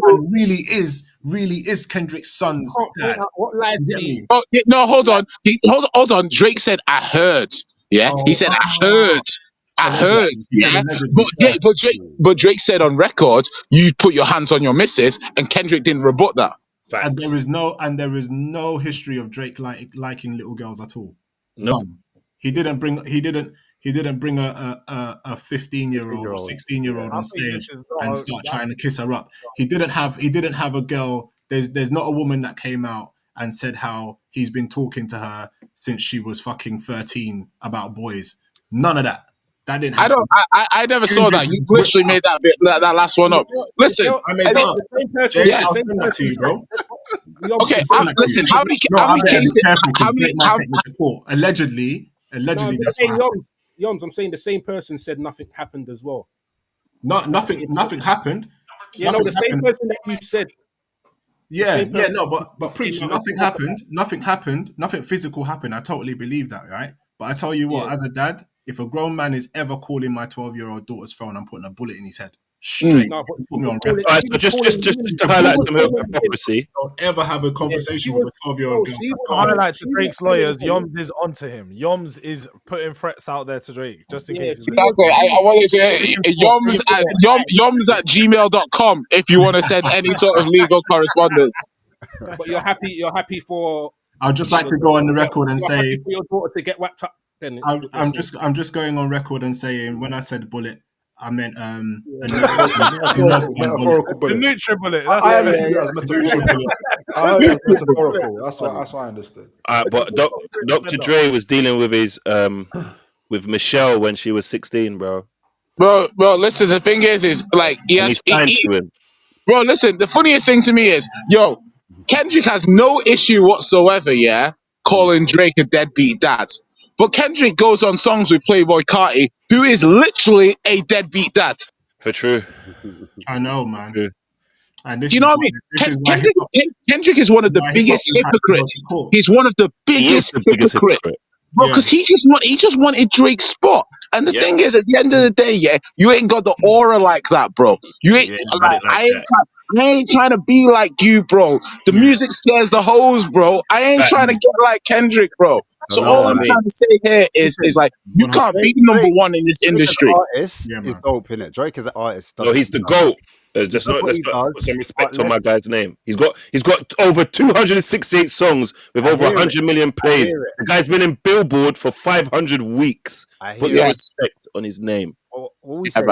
really is Kendrick's son's dad. What lies you get me? Oh, no, hold on. Hold on. Drake said, "I heard." Yeah, he said, "I heard." I heard, yeah. But Drake said on record, you put your hands on your missus, and Kendrick didn't rebut that. Facts. And there is no history of Drake liking little girls at all. Nope. None. He didn't bring a 15-year-old or 16-year-old on stage and start trying to kiss her up. He didn't have a girl. There's not a woman that came out and said how he's been talking to her since she was fucking 13 about boys. None of that. That didn't happen. I never saw that. You literally made that last one up. Listen, I made that. I'll send that to you, bro. Okay, listen. How many cases? Allegedly, that's what Yoms, I'm saying the same person said nothing happened as well. Nothing happened. Yeah, no, the same person that you said. But preach, nothing happened. Nothing happened. Nothing physical happened. I totally believe that, right? But I tell you what, as a dad, if a grown man is ever calling my 12-year-old daughter's phone, I'm putting a bullet in his head. Straight. Put me on record. All right, so just to highlight some hypocrisy. Don't ever have a conversation with a 12-year-old girl. Highlight to Drake's lawyers. Yoms is onto him. Yoms is putting threats out there to Drake just in case. Exactly. I want to say yoms at gmail.com if you want to send any sort of legal correspondence. But you're happy for. I'd just like to go on the record and say for your daughter to get whacked up. Then I'm just going on record and saying when I said bullet, I meant a metaphorical bullet. The neutral bullet. I heard metaphorical. That's what I understood. But Dr. Dre was dealing with his with Michelle when she was 16, bro. Bro, listen. The thing is like bro, listen. The funniest thing to me is, Kendrick has no issue whatsoever, calling Drake a deadbeat dad. But Kendrick goes on songs with Playboy Carti, who is literally a deadbeat dad. For true. I know, man. True. And this you know what I mean? Kendrick is one of the biggest hypocrites. He's one of the biggest hypocrites. Bro, because he just wanted Drake's spot. And the thing is, at the end of the day, you ain't got the aura like that, bro. You ain't I ain't trying to be like you, bro. The music scares the hoes, bro. I ain't trying to get like Kendrick, bro. So all I'm trying to say here is like you can't be number one in this industry. Artist is dope, innit? Drake is an artist. No, he's the GOAT. Let's not put some respect on my guy's name. He's got over 268 songs with over 100 million plays. The guy's been in Billboard for 500 weeks. Put some respect on his name. What we say?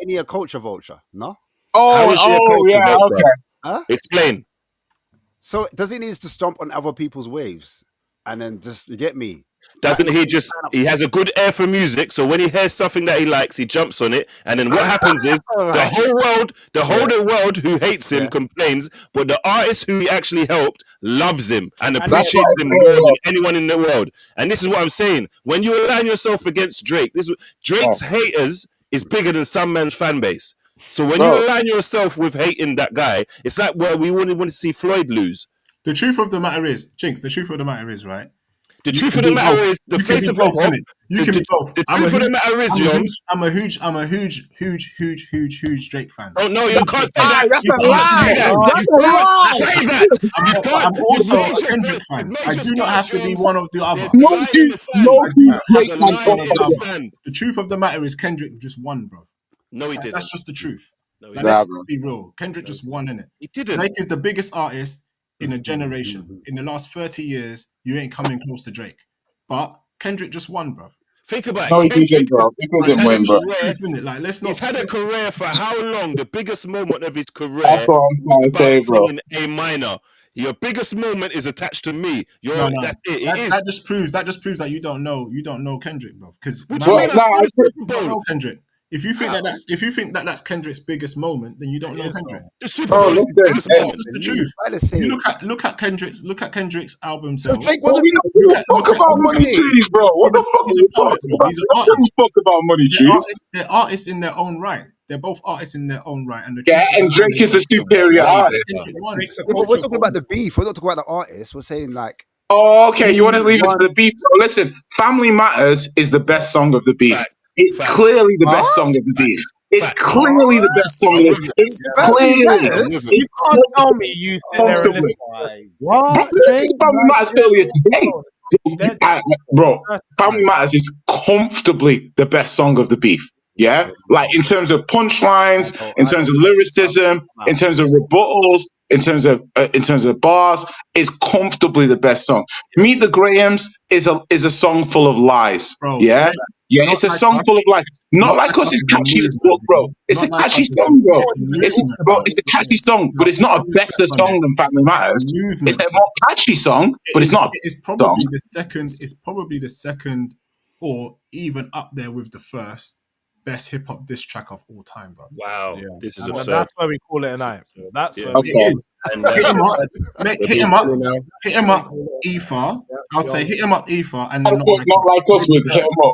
Any a culture vulture? No. Okay. Huh? Explain. So does he need to jump on other people's waves and then just you get me? Doesn't he has a good ear for music, so when he hears something that he likes, he jumps on it, and then what happens is the whole world who hates him complains, but the artist who he actually helped loves him and appreciates him more than anyone in the world. And this is what I'm saying. When you align yourself against Drake, Drake's haters is bigger than some man's fan base. So when you align yourself with hating that guy, it's like we want to see Floyd lose. The truth of the matter is, Jinx, right? The truth of the matter is, the face of hip hop. You can be both. The truth of the matter is, I'm a huge Drake fan. Oh no, you can't say that. That's a lie. That's a lie. Say that. I'm also a Kendrick fan. I do not have to be one of the other. The truth of the matter is, Kendrick just won, bro. No, he didn't. That's just the truth. No, let's be real. Kendrick just won, innit? He didn't. Drake is the biggest artist in a generation. In the last 30 years, you ain't coming close to Drake. But Kendrick just won, bruv. Think about it. No, he didn't, bro. He didn't win, bro. He's had a career for how long? The biggest moment of his career That's what I'm trying to say, bro. in A minor. Your biggest moment is attached to me. That's it. That just proves that you don't know Kendrick, bro. Because you don't know Kendrick. If you think that's Kendrick's biggest moment, then you don't know Kendrick. The Super Bowl is the biggest moment. The truth. Look at Kendrick's album sales. Talk about money trees, bro. What the fuck are you talking about? Talk about money trees. They're artists in their own right. They're both artists in their own right. And and Drake is the superior artist. We're talking about the beef. We're not talking about the artist. We're saying like. Oh, okay. You want to leave it to the beef? Listen, Family Matters is the best song of the beef. It's clearly the best song of the beef. It's clearly the best song of the beef. It's clearly. You can't tell me you sit there and listen. What? Family Matters earlier today. Bro, Family Matters is comfortably the best song of the beef. Yeah, like in terms of punchlines, in terms of lyricism, in terms of rebuttals, in terms of bars, it's comfortably the best song. Meet the Grahams is a song full of lies. Bro, Yeah, it's a like song us. full of lies. Not like us, it's is a catchy as movement, fuck, bro. It's Not a like catchy us is song, bro. a movement, bro. It's a catchy song, but it's not a better song than Family Matters. movement, It's a more catchy song, but it's not a It's song. probably the second. It's probably the second, or even up there with the first best hip hop diss track of all time, bro. Wow, this is And absurd. that's why we call it a night. That's why Okay. It is. And, Hit him up, mate, we're hit him being up, silly now. hit him up, Ether. I'll say hit him up, Ether, and then Not like us with hit 'em up.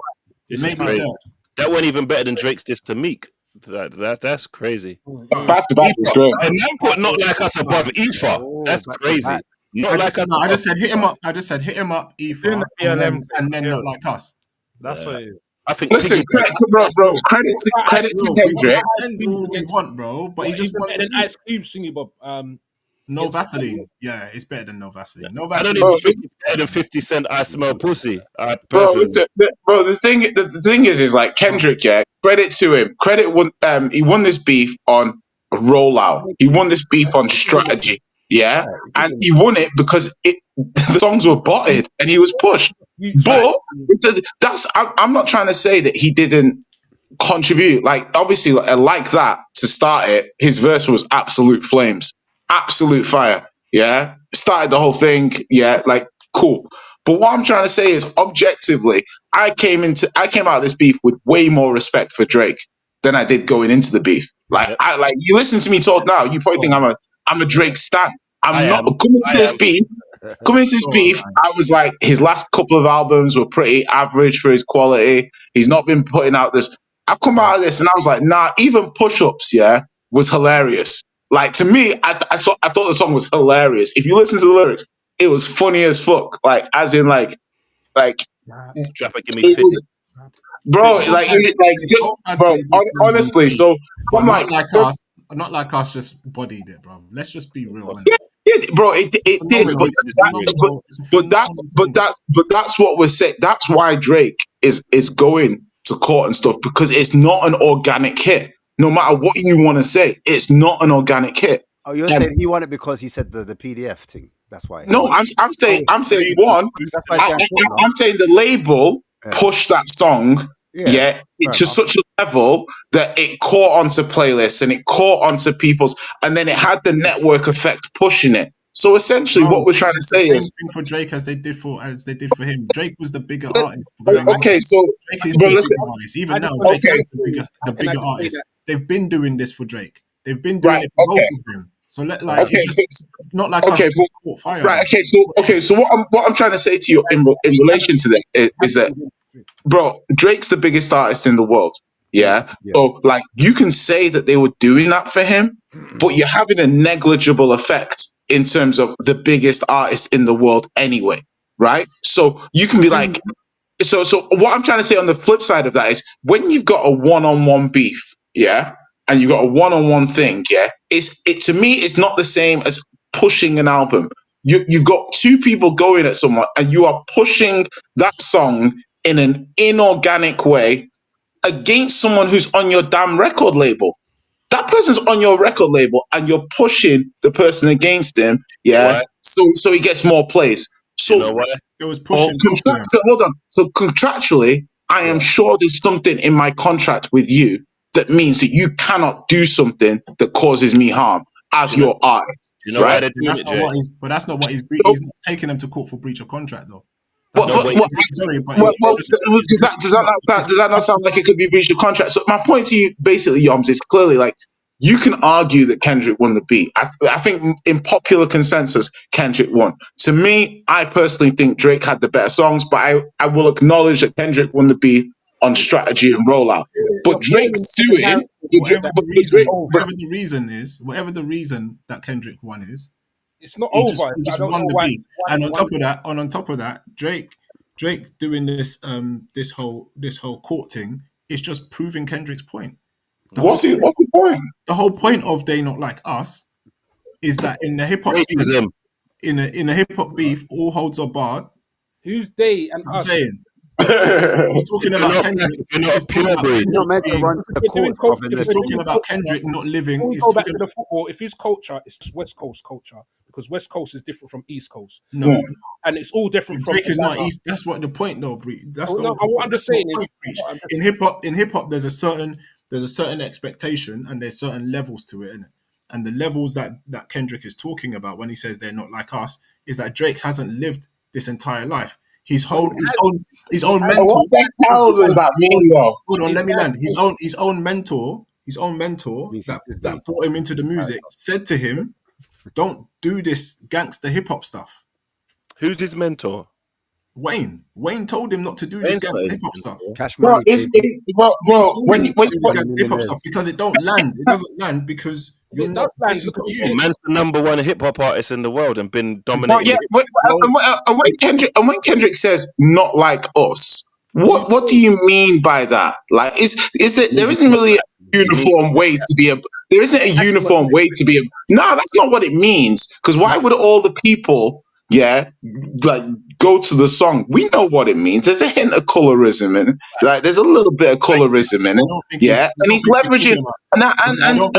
This is Maybe crazy. third. That wasn't even better than Drake's diss to Meek. That's crazy. Back to back is great. And then put Not Like Us above Ether. That's crazy. Not Like Us. I just said hit him up. I just said hit him up, Ether, Doing the and then not like us. That's what it is. I think. Listen, credit to Kendrick. Pretend all we want, bro, but he just better wants than Ice Cube singing, Bob. no Vaseline. Yeah, it's better than no Vaseline. No I don't Vaseline. even think it's better than 50 Cent. I smell pussy. Bro, Personally. listen, bro. The thing is like Kendrick. Yeah, credit to him. He won this beef on a rollout. He won this beef on strategy. Yeah, and he won it because the songs were botted and he was pushed. But I'm not trying to say that he didn't contribute. Like obviously, like that to start it, his verse was absolute flames, absolute fire. Yeah, started the whole thing. Yeah, like cool. But what I'm trying to say is, objectively, I came out of this beef with way more respect for Drake than I did going into the beef. Like you listen to me talk now, you probably think I'm a Drake stan. I'm not coming to this beef. Coming to this beef, I was like, his last couple of albums were pretty average for his quality. He's not been putting out this. I come out of this and I was like, nah, even push-ups, was hilarious. Like to me, I thought the song was hilarious. If you listen to the lyrics, it was funny as fuck. Like as in like Trapper, give me 50. Bro, honestly, so I'm not like not like us, just bodied it, bro. Let's just be real. bro, it did, but that's what we're saying. That's why Drake is going to court and stuff, because it's not an organic hit. No matter what you want to say, it's not an organic hit. Oh, you're saying he won it because he said the PDF thing. That's why. No, I'm saying one. I'm saying the label pushed that song. Yeah, to such a level that it caught onto playlists and it caught onto people's, and then it had the network effect pushing it. So essentially, what we're trying to say is, thing for Drake as they did for him. Drake was the bigger artist. Okay, so Drake is the bigger artist. Even now, Drake is the bigger artist. They've been doing this for Drake. They've been doing it for both of them. So not like us caught fire. Right. Okay. So what I'm trying to say to you in relation to that is that, bro, Drake's the biggest artist in the world. Yeah. So like you can say that they were doing that for him, but you're having a negligible effect in terms of the biggest artist in the world anyway. Right. So you can be like, so what I'm trying to say on the flip side of that is when you've got a one-on-one beef, and you got a one-on-one thing, to me, it's not the same as pushing an album. You've got two people going at someone, and you are pushing that song in an inorganic way against someone who's on your damn record label. That person's on your record label, and you're pushing the person against him, so he gets more plays. So you know what? It was pushing. Hold on. So contractually, I am sure there's something in my contract with you that means that you cannot do something that causes me harm as your artist. You know why they're doing it, but that's not what he's not taking them to court for breach of contract, though. Does that not sound like it could be breach of contract? So my point to you, basically, Yoms, is clearly like you can argue that Kendrick won the beat. I think in popular consensus, Kendrick won. To me, I personally think Drake had the better songs, but I will acknowledge that Kendrick won the beat on strategy and rollout. But Drake suing, whatever the reason that Kendrick won is, it's not over. He just won the beat. And on top of that, Drake doing this whole court thing is just proving Kendrick's point. What's the point? The whole point of They Not Like Us is that in the hip hop beef, in a hip hop beef, all holds are barred. Who's they and I'm us? saying He's talking about Kendrick. You're not a He's talking about purebred. You're not meant to run the court, bruv, in He's the talking team. about Kendrick not living. When we He's go back talking to the football, if his culture, it's just West Coast culture because West Coast is different from East Coast, no. and it's all different from. Drake is not East. That's what the point, though, Bree. That's the No, whole what I'm just saying is, in hip hop, there's a certain expectation and there's certain levels to it, innit? And the levels that Kendrick is talking about when he says they're not like us is that Drake hasn't lived this entire life. His own mentor. What the hell does that mean, though? Hold on, let me land. His own mentor that brought him into the music said to him, "Don't do this gangster hip hop stuff." Who's his mentor? Wayne told him not to do this gangster hip hop stuff. Cash Bro, money. when Hip hop stuff because it don't land. It doesn't land because you're not. This is not you. Man's the #1 hip hop artist in the world and been Well, dominating. yeah, and when Kendrick says not like us, what do you mean by that? Like, there isn't really a uniform way to be a. There isn't a uniform way to be a. No, that's not what it means. Because why would all the people, like go to the song? We know what it means. There's a hint of colorism in it. Like, there's a little bit of colorism in it. Yeah, and he's leveraging. I don't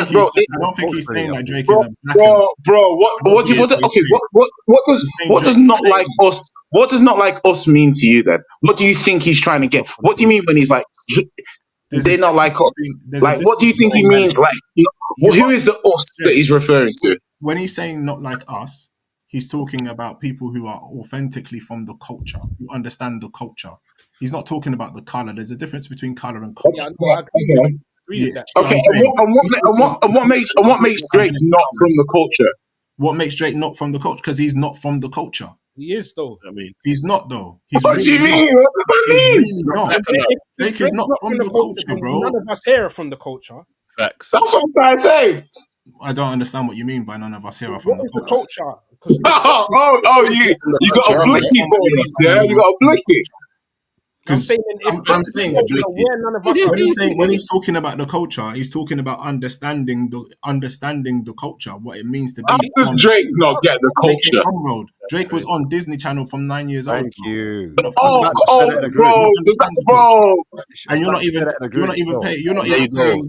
think he's saying that Drake is a black. Bro, what does not like us? What does not like us mean to you then? What do you think he's trying to get? What do you mean when he's like they're not like us? Like, what do you think he means? Like, who is the us that he's referring to? When he's saying not like us, he's talking about people who are authentically from the culture, who understand the culture. He's not talking about the color. There's a difference between color and culture. Okay, and what makes Drake not from the culture? What makes Drake not from the culture? Because he's not from the culture. He is though. I mean, he's not though. He's what do you mean? What does that mean? Really not. Drake is not from the culture, bro. None of us here are from the culture. Facts. That's what I'm trying to say. I don't understand what you mean by none of us here are from the culture. You got a blicky for us, yeah? You got a blicky. I'm saying when he's talking about the culture, he's talking about understanding the culture, what it means to be. How does Drake not get the culture? Drake was on Disney Channel from 9 years old. Thank you. Bro. And you're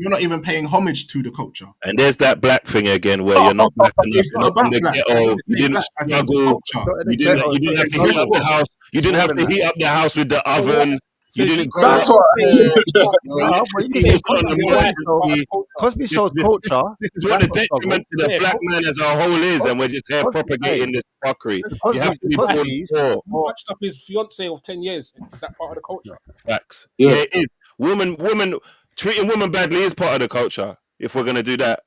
not even paying homage to the culture. And there's that black thing again where you're not black enough. It's not about black. You didn't struggle. You didn't have to heat up the house. You didn't have to heat up the house with the oven. You didn't. That's what. Cosby shows culture. This is what the detriment to the black man as a whole is, and we're just here propagating this fuckery. You have to be born. Matched up his fiance of 10 years. Is that part of the culture? Facts. Yeah, it is. Woman, treating women badly is part of the culture. If we're gonna do that,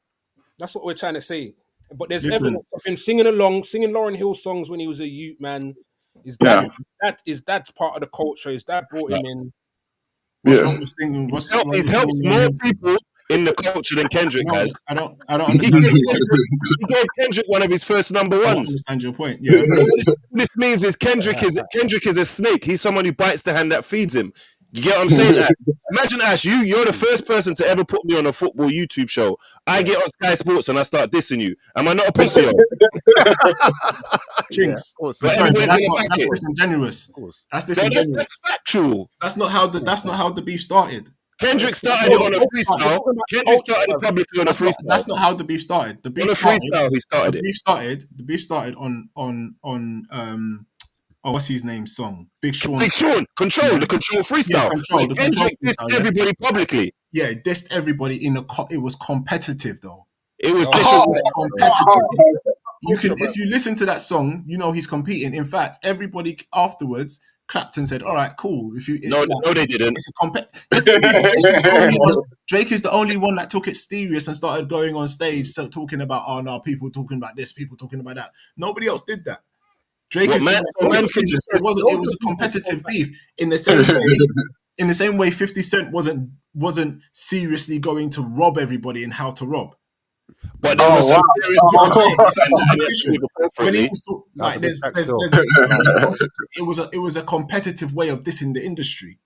that's what we're trying to say. But there's evidence of him singing Lauryn Hill songs when he was a youth man. Is that part of the culture? Is that brought him in? What's wrong with singing? He's helped more people in the culture than Kendrick has. I don't understand. He gave Kendrick one of his first number ones. I don't understand your point. Yeah. What this means is Kendrick is a snake. He's someone who bites the hand that feeds him. You get what I'm saying? Imagine, Ash, you're the first person to ever put me on a football YouTube show. I get on Sky Sports and I start dissing you. Am I not a pussy? Jinx. That's disingenuous. That's disingenuous. That's factual. That's not how the beef started. Kendrick started it on a freestyle. Kendrick started it publicly on a freestyle. That's not how the beef started. The beef started on what's his name song? Big Sean. Control freestyle. Yeah, Control. Kendrick dissed everybody publicly. Yeah, it dissed everybody it was competitive though. It was competitive. If you listen to that song, you know he's competing. In fact, everybody afterwards clapped and said, "All right, cool." No, they didn't. Drake is the only one that took it serious and started going on stage, talking about, "Oh no, people talking about this, people talking about that." Nobody else did that. Drake it was a competitive beef in the same way 50 Cent wasn't seriously going to rob everybody and how to rob. But there was it was a competitive way of dissing the industry.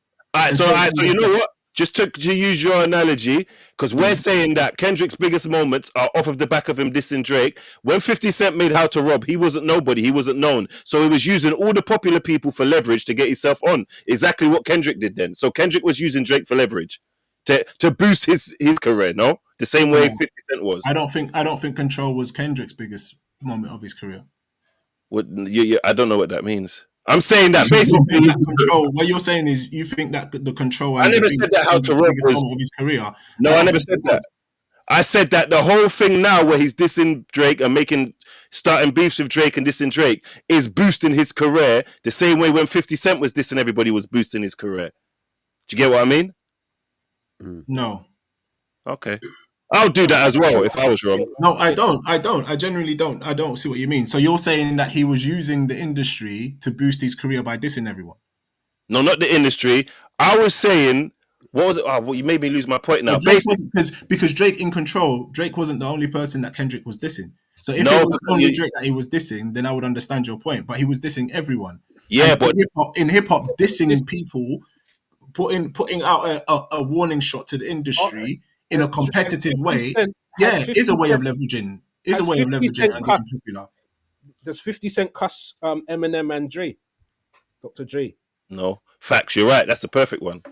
So you know what? just to use your analogy, because we're saying that Kendrick's biggest moments are off of the back of him dissing Drake. When 50 Cent made How to Rob, he wasn't nobody, he wasn't known. So he was using all the popular people for leverage to get himself on. Exactly what Kendrick did then. So Kendrick was using Drake for leverage to boost his career, no? The same way 50 Cent was. I don't think Control was Kendrick's biggest moment of his career. I don't know what that means. I'm saying that basically Control. What you're saying is you think that the Control. I never said that How to Rob was of his career. No, I never said that. I said that the whole thing now where he's dissing Drake and starting beefs with Drake and dissing Drake is boosting his career the same way when 50 Cent was dissing everybody was boosting his career. Do you get what I mean? No. Okay. I'll do that as well if I was wrong. No, I don't. I genuinely don't. I don't see what you mean. So you're saying that he was using the industry to boost his career by dissing everyone? No, not the industry. I was saying, what was it? Oh, well, you made me lose my point now. Because Drake in Control, Drake wasn't the only person that Kendrick was dissing. So if it was only Drake that he was dissing, then I would understand your point. But he was dissing everyone. Yeah, and but in hip hop, dissing people, putting out a warning shot to the industry in a competitive way, is a way of leveraging. Is a way of leveraging and getting popular. Does 50 Cent cuss Eminem and Dre? Dr. Dre? No. Facts, you're right. That's the perfect one.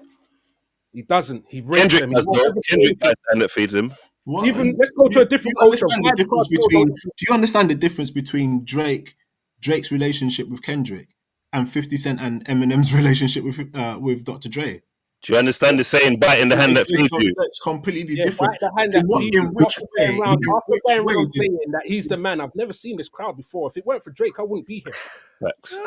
He doesn't. He rapes Kendrick them. Kendrick has and that feeds him. What? Even let's go to a different culture. Do you understand the difference between Drake's relationship with Kendrick and 50 Cent and Eminem's relationship with Dr. Dre? Do you understand the saying, bite in the hand that feeds you? It's completely different. In which way? After going around saying that he's the man, I've never seen this crowd before. If it weren't for Drake, I wouldn't be here. Facts.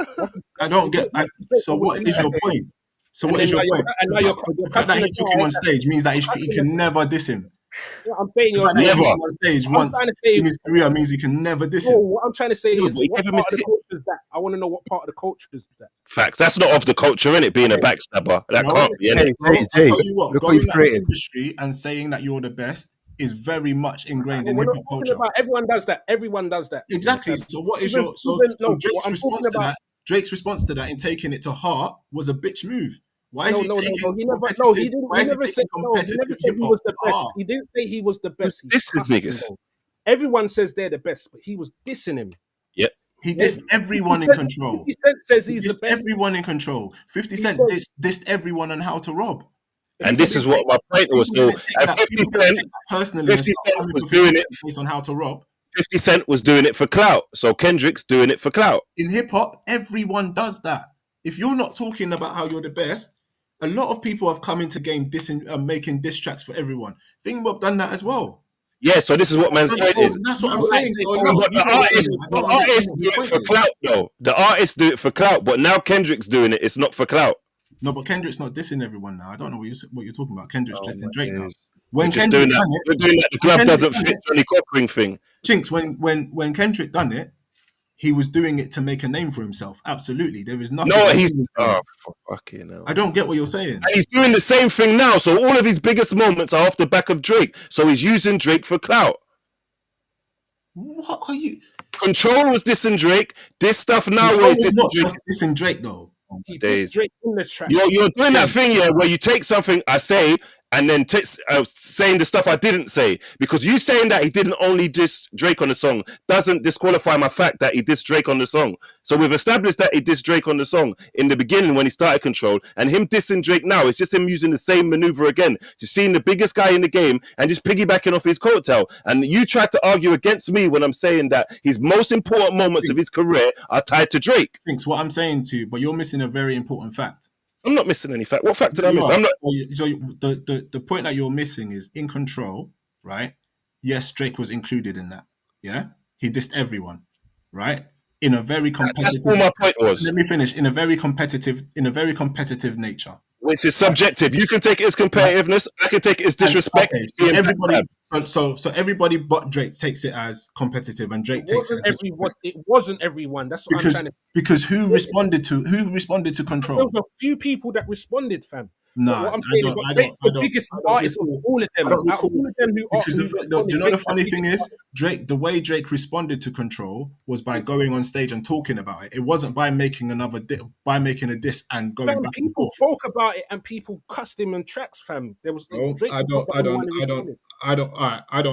I don't get. So what is your point? So what is your point? The fact that he took him on stage means that he can never diss him. Yeah, I'm saying you're never on stage once in his career means he can never diss him. What I'm trying to say is, what part of the culture is that? I want to know what part of the culture is that. Facts. That's not of the culture, innit? Being a backstabber. That can't be. Hey, tell you what, going at the industry and saying that you're the best is very much ingrained in hip hop culture. Everyone does that. Everyone does that. Exactly. So what is your Drake's response to that? Drake's response to that in taking it to heart was a bitch move. Why is he taking he never said he was the best. He didn't say he was the best. This is niggas. Everyone says they're the best, but he was dissing him. Yep. He dissed everyone in Control. 50 Cent says he's the best. Everyone in Control. 50 Cent dissed everyone on How to Rob. And this is what my point was. So, 50 Cent was doing it based on How to Rob. 50 Cent was doing it for clout. So Kendrick's doing it for clout. In hip hop, everyone does that. If you're not talking about how you're the best, a lot of people have come into game making diss tracks for everyone. Think Bob done that as well. Yeah, so this is what man's point is. That's what I'm saying. So the artists do it for clout, though. The artists do it for clout, but now Kendrick's doing it. It's not for clout. No, but Kendrick's not dissing everyone now. I don't know what you're talking about. Kendrick's dissing Drake now. When Kendrick done it, we're doing that. The glove doesn't fit Johnny Cochran thing. Chinks, when Kendrick done it, he was doing it to make a name for himself. Absolutely. There is nothing. No, he's fucking hell. I don't get what you're saying. And he's doing the same thing now. So all of his biggest moments are off the back of Drake. So he's using Drake for clout. What are you? Control was dissing Drake. This stuff now is dissing Drake though. He dissed Drake in the track. You're doing that thing, where you take something I say and then saying the stuff I didn't say. Because you saying that he didn't only diss Drake on the song doesn't disqualify my fact that he dissed Drake on the song. So we've established that he dissed Drake on the song in the beginning when he started Control, and him dissing Drake now, it's just him using the same maneuver again. Just seeing the biggest guy in the game and just piggybacking off his coattail. And you tried to argue against me when I'm saying that his most important moments of his career are tied to Drake. Thanks, what I'm saying to you, but you're missing a very important fact. I'm not missing any fact. What fact did I miss? I'm not. So the point that you're missing is in Control, right? Yes, Drake was included in that. Yeah, he dissed everyone, right? In a very competitive. That's all my point was. Let me finish. In a very competitive nature. Which is subjective. You can take it as competitiveness. I can take it as disrespect. So everybody but Drake takes it as competitive, and Drake takes it as it wasn't everyone. That's what I'm trying to. Because who responded to Control? There was a few people that responded, fam. Nah, What I'm saying is, but Drake's the biggest artist of all of them. Out of all of them who are, because who do you know the funny thing is, Drake, the way Drake responded to Control was by going on stage and talking about it. It wasn't by making by making a diss and going fam, back and people forth. spoke about it and people cussed him in tracks, fam. There was Drake. I don't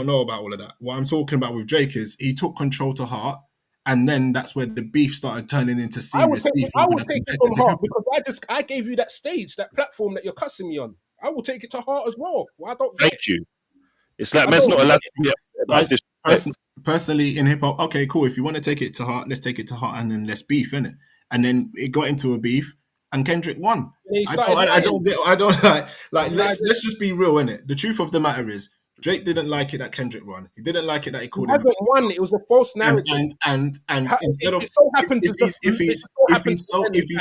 know about all of that. What I'm talking about with Drake is he took Control to heart, and then that's where the beef started turning into serious beef. I would take it from heart because I gave you that stage, that platform that you're cussing me on. I will take it to heart as well. I don't. Thank you. It's like man's not allowed to be personally in hip hop. Okay, cool. If you want to take it to heart, let's take it to heart, and then let's beef in it. And then it got into a beef, and Kendrick won. I don't like. Let's just be real in it. The truth of the matter is, Drake didn't like it that Kendrick won. He didn't like it that he called him. He hasn't won. It was a false narrative. And instead of if he's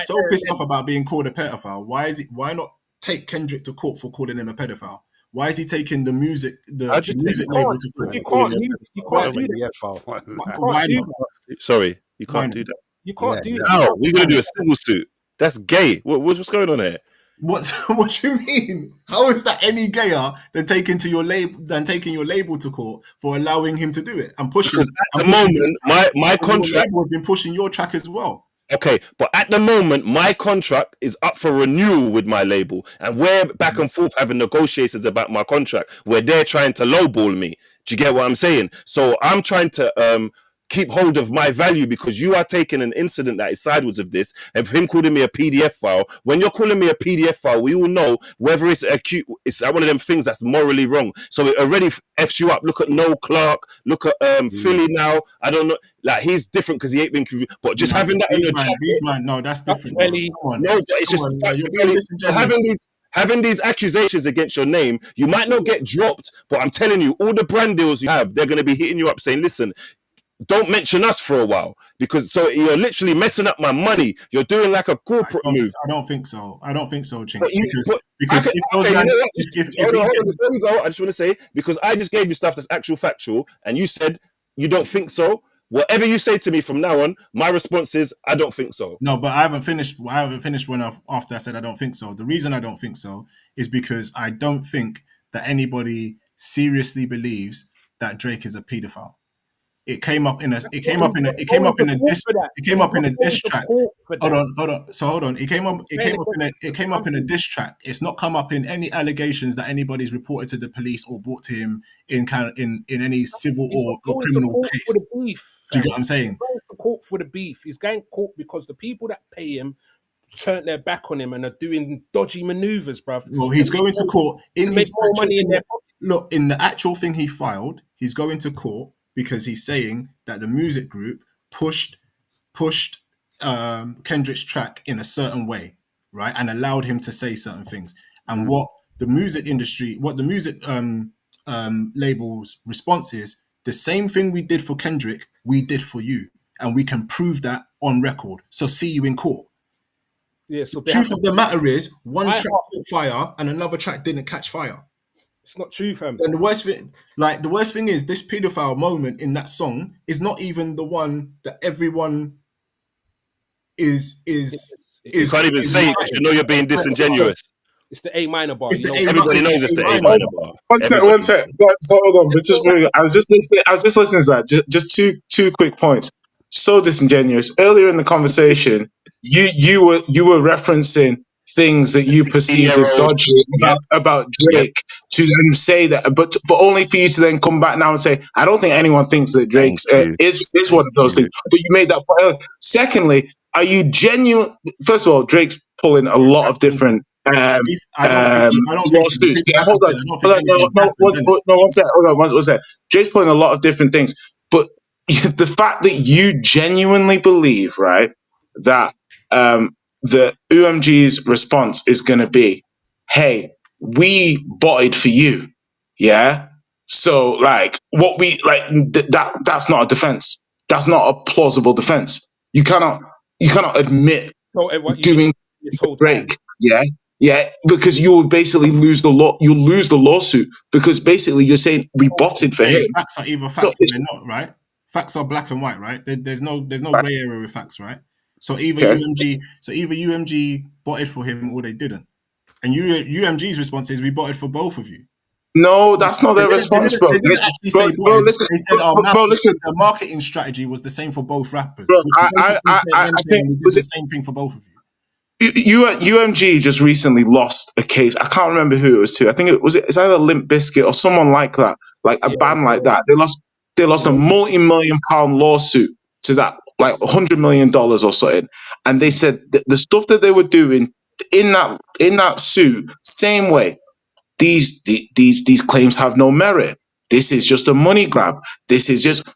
so pissed off about being called a pedophile, why not take Kendrick to court for calling him a pedophile? Why is he taking the music label to court? You can't do that. Why not? Sorry, you can't do that. You can't do that. How? We're gonna do a civil suit. That's gay. What's going on here? What do you mean? How is that any gayer than taking your label to court for allowing him to do it and pushing? Because at the moment, my contract has been pushing your track as well. Okay, but at the moment, my contract is up for renewal with my label, and we're back and forth having negotiations about my contract where they're trying to lowball me. Do you get what I'm saying? So I'm trying to keep hold of my value because you are taking an incident that is sideways of this, and for him calling me a PDF file. When you're calling me a PDF file, we all know whether it's it's one of them things that's morally wrong. So it already f's you up. Look at Noel Clark. Look at Philly now. I don't know. Like he's different because he ain't been convicted. But just having that on your jacket, no, that's different. No, it's just having these accusations against your name. You might not get dropped, but I'm telling you, all the brand deals you have, they're going to be hitting you up saying, "Listen, don't mention us for a while," because so you're literally messing up my money. You're doing like a corporate move. I don't think so, Chinks. Because hold on, there we go. I just want to say, because I just gave you stuff that's actual factual, and you said you don't think so. Whatever you say to me from now on, my response is I don't think so. No, but I haven't finished after I said I don't think so. The reason I don't think so is because I don't think that anybody seriously believes that Drake is a paedophile. It came up in a diss track. Hold on. It came up in a diss track. It's not come up in any allegations that anybody's reported to the police or brought to him in any civil or criminal case. For the beef, do you get what I'm saying? He's going to court for the beef. He's going to court because the people that pay him turned their back on him and are doing dodgy maneuvers, bruv. Well, he's going to court in the actual thing he filed. He's going to court because he's saying that the music group pushed Kendrick's track in a certain way, right, and allowed him to say certain things. And what the music industry, what the music label's response is, the same thing we did for Kendrick, we did for you, and we can prove that on record. So see you in court. Yeah. So the truth of the matter is, one track caught fire and another track didn't catch fire. It's not true, fam. And the worst thing is this pedophile moment in that song is not even the one that everyone is. You can't even say it because you know you're being disingenuous. It's the A minor bar. Everybody knows it's the A minor bar. One sec. So hold on, but I was just listening to that. Just two quick points. So disingenuous. Earlier in the conversation, you were referencing things that you perceived as dodgy about Drake to then say that, but for only for you to then come back now and say, I don't think anyone thinks that Drake is one of those things. But you made that point earlier. Secondly, are you genuine? First of all, Drake's pulling a lot of different lawsuits. Hold on, one sec. Drake's pulling a lot of different things, but the fact that you genuinely believe, right, that the UMG's response is going to be, hey, we botted for you. Yeah. So like what we like, that's not a defense. That's not a plausible defense. You cannot admit doing this whole break. Yeah. Yeah. Because you will basically lose the lawsuit because basically you're saying we botted for him. Facts are either facts or they're not, right? Facts are black and white, right? There's no gray area with facts, right? So either UMG botted for him or they didn't. And UMG's response is, we botted for both of you. No, that's not their response, bro. They didn't actually Bro, say bro, botted. listen, They said our bro, listen, marketing strategy was the same for both rappers. bro. Which basically I them think saying we did was the it same thing for both of you. UMG just recently lost a case. I can't remember who it was to. I think it's either Limp Bizkit or someone like that, like a band like that. They lost a multi-million-pound lawsuit to that, like $100 million or something. And they said the stuff that they were doing in that suit, same way. These claims have no merit. This is just a money grab. This is just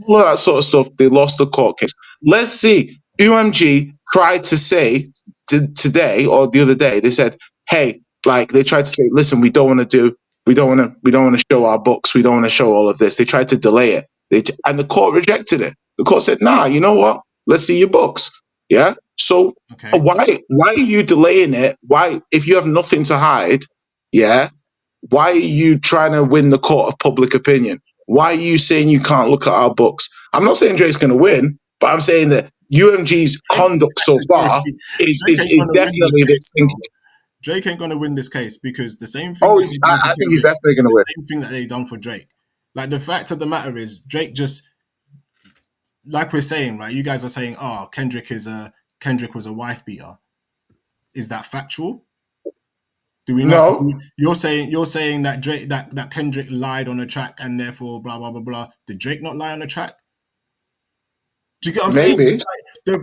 all of that sort of stuff. They lost the court case. Let's see. UMG tried to say today or the other day. They said, "Hey, like they tried to say, listen, we don't want to show our books. We don't want to show all of this." They tried to delay it. And the court rejected it. The court said, "Nah, you know what? Let's see your books." Yeah. So why are you delaying it? Why, if you have nothing to hide? Yeah. Why are you trying to win the court of public opinion? Why are you saying you can't look at our books? I'm not saying Drake's going to win, but I'm saying that UMG's conduct so far is definitely this thing. Drake ain't going to win this case because the same thing. Oh, I think he's definitely going to win. The same thing that they done for Drake. Like, the fact of the matter is, Drake just, like we're saying, right? You guys are saying, "Oh, Kendrick was a wife beater." Is that factual? Do we know? No. You're saying that Drake that Kendrick lied on a track and therefore blah blah blah blah. Did Drake not lie on a track? Do you get what I'm saying?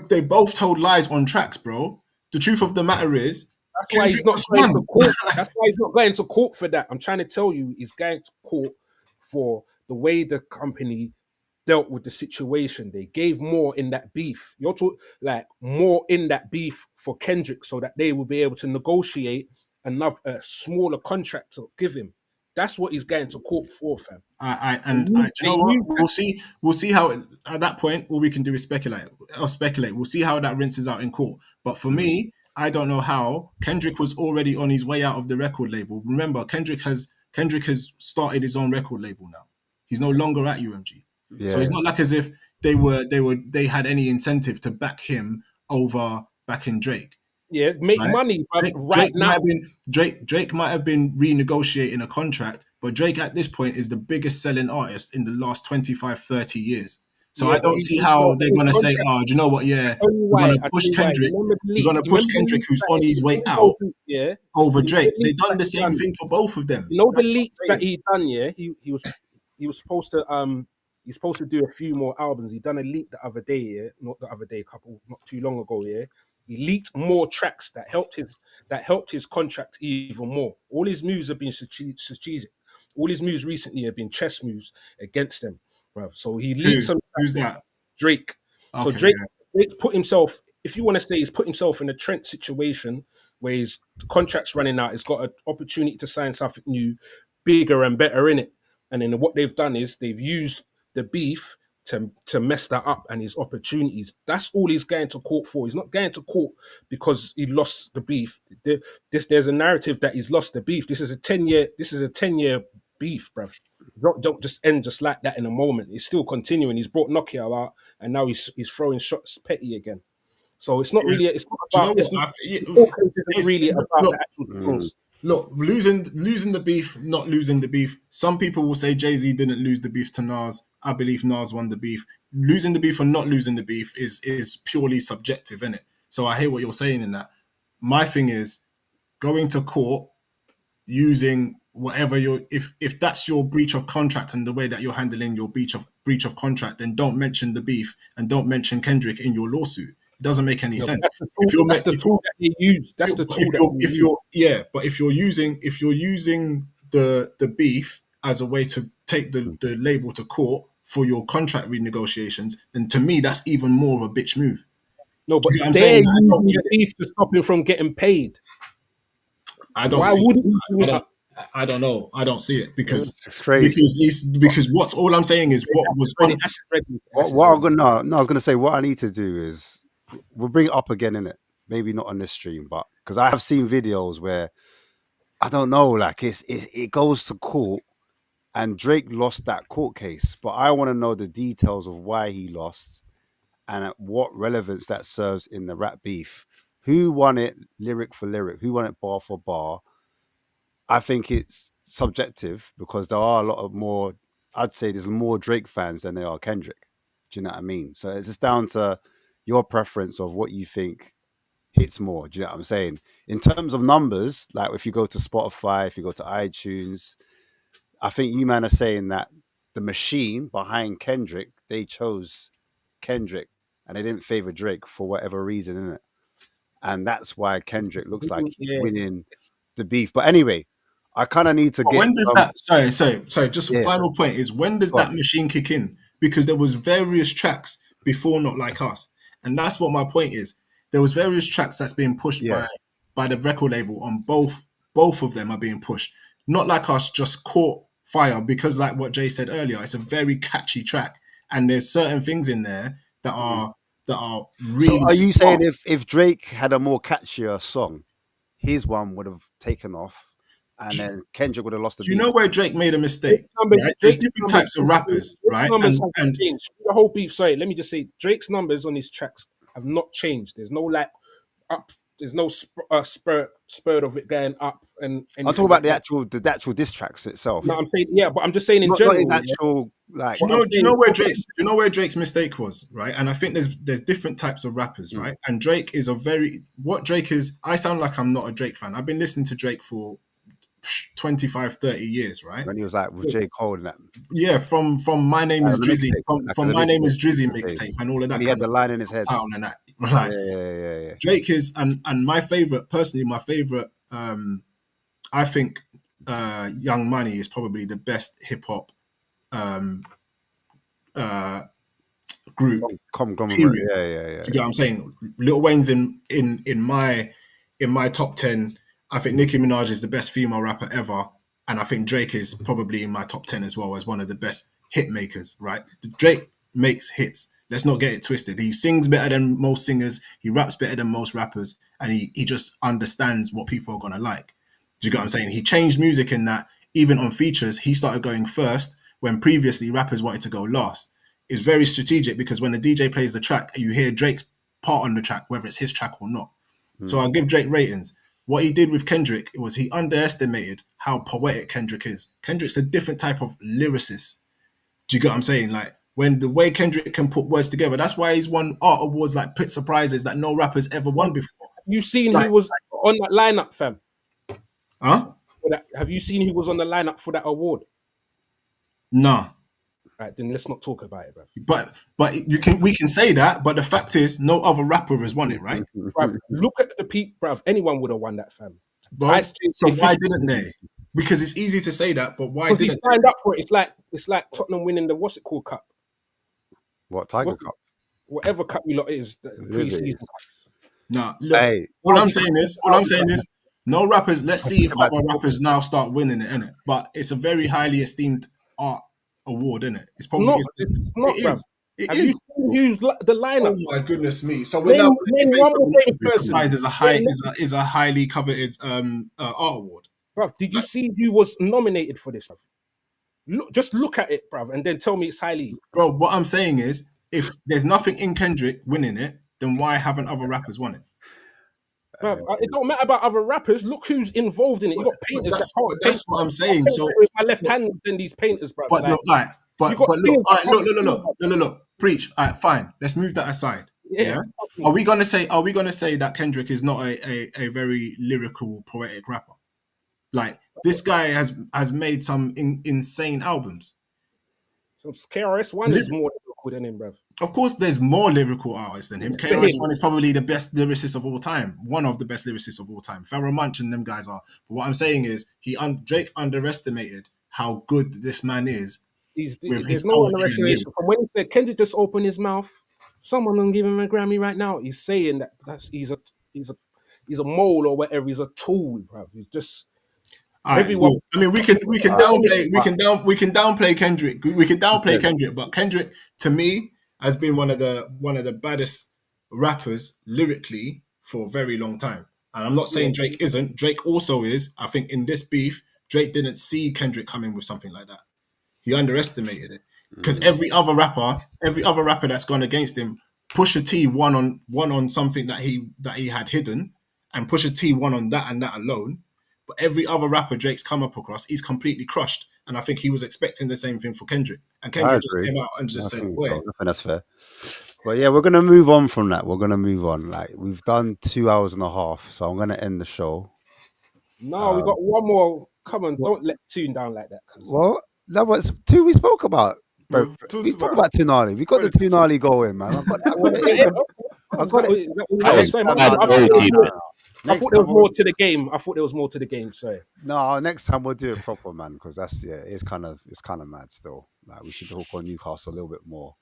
They both told lies on tracks, bro. The truth of the matter is, that's why he's not going to court. That's why he's not going to court for that. I'm trying to tell you, he's going to court for the way the company dealt with the situation. They gave more in that beef. You're talking like more in that beef for Kendrick, so that they will be able to negotiate a smaller contract to give him. That's what he's going to court for, fam. You know what? We'll see how at that point all we can do is speculate. We'll see how that rinses out in court. But for me, I don't know how. Kendrick was already on his way out of the record label. Remember, Kendrick has started his own record label now. He's no longer at UMG. Yeah. So it's not like as if they had any incentive to back him over backing Drake. Yeah, make money right now. Drake might have been renegotiating a contract, but Drake at this point is the biggest selling artist in the last 25, 30 years. So I don't see how they're going to say, "Oh, do you know what? Yeah, we're going to push Kendrick. We're going to push Kendrick, who's on his way out, over Drake." They've done the same thing for both of them. You know the leaks that he done. Yeah, he was supposed to he's supposed to do a few more albums. He done a leak the other day. Yeah, not too long ago. Yeah. He leaked more tracks that helped his contract even more. All his moves have been strategic. All his moves recently have been chess moves against them, bro. So he leaked some. Who's that? Drake. Okay, so Drake's put himself. If you want to say, he's put himself in a Trent situation where his contract's running out. He's got an opportunity to sign something new, bigger and better in it. And then what they've done is they've used the beef to mess that up and his opportunities. That's all he's going to court for. He's not going to court because he lost the beef. There's a narrative that he's lost the beef. This is a 10-year beef, bruv. Don't just end just like that in a moment. It's still continuing. He's brought Nokia out and now he's throwing shots petty again. So it's not really. It's not about. It's really about the actual things. Look, losing the beef, not losing the beef. Some people will say Jay-Z didn't lose the beef to Nas. I believe Nas won the beef. Losing the beef or not losing the beef is purely subjective, innit? So I hear what you're saying in that. My thing is going to court using whatever if that's your breach of contract and the way that you're handling your breach of contract, then don't mention the beef and don't mention Kendrick in your lawsuit. It doesn't make any sense. That's the tool that they use. That's the tool but if you're using the beef as a way to take the label to court for your contract renegotiations, then to me that's even more of a bitch move. No, but they're using the beef to stop him from getting paid. I don't know. I don't see it because it's crazy. Because what's all I'm saying is what was on. I was gonna say what I need to do is we'll bring it up again in it. Maybe not on this stream, but because I have seen videos where I don't know, like it goes to court and Drake lost that court case, but I want to know the details of why he lost and what relevance that serves in the rap beef. who won it lyric for lyric, who won it bar for bar, I think it's subjective because there are a lot of more. I'd say there's more Drake fans than there are Kendrick. Do you know what I mean? So it's just down to your preference of what you think hits more. Do you know what I'm saying? In terms of numbers, like if you go to Spotify, if you go to iTunes, I think you man are saying that the machine behind Kendrick, they chose Kendrick and they didn't favor Drake for whatever reason, innit? And that's why Kendrick looks like he's winning the beef. But anyway, I kind of need to But get. when does that? Sorry. Just Yeah. final point is when does that machine kick in? Because there was various tracks before Not Like Us, and that's what my point is. There was various tracks that's being pushed by the record label on both of them are being pushed. Not Like Us just caught fire because, like what Jay said earlier, it's a very catchy track, and there's certain things in there that are really. So are you smart. saying if Drake had a more catchier song, his one would have taken off, and then Kendrick would have lost the Do you beat? know where Drake made a mistake? Right? There's different types of rappers, right? And the whole beef. Sorry, let me just say, Drake's numbers on his tracks have not changed. There's no like up. There's no spurt of it going up. And I'm talking about the actual diss tracks itself. No, I'm saying but I'm just saying in not general. Not his actual like. Do you know where Drake's mistake was, right? And I think there's different types of rappers, right? And Drake is what Drake is. I sound like I'm not a Drake fan. I've been listening to Drake for 25, 30 years, right? When he was like with J. Cole and that. Yeah, from My Name is Drizzy, from My Name is Drizzy mixtape and all of that. And he had the line in his head. And that. Right. Yeah. Drake is and my favorite, I think Young Money is probably the best hip hop group. Conglomerate. Period. Yeah. Do you get what I'm saying? Lil Wayne's in my top 10. I think Nicki Minaj is the best female rapper ever. And I think Drake is probably in my top 10 as well as one of the best hit makers, right? Drake makes hits. Let's not get it twisted. He sings better than most singers. He raps better than most rappers. And he just understands what people are going to like. Do you get what I'm saying? He changed music in that even on features, he started going first when previously rappers wanted to go last. It's very strategic because when the DJ plays the track, you hear Drake's part on the track, whether it's his track or not. So I'll give Drake ratings. What he did with Kendrick was he underestimated how poetic Kendrick is. Kendrick's a different type of lyricist. Do you get what I'm saying? Like when the way Kendrick can put words together, that's why he's won art awards like Pulitzer Prizes that no rappers ever won before. You seen who was on that lineup, fam? Huh? Have you seen who was on the lineup for that award? Nah. Right, then let's not talk about it, bro. But we can say that, but the fact is no other rapper has won it, right? Bruv, look at the peak, bruv. Anyone would have won that, fam. But so why didn't they? Because it's easy to say that, but why didn't he signed up for it? It's like Tottenham winning the what's it called cup? What Tiger Cup? Whatever cup you lot is, the pre-season. No, look. Hey, all I'm saying is no rappers. Let's see if other rappers now start winning it, innit? But it's a very highly esteemed art award, isn't it? It's probably it's not. It is. It Have is. you seen who's the lineup? Oh my goodness me! So we're now one more famous person is a highly coveted art award. Bruv, did you see who was nominated for this? Just look at it, bruv, and then tell me it's highly. Bro, what I'm saying is, if there's nothing in Kendrick winning it, then why haven't other rappers won it? Bruv, it don't matter about other rappers. Look who's involved in it. You got painters. That's what I'm saying. So with my left hand, then these painters, bruv. But look, preach. All right, fine. Let's move that aside. Yeah. Are we gonna say that Kendrick is not a very lyrical, poetic rapper? Like this guy has made some insane albums. So KRS-One is more lyrical than him, bruv. Of course, there's more lyrical artists than him. KRS-One is probably the best lyricist of all time. One of the best lyricists of all time. Pharoah Monch and them guys are. But what I'm saying is, Drake underestimated how good this man is. There's no underestimation. From when he said, Kendrick just open his mouth, someone will give him a Grammy right now. He's saying that he's a mole or whatever. He's a tool, bruv. He's just. Right, everyone. I mean, we can downplay Kendrick. We can downplay Kendrick, but Kendrick, to me, has been one of the baddest rappers lyrically for a very long time. And I'm not saying Drake isn't. Drake also is. I think in this beef, Drake didn't see Kendrick coming with something like that. He underestimated it because every other rapper that's gone against him Pusha T won on something that he had hidden, and Pusha T won on that and that alone. But every other rapper Drake's come up across, he's completely crushed. And I think he was expecting the same thing for Kendrick. And I Kendrick just agree. came out and just I said, think "Boy, so. I think that's fair. But yeah, we're gonna move on from that. We're gonna move on. Like we've done 2 hours and a half, so I'm gonna end the show. No, we got one more. Come on, don't let Tune down like that. Well, that was two we spoke about. Bro, we spoke about Tunali. We got the Tunali going, man. I got it in. I got it. I thought there was more to the game. I thought there was more to the game. Sorry. No, next time we'll do it proper, man. Because that's it's kind of mad still. Like we should talk on Newcastle a little bit more.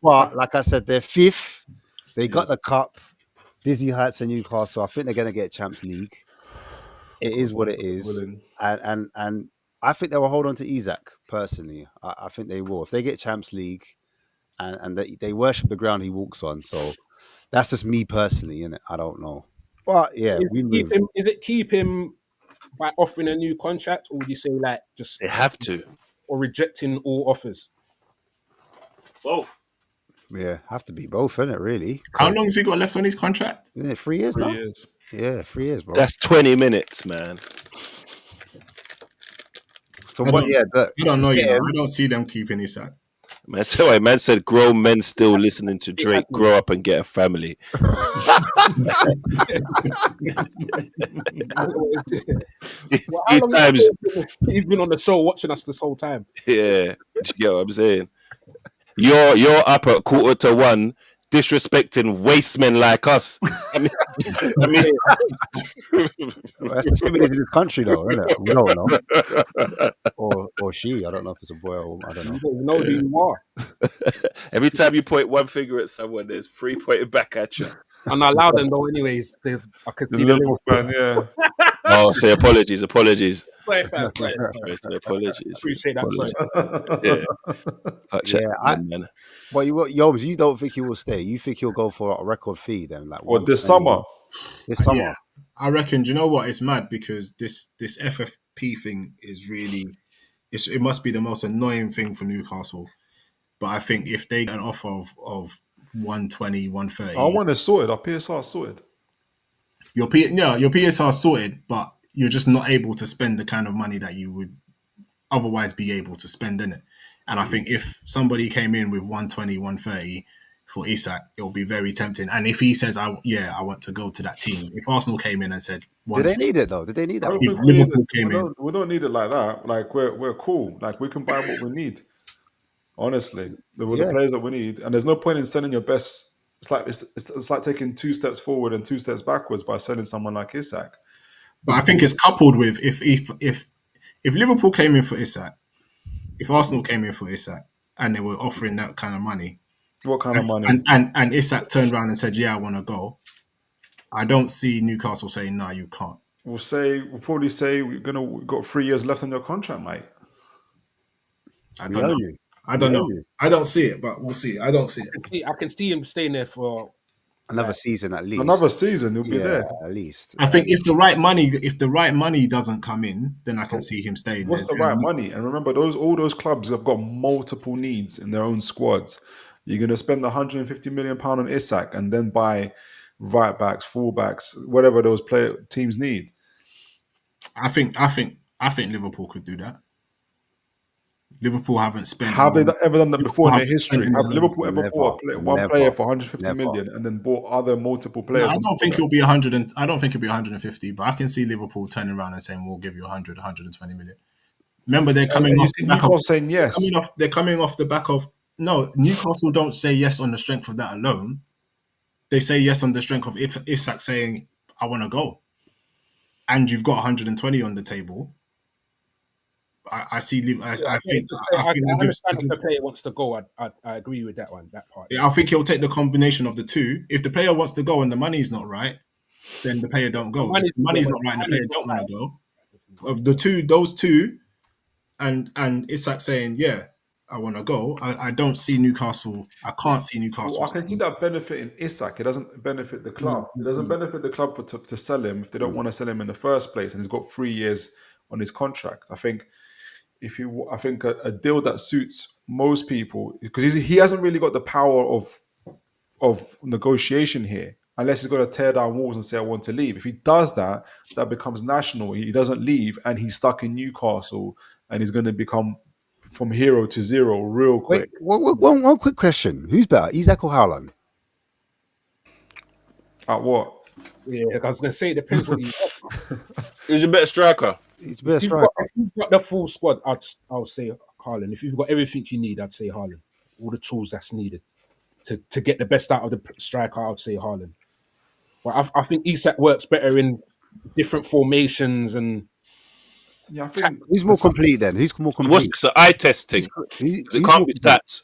but like I said, they're fifth. They got the cup. Dizzy heights for Newcastle. I think they're gonna get Champions League. It is what it is, and I think they will hold on to Isak personally. I think they will if they get Champions League, and they worship the ground he walks on. So that's just me personally, innit? I don't know, but yeah, Is it keep him by offering a new contract, or would you say like just they have to, or rejecting all offers? Both. Yeah, have to be both, innit? Really? How long has he got left on his contract? Isn't it 3 years? 3 years. Yeah, 3 years, bro. That's 20 minutes, man. So what? Yeah, you don't know. I don't see them keeping Isak. Man, so man said grown men still listening to Drake grow up and get a family. These times he's been on the show watching us this whole time. Yeah, you get what I'm saying. You're up at 1:45, disrespecting wastemen like us. I mean, that's the stupidest in this country, though, isn't it? We don't know. Or she. I don't know if it's a boy or I don't know. You don't know who you are. Every time you point one finger at someone, there's three pointed back at you. And I allow them though, anyways. I can see the Liverpool fan, yeah. Oh, say apologies. Sorry, apologies. Appreciate that. Man. But Yobs, you don't think he will stay? You think he'll go for a record fee then? Like this summer? This summer. Yeah. I reckon. Do you know what? It's mad because this FFP thing is really. It must be the most annoying thing for Newcastle. But I think if they get an offer of 120, 130, I want it sorted. Our PSR sorted. Your PSR sorted, but you're just not able to spend the kind of money that you would otherwise be able to spend in it. And I think if somebody came in with 120, 130 for Isak, it'll be very tempting. And if he says, I want to go to that team. If Arsenal came in and said, did they need it though? Did they need that? If Liverpool came in, we don't need it like that. Like we're cool. Like we can buy what we need. Honestly, the players that we need, and there's no point in sending your best. It's like taking 2 steps forward and 2 steps backwards by sending someone like Isak. But I think it's coupled with if Liverpool came in for Isak, if Arsenal came in for Isak, and they were offering that kind of money, what kind of money? And Isak turned around and said, "Yeah, I want to go." I don't see Newcastle saying, "No, you can't." We'll probably say we've got 3 years left on your contract, mate. I don't know. I don't see it, but we'll see. I don't see it. I can see him staying there for another season at least. Another season, he'll be there at least. I think if the right money doesn't come in, then I can see him staying. What's the right money? And remember, all those clubs have got multiple needs in their own squads. You're going to spend 150 million pound on Isak and then buy right backs, full backs, whatever those teams need. I think Liverpool could do that. Liverpool haven't spent. Have they ever done that before in their history? Have Liverpool ever bought one player for 150 million and then bought other multiple players? No, I don't think it'll be 100. I don't think it'll be 150. But I can see Liverpool turning around and saying, "We'll give you 100, 120 million." Remember, they're coming off the back of saying yes. They're coming off the back of Newcastle don't say yes on the strength of that alone. They say yes on the strength of Isak saying, "I want to go," and you've got 120 on the table. I think understand if the player wants to go. I agree with that one. That part. Yeah, I think he'll take the combination of the two. If the player wants to go and the money's not right, then the player don't go. If the money's not right and the player don't want to go. Of those two, and Isak saying, "Yeah, I want to go." I don't see Newcastle. I can't see Newcastle. Well, I can see that benefit in Isak. It doesn't benefit the club. It doesn't benefit the club to sell him if they don't want to sell him in the first place, and he's got 3 years on his contract. I think a deal that suits most people, because he hasn't really got the power of of negotiation here, unless he's going to tear down walls and say I want to leave. If he does that, that becomes national. He doesn't leave, and he's stuck in Newcastle, and he's going to become from hero to zero real Wait, quick. one quick question: who's better, Isak or Haaland? At what? Yeah, I was going to say it depends what you want. Who's a better striker? He's a better If you've, striker. if you've got the full squad, I'll say Haaland. If you've got everything you need, I'd say Haaland. All the tools that's needed to get the best out of the striker, I'd say Haaland. But I think Isak works better in different formations and. Yeah, I think Who's more complete then? Who's more complete? What's it's an eye test thing? Who's It can't be complete? stats.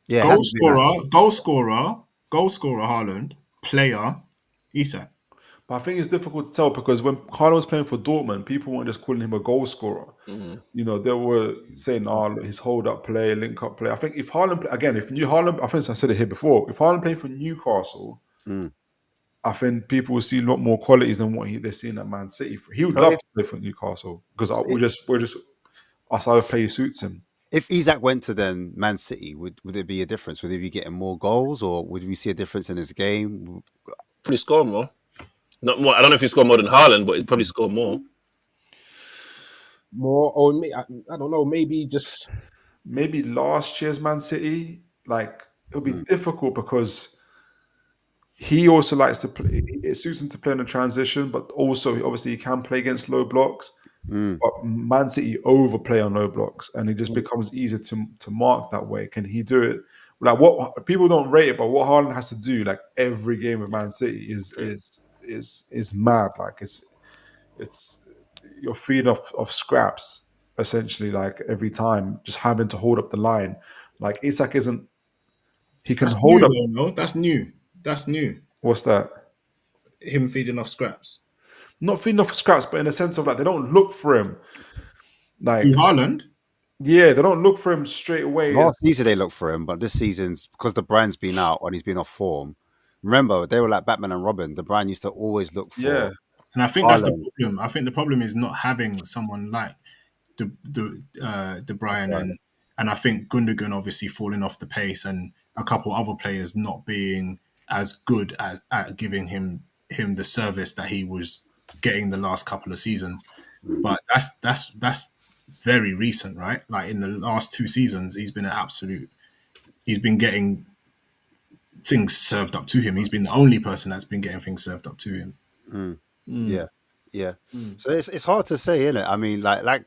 Yeah, it Goal has to be that. goal scorer, Haaland, player, Isak. But I think it's difficult to tell because when Carlo was playing for Dortmund, people weren't just calling him a goal scorer. You know, they were saying, "Oh, his hold-up play, link-up play." I think if Haaland, again, if new Haaland, I think I said it here before, if Haaland played for Newcastle, I think people will see a lot more qualities than what they're seeing at Man City. He would love to play for Newcastle because we're just our style of play suits him. If Isak went to then Man City, would there be a difference? Would he be getting more goals, or would we see a difference in his game? Probably score more. Not more. I don't know if he scored more than Haaland, but he'd probably score more. More, or I don't know, maybe last year's Man City, like it'll be difficult because he also likes to play. It suits him to play in a transition, but also obviously he can play against low blocks. But Man City overplay on low blocks, and it just becomes easier to mark that way. Can he do it? Like what people don't rate it, but what Haaland has to do, like every game of Man City, is mad. Like it's you're feeding off scraps essentially. Like every time, just having to hold up the line. Like Isak isn't. He can hold up. No, that's new. That's new. What's that? Him feeding off scraps. Not feeding off scraps, but in a sense of like they don't look for him. Like Haaland. Yeah, they don't look for him straight away. Last season they looked for him, but this season's because the brand's been out and he's been off form. Remember, they were like Batman and Robin. The brand used to always look for. Yeah. And I think that's the problem. I think the problem is not having someone like De Bruyne and I think Gundogan obviously falling off the pace and a couple other players not being as good at giving him the service that he was getting the last couple of seasons. But that's very recent, right? Like in the last 2 seasons, he's been getting things served up to him. He's been the only person that's been getting things served up to him. Yeah. So it's hard to say, isn't it? I mean, like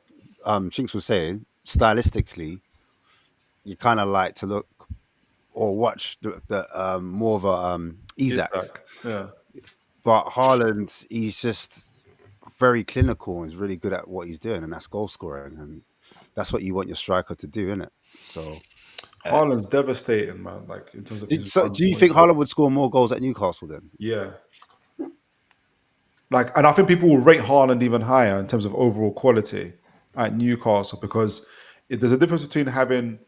Chinks was saying, stylistically, you kind of like to look or watch the more of a Isak. Yeah. But Haaland, he's just very clinical and is really good at what he's doing, and that's goal scoring, and that's what you want your striker to do, isn't it? So Haaland's devastating, man. Like in terms of do you think Haaland would score more goals at Newcastle then? Yeah. Like, and I think people will rate Haaland even higher in terms of overall quality at Newcastle because there's a difference between having.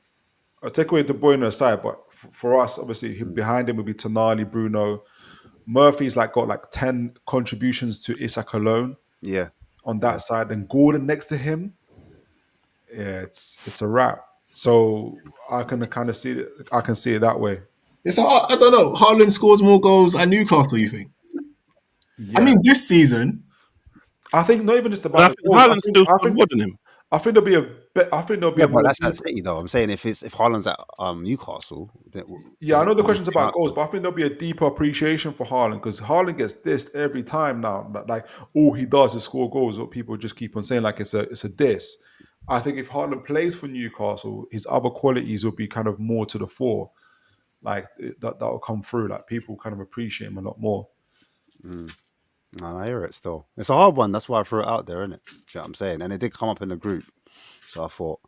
I'll take away De Bruyne aside, but for us, obviously, behind him would be Tonali, Bruno. Murphy's got 10 contributions to Isak alone. Yeah. On that side, and Gordon next to him. Yeah, it's a wrap. So I can kind of see it. I can see it that way. I don't know. Haaland scores more goals at Newcastle. You think? Yeah. I mean, this season, I think not even just about. Haaland still more than him. I think there'll be I think there'll be. Yeah, but that's at City though. I'm saying if Haaland's at Newcastle. Yeah, I know the question's about goals, but I think there'll be a deeper appreciation for Haaland because Haaland gets dissed every time now. Like all he does is score goals. What people just keep on saying like it's a diss. I think if Haaland plays for Newcastle, his other qualities will be kind of more to the fore. Like that will come through. Like people kind of appreciate him a lot more. No, I hear it still. It's a hard one. That's why I threw it out there, isn't it? Do you know what I'm saying? And it did come up in the group. So I thought,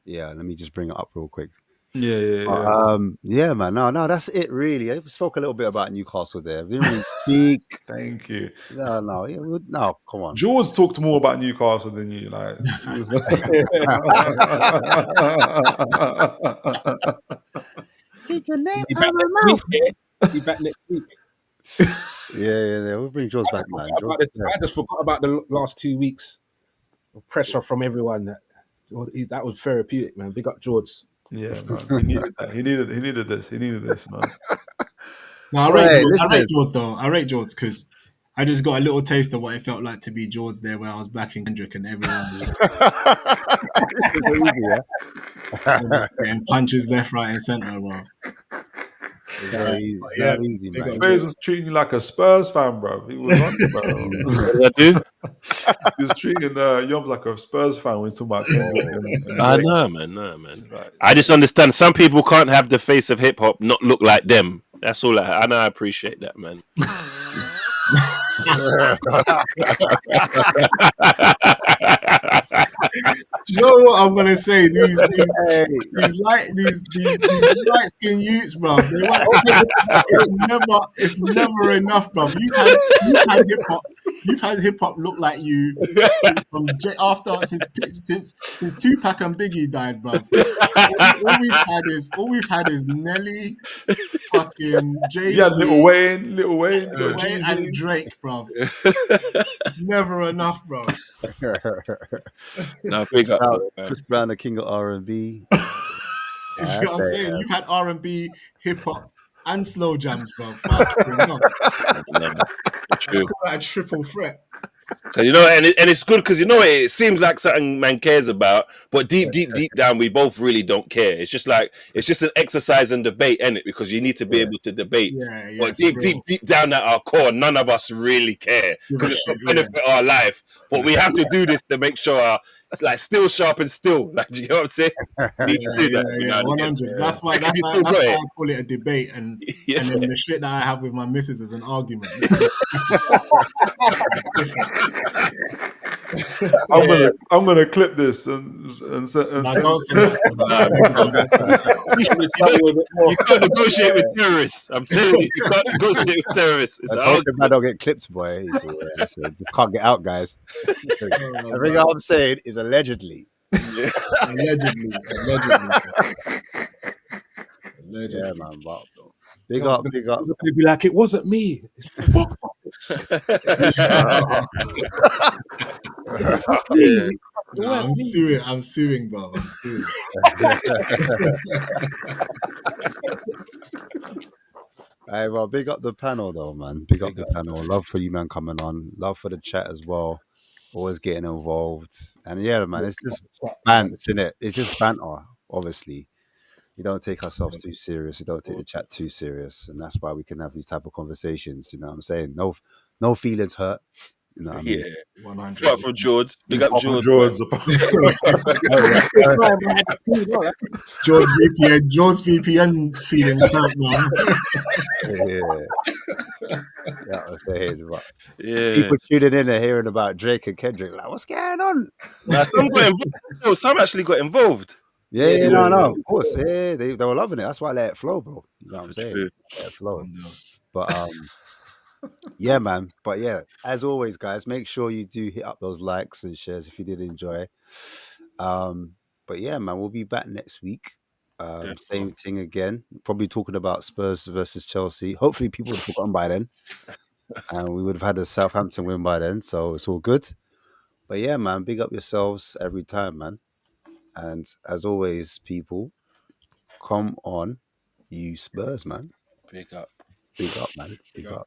yeah, let me just bring it up real quick. Yeah, man. No, that's it really. I spoke a little bit about Newcastle there. We didn't really speak. Thank you. No, come on. George talked more about Newcastle than you. Like, keep your name out of my mouth. Be back next week. Yeah. We'll bring George back, man. I just forgot about the last 2 weeks of pressure from everyone. That was therapeutic, man. Big up George. Yeah, man. He needed that. He needed this, man. No, I rate Right, George. I rate listen. George though. I rate George because I just got a little taste of what it felt like to be George there, where I was backing Kendrick and everyone was It's so easy, yeah? just getting punches left, right, and center, bro. It's very easy. It's Yeah, not easy, big man. up Space was treating you like a Spurs fan, bro. He was on it, bro. What did I do? He was treating Yums like a Spurs fan when he's talking about Kendrick and I Drake. know, man. No, man. He's like, I just understand some people can't have the face of hip hop not look like them. That's all. I know. I appreciate that, man. Do you know what I'm gonna say? These Hey. light skinned youths, bro. It's never enough, bro. You've had hip hop look like you from since Tupac and Biggie died, bro. All we've had is Nelly, fucking Jay-Z, yeah, Little Wayne, you got Wayne Jeezy. and Drake, bro. It's never enough, bro. No, big up, Chris Brown, the king of R&B. You know what I'm saying? You've had R&B, hip hop, and slow jams, bro. True. A triple threat. Cause you know, and it's good because you know it seems like something man cares about, but deep down, we both really don't care. It's just like it's just an exercise in debate, isn't it? Because you need to be able to debate. Yeah, But deep down at our core, none of us really care because it's not benefit our life. But we have to do this to make sure it's like still sharp and still. Like, do you know what I'm saying? We need to do that. Yeah, 100. That's why I call it a debate, and then the shit that I have with my missus is an argument. I'm gonna clip this and Don't send that. You can't negotiate with terrorists. I'm telling you, you can't negotiate with terrorists. It's Let's hope I don't get clipped, boy. Just can't get out, guys. Everything I'm saying is allegedly. Allegedly. Yeah, man. But big up. They're gonna be like, it wasn't me. It's the box office. No, I'm suing, bro. I'm suing. Hey, well, big up the panel, though, man. Big up the panel. Love for you, man, coming on. Love for the chat as well. Always getting involved. And yeah, man, it's just bants, innit? It's just banter, obviously. We don't take ourselves too serious. We don't take the chat too serious. And that's why we can have these type of conversations. You know what I'm saying? No feelings hurt. You know what I mean? Yeah. 100. Big up from George. Big up George. George VPN feelings hurt, man. Yeah, I was saying, but Yeah. people tuning in and hearing about Drake and Kendrick, like, what's going on? Now, some got involved. Some actually got involved. No, of course. Yeah, they were loving it. That's why I let it flow, bro. You know what I'm saying? True. Let it flow. But yeah, man. But yeah, as always, guys, make sure you do hit up those likes and shares if you did enjoy. But yeah, man, we'll be back next week. Same thing again. Probably talking about Spurs versus Chelsea. Hopefully, people would have forgotten by then, and we would have had a Southampton win by then. So it's all good. But yeah, man, big up yourselves every time, man. And as always, people, come on, you Spurs, man. Big up. Big up, man. Big up.